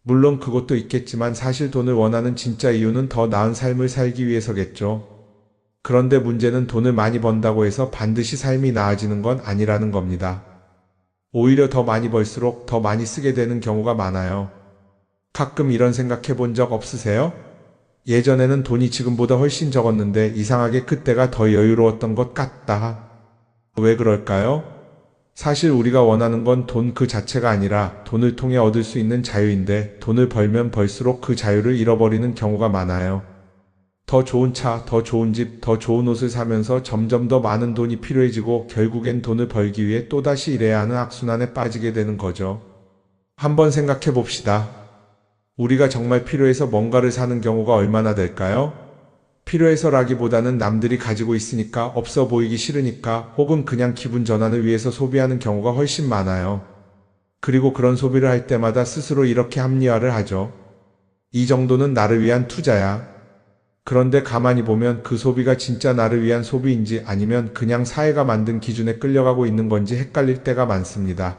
물론 그것도 있겠지만 사실 돈을 원하는 진짜 이유는 더 나은 삶을 살기 위해서겠죠. 그런데 문제는 돈을 많이 번다고 해서 반드시 삶이 나아지는 건 아니라는 겁니다. 오히려 더 많이 벌수록 더 많이 쓰게 되는 경우가 많아요. 가끔 이런 생각해 본 적 없으세요? 예전에는 돈이 지금보다 훨씬 적었는데 이상하게 그때가 더 여유로웠던 것 같다. 왜 그럴까요? 사실 우리가 원하는 건 돈 그 자체가 아니라 돈을 통해 얻을 수 있는 자유인데 돈을 벌면 벌수록 그 자유를 잃어버리는 경우가 많아요. 더 좋은 차, 더 좋은 집, 더 좋은 옷을 사면서 점점 더 많은 돈이 필요해지고 결국엔 돈을 벌기 위해 또다시 일해야 하는 악순환에 빠지게 되는 거죠. 한번 생각해 봅시다. 우리가 정말 필요해서 뭔가를 사는 경우가 얼마나 될까요? 필요해서라기보다는 남들이 가지고 있으니까, 없어 보이기 싫으니까, 혹은 그냥 기분 전환을 위해서 소비하는 경우가 훨씬 많아요. 그리고 그런 소비를 할 때마다 스스로 이렇게 합리화를 하죠. 이 정도는 나를 위한 투자야. 그런데 가만히 보면 그 소비가 진짜 나를 위한 소비인지 아니면 그냥 사회가 만든 기준에 끌려가고 있는 건지 헷갈릴 때가 많습니다.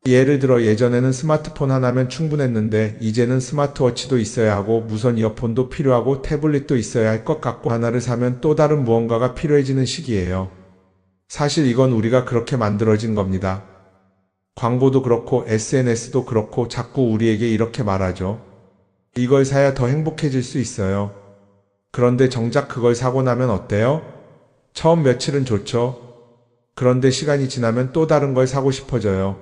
예를 들어 예전에는 스마트폰 하나면 충분했는데 이제는 스마트워치도 있어야 하고 무선 이어폰도 필요하고 태블릿도 있어야 할 것 같고 하나를 사면 또 다른 무언가가 필요해지는 시기예요. 사실 이건 우리가 그렇게 만들어진 겁니다. 광고도 그렇고 SNS도 그렇고 자꾸 우리에게 이렇게 말하죠. 이걸 사야 더 행복해질 수 있어요. 그런데 정작 그걸 사고 나면 어때요? 처음 며칠은 좋죠. 그런데 시간이 지나면 또 다른 걸 사고 싶어져요.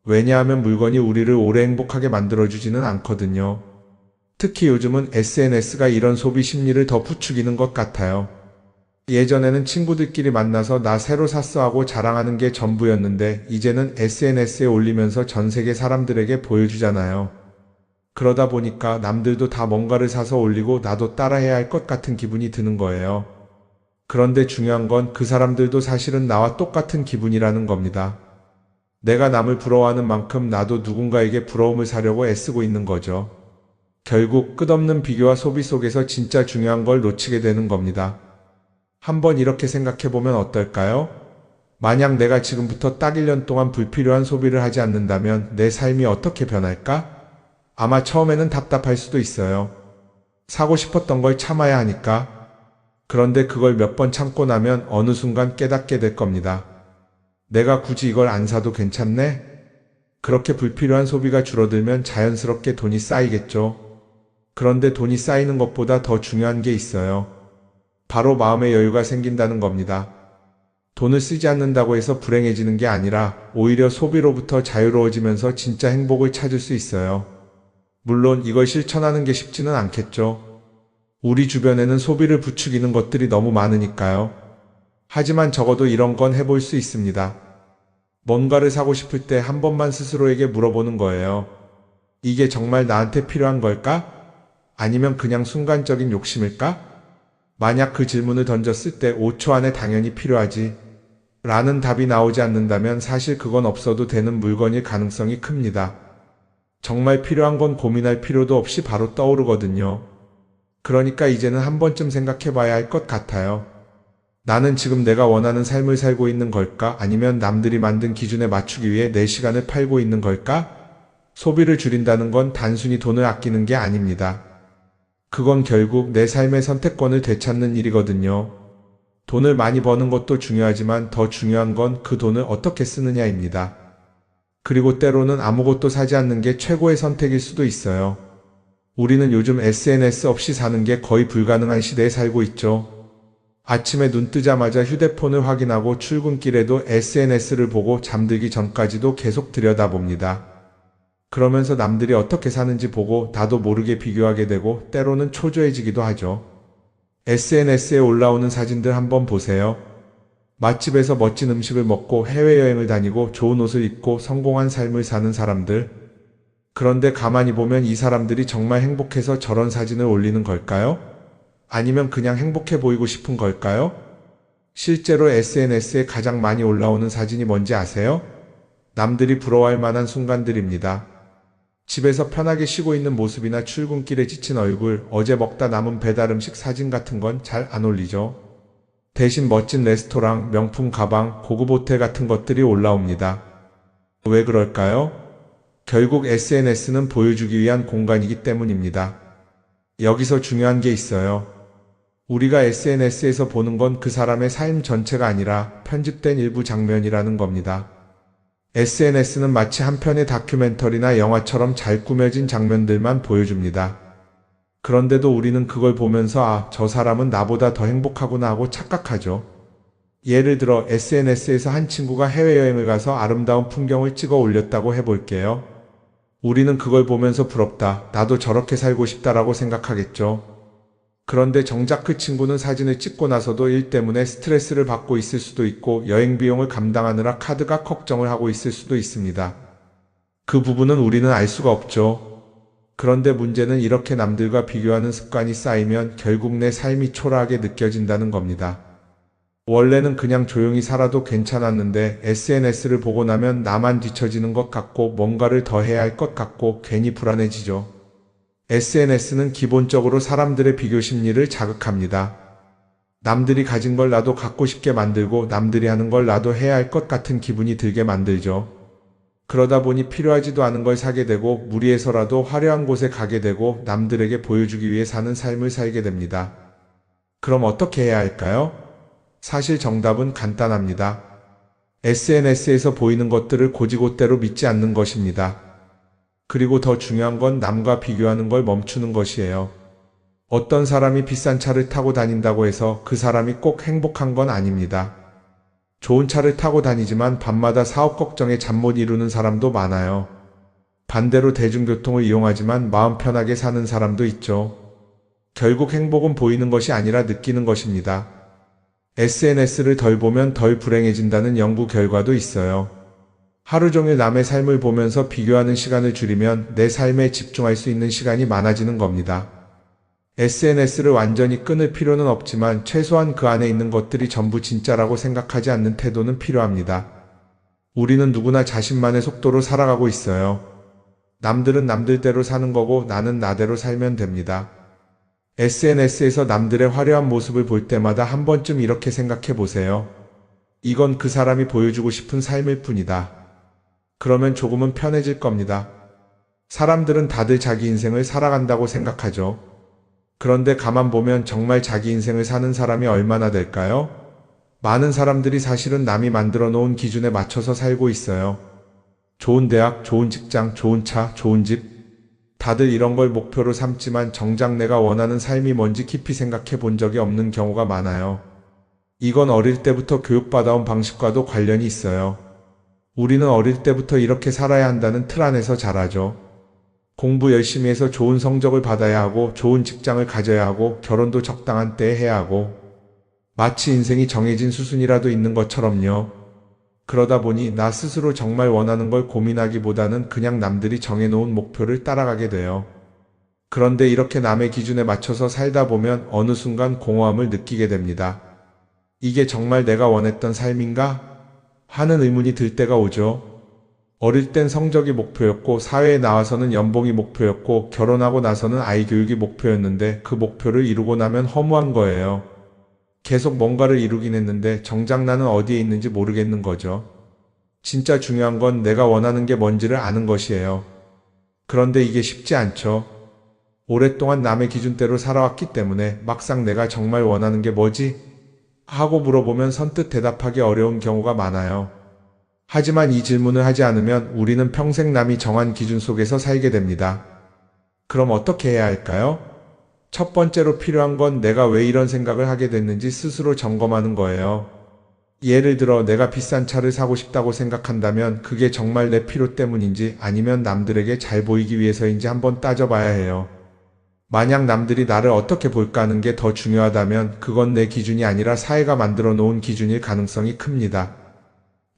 왜냐하면 물건이 우리를 오래 행복하게 만들어주지는 않거든요. 특히 요즘은 SNS가 이런 소비 심리를 더 부추기는 것 같아요. 예전에는 친구들끼리 만나서 나 새로 샀어 하고 자랑하는 게 전부였는데 이제는 SNS에 올리면서 전 세계 사람들에게 보여주잖아요. 그러다 보니까 남들도 다 뭔가를 사서 올리고 나도 따라해야 할 것 같은 기분이 드는 거예요. 그런데 중요한 건 그 사람들도 사실은 나와 똑같은 기분이라는 겁니다. 내가 남을 부러워하는 만큼 나도 누군가에게 부러움을 사려고 애쓰고 있는 거죠. 결국 끝없는 비교와 소비 속에서 진짜 중요한 걸 놓치게 되는 겁니다. 한번 이렇게 생각해보면 어떨까요? 만약 내가 지금부터 딱 1년 동안 불필요한 소비를 하지 않는다면 내 삶이 어떻게 변할까? 아마 처음에는 답답할 수도 있어요. 사고 싶었던 걸 참아야 하니까. 그런데 그걸 몇 번 참고 나면 어느 순간 깨닫게 될 겁니다. 내가 굳이 이걸 안 사도 괜찮네? 그렇게 불필요한 소비가 줄어들면 자연스럽게 돈이 쌓이겠죠. 그런데 돈이 쌓이는 것보다 더 중요한 게 있어요. 바로 마음의 여유가 생긴다는 겁니다. 돈을 쓰지 않는다고 해서 불행해지는 게 아니라 오히려 소비로부터 자유로워지면서 진짜 행복을 찾을 수 있어요. 물론 이걸 실천하는 게 쉽지는 않겠죠. 우리 주변에는 소비를 부추기는 것들이 너무 많으니까요. 하지만 적어도 이런 건 해볼 수 있습니다. 뭔가를 사고 싶을 때 한 번만 스스로에게 물어보는 거예요. 이게 정말 나한테 필요한 걸까? 아니면 그냥 순간적인 욕심일까? 만약 그 질문을 던졌을 때 5초 안에 당연히 필요하지 라는 답이 나오지 않는다면 사실 그건 없어도 되는 물건일 가능성이 큽니다. 정말 필요한 건 고민할 필요도 없이 바로 떠오르거든요. 그러니까 이제는 한 번쯤 생각해 봐야 할 것 같아요. 나는 지금 내가 원하는 삶을 살고 있는 걸까? 아니면 남들이 만든 기준에 맞추기 위해 내 시간을 팔고 있는 걸까? 소비를 줄인다는 건 단순히 돈을 아끼는 게 아닙니다. 그건 결국 내 삶의 선택권을 되찾는 일이거든요. 돈을 많이 버는 것도 중요하지만 더 중요한 건 그 돈을 어떻게 쓰느냐입니다. 그리고 때로는 아무것도 사지 않는 게 최고의 선택일 수도 있어요. 우리는 요즘 SNS 없이 사는 게 거의 불가능한 시대에 살고 있죠. 아침에 눈 뜨자마자 휴대폰을 확인하고 출근길에도 SNS를 보고 잠들기 전까지도 계속 들여다봅니다. 그러면서 남들이 어떻게 사는지 보고 나도 모르게 비교하게 되고 때로는 초조해지기도 하죠. SNS에 올라오는 사진들 한번 보세요. 맛집에서 멋진 음식을 먹고 해외여행을 다니고 좋은 옷을 입고 성공한 삶을 사는 사람들. 그런데 가만히 보면 이 사람들이 정말 행복해서 저런 사진을 올리는 걸까요? 아니면 그냥 행복해 보이고 싶은 걸까요? 실제로 SNS에 가장 많이 올라오는 사진이 뭔지 아세요? 남들이 부러워할 만한 순간들입니다. 집에서 편하게 쉬고 있는 모습이나 출근길에 지친 얼굴, 어제 먹다 남은 배달 음식 사진 같은 건 잘 안 올리죠. 대신 멋진 레스토랑, 명품 가방, 고급 호텔 같은 것들이 올라옵니다. 왜 그럴까요? 결국 SNS는 보여주기 위한 공간이기 때문입니다. 여기서 중요한 게 있어요. 우리가 SNS에서 보는 건 그 사람의 삶 전체가 아니라 편집된 일부 장면이라는 겁니다. SNS는 마치 한 편의 다큐멘터리나 영화처럼 잘 꾸며진 장면들만 보여줍니다. 그런데도 우리는 그걸 보면서 아, 저 사람은 나보다 더 행복하구나 하고 착각하죠. 예를 들어 SNS에서 한 친구가 해외여행을 가서 아름다운 풍경을 찍어 올렸다고 해볼게요. 우리는 그걸 보면서 부럽다, 나도 저렇게 살고 싶다라고 생각하겠죠. 그런데 정작 그 친구는 사진을 찍고 나서도 일 때문에 스트레스를 받고 있을 수도 있고 여행 비용을 감당하느라 카드가 걱정을 하고 있을 수도 있습니다. 그 부분은 우리는 알 수가 없죠. 그런데 문제는 이렇게 남들과 비교하는 습관이 쌓이면 결국 내 삶이 초라하게 느껴진다는 겁니다. 원래는 그냥 조용히 살아도 괜찮았는데 SNS를 보고 나면 나만 뒤처지는 것 같고 뭔가를 더 해야 할 것 같고 괜히 불안해지죠. SNS는 기본적으로 사람들의 비교 심리를 자극합니다. 남들이 가진 걸 나도 갖고 싶게 만들고 남들이 하는 걸 나도 해야 할 것 같은 기분이 들게 만들죠. 그러다 보니 필요하지도 않은 걸 사게 되고 무리해서라도 화려한 곳에 가게 되고 남들에게 보여주기 위해 사는 삶을 살게 됩니다. 그럼 어떻게 해야 할까요? 사실 정답은 간단합니다. SNS에서 보이는 것들을 곧이곧대로 믿지 않는 것입니다. 그리고 더 중요한 건 남과 비교하는 걸 멈추는 것이에요. 어떤 사람이 비싼 차를 타고 다닌다고 해서 그 사람이 꼭 행복한 건 아닙니다. 좋은 차를 타고 다니지만 밤마다 사업 걱정에 잠 못 이루는 사람도 많아요. 반대로 대중교통을 이용하지만 마음 편하게 사는 사람도 있죠. 결국 행복은 보이는 것이 아니라 느끼는 것입니다. SNS를 덜 보면 덜 불행해진다는 연구 결과도 있어요. 하루 종일 남의 삶을 보면서 비교하는 시간을 줄이면 내 삶에 집중할 수 있는 시간이 많아지는 겁니다. SNS를 완전히 끊을 필요는 없지만 최소한 그 안에 있는 것들이 전부 진짜라고 생각하지 않는 태도는 필요합니다. 우리는 누구나 자신만의 속도로 살아가고 있어요. 남들은 남들대로 사는 거고 나는 나대로 살면 됩니다. SNS에서 남들의 화려한 모습을 볼 때마다 한 번쯤 이렇게 생각해 보세요. 이건 그 사람이 보여주고 싶은 삶일 뿐이다. 그러면 조금은 편해질 겁니다. 사람들은 다들 자기 인생을 살아간다고 생각하죠. 그런데 가만 보면 정말 자기 인생을 사는 사람이 얼마나 될까요? 많은 사람들이 사실은 남이 만들어 놓은 기준에 맞춰서 살고 있어요. 좋은 대학, 좋은 직장, 좋은 차, 좋은 집. 다들 이런 걸 목표로 삼지만 정작 내가 원하는 삶이 뭔지 깊이 생각해 본 적이 없는 경우가 많아요. 이건 어릴 때부터 교육받아온 방식과도 관련이 있어요. 우리는 어릴 때부터 이렇게 살아야 한다는 틀 안에서 자라죠. 공부 열심히 해서 좋은 성적을 받아야 하고 좋은 직장을 가져야 하고 결혼도 적당한 때에 해야 하고 마치 인생이 정해진 수순이라도 있는 것처럼요. 그러다 보니 나 스스로 정말 원하는 걸 고민하기보다는 그냥 남들이 정해놓은 목표를 따라가게 돼요. 그런데 이렇게 남의 기준에 맞춰서 살다 보면 어느 순간 공허함을 느끼게 됩니다. 이게 정말 내가 원했던 삶인가? 하는 의문이 들 때가 오죠. 어릴 땐 성적이 목표였고 사회에 나와서는 연봉이 목표였고 결혼하고 나서는 아이 교육이 목표였는데 그 목표를 이루고 나면 허무한 거예요. 계속 뭔가를 이루긴 했는데 정작 나는 어디에 있는지 모르겠는 거죠. 진짜 중요한 건 내가 원하는 게 뭔지를 아는 것이에요. 그런데 이게 쉽지 않죠. 오랫동안 남의 기준대로 살아왔기 때문에 막상 내가 정말 원하는 게 뭐지? 하고 물어보면 선뜻 대답하기 어려운 경우가 많아요. 하지만 이 질문을 하지 않으면 우리는 평생 남이 정한 기준 속에서 살게 됩니다. 그럼 어떻게 해야 할까요? 첫 번째로 필요한 건 내가 왜 이런 생각을 하게 됐는지 스스로 점검하는 거예요. 예를 들어 내가 비싼 차를 사고 싶다고 생각한다면 그게 정말 내 필요 때문인지 아니면 남들에게 잘 보이기 위해서인지 한번 따져봐야 해요. 만약 남들이 나를 어떻게 볼까 하는 게 더 중요하다면 그건 내 기준이 아니라 사회가 만들어 놓은 기준일 가능성이 큽니다.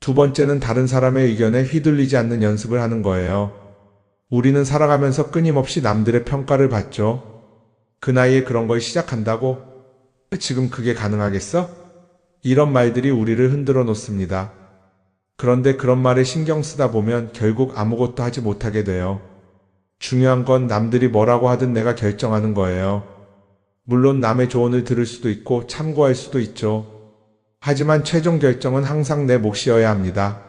두 번째는 다른 사람의 의견에 휘둘리지 않는 연습을 하는 거예요. 우리는 살아가면서 끊임없이 남들의 평가를 받죠. 그 나이에 그런 걸 시작한다고? 지금 그게 가능하겠어? 이런 말들이 우리를 흔들어 놓습니다. 그런데 그런 말에 신경 쓰다 보면 결국 아무것도 하지 못하게 돼요. 중요한 건 남들이 뭐라고 하든 내가 결정하는 거예요. 물론 남의 조언을 들을 수도 있고 참고할 수도 있죠. 하지만 최종 결정은 항상 내 몫이어야 합니다.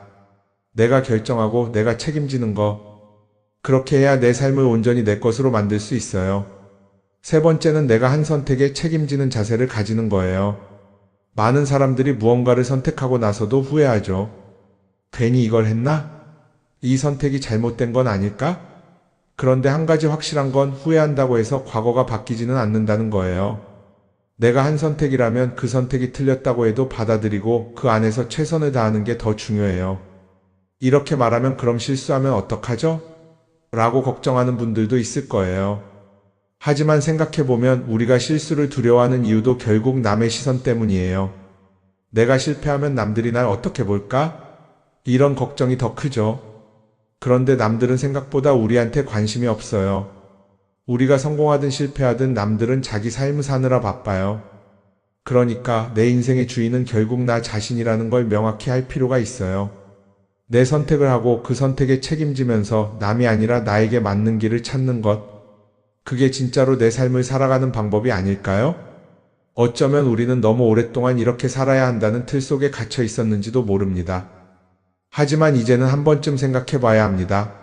내가 결정하고 내가 책임지는 거. 그렇게 해야 내 삶을 온전히 내 것으로 만들 수 있어요. 세 번째는 내가 한 선택에 책임지는 자세를 가지는 거예요. 많은 사람들이 무언가를 선택하고 나서도 후회하죠. 괜히 이걸 했나? 이 선택이 잘못된 건 아닐까? 그런데 한 가지 확실한 건 후회한다고 해서 과거가 바뀌지는 않는다는 거예요. 내가 한 선택이라면 그 선택이 틀렸다고 해도 받아들이고 그 안에서 최선을 다하는 게 더 중요해요. 이렇게 말하면 그럼 실수하면 어떡하죠? 라고 걱정하는 분들도 있을 거예요. 하지만 생각해보면 우리가 실수를 두려워하는 이유도 결국 남의 시선 때문이에요. 내가 실패하면 남들이 날 어떻게 볼까? 이런 걱정이 더 크죠. 그런데 남들은 생각보다 우리한테 관심이 없어요. 우리가 성공하든 실패하든 남들은 자기 삶을 사느라 바빠요. 그러니까 내 인생의 주인은 결국 나 자신이라는 걸 명확히 할 필요가 있어요. 내 선택을 하고 그 선택에 책임지면서 남이 아니라 나에게 맞는 길을 찾는 것. 그게 진짜로 내 삶을 살아가는 방법이 아닐까요? 어쩌면 우리는 너무 오랫동안 이렇게 살아야 한다는 틀 속에 갇혀 있었는지도 모릅니다. 하지만 이제는 한 번쯤 생각해 봐야 합니다.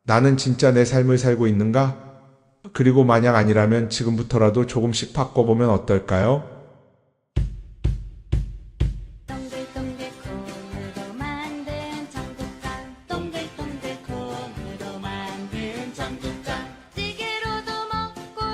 나는 진짜 내 삶을 살고 있는가? 그리고 만약 아니라면 지금부터라도 조금씩 바꿔보면 어떨까요?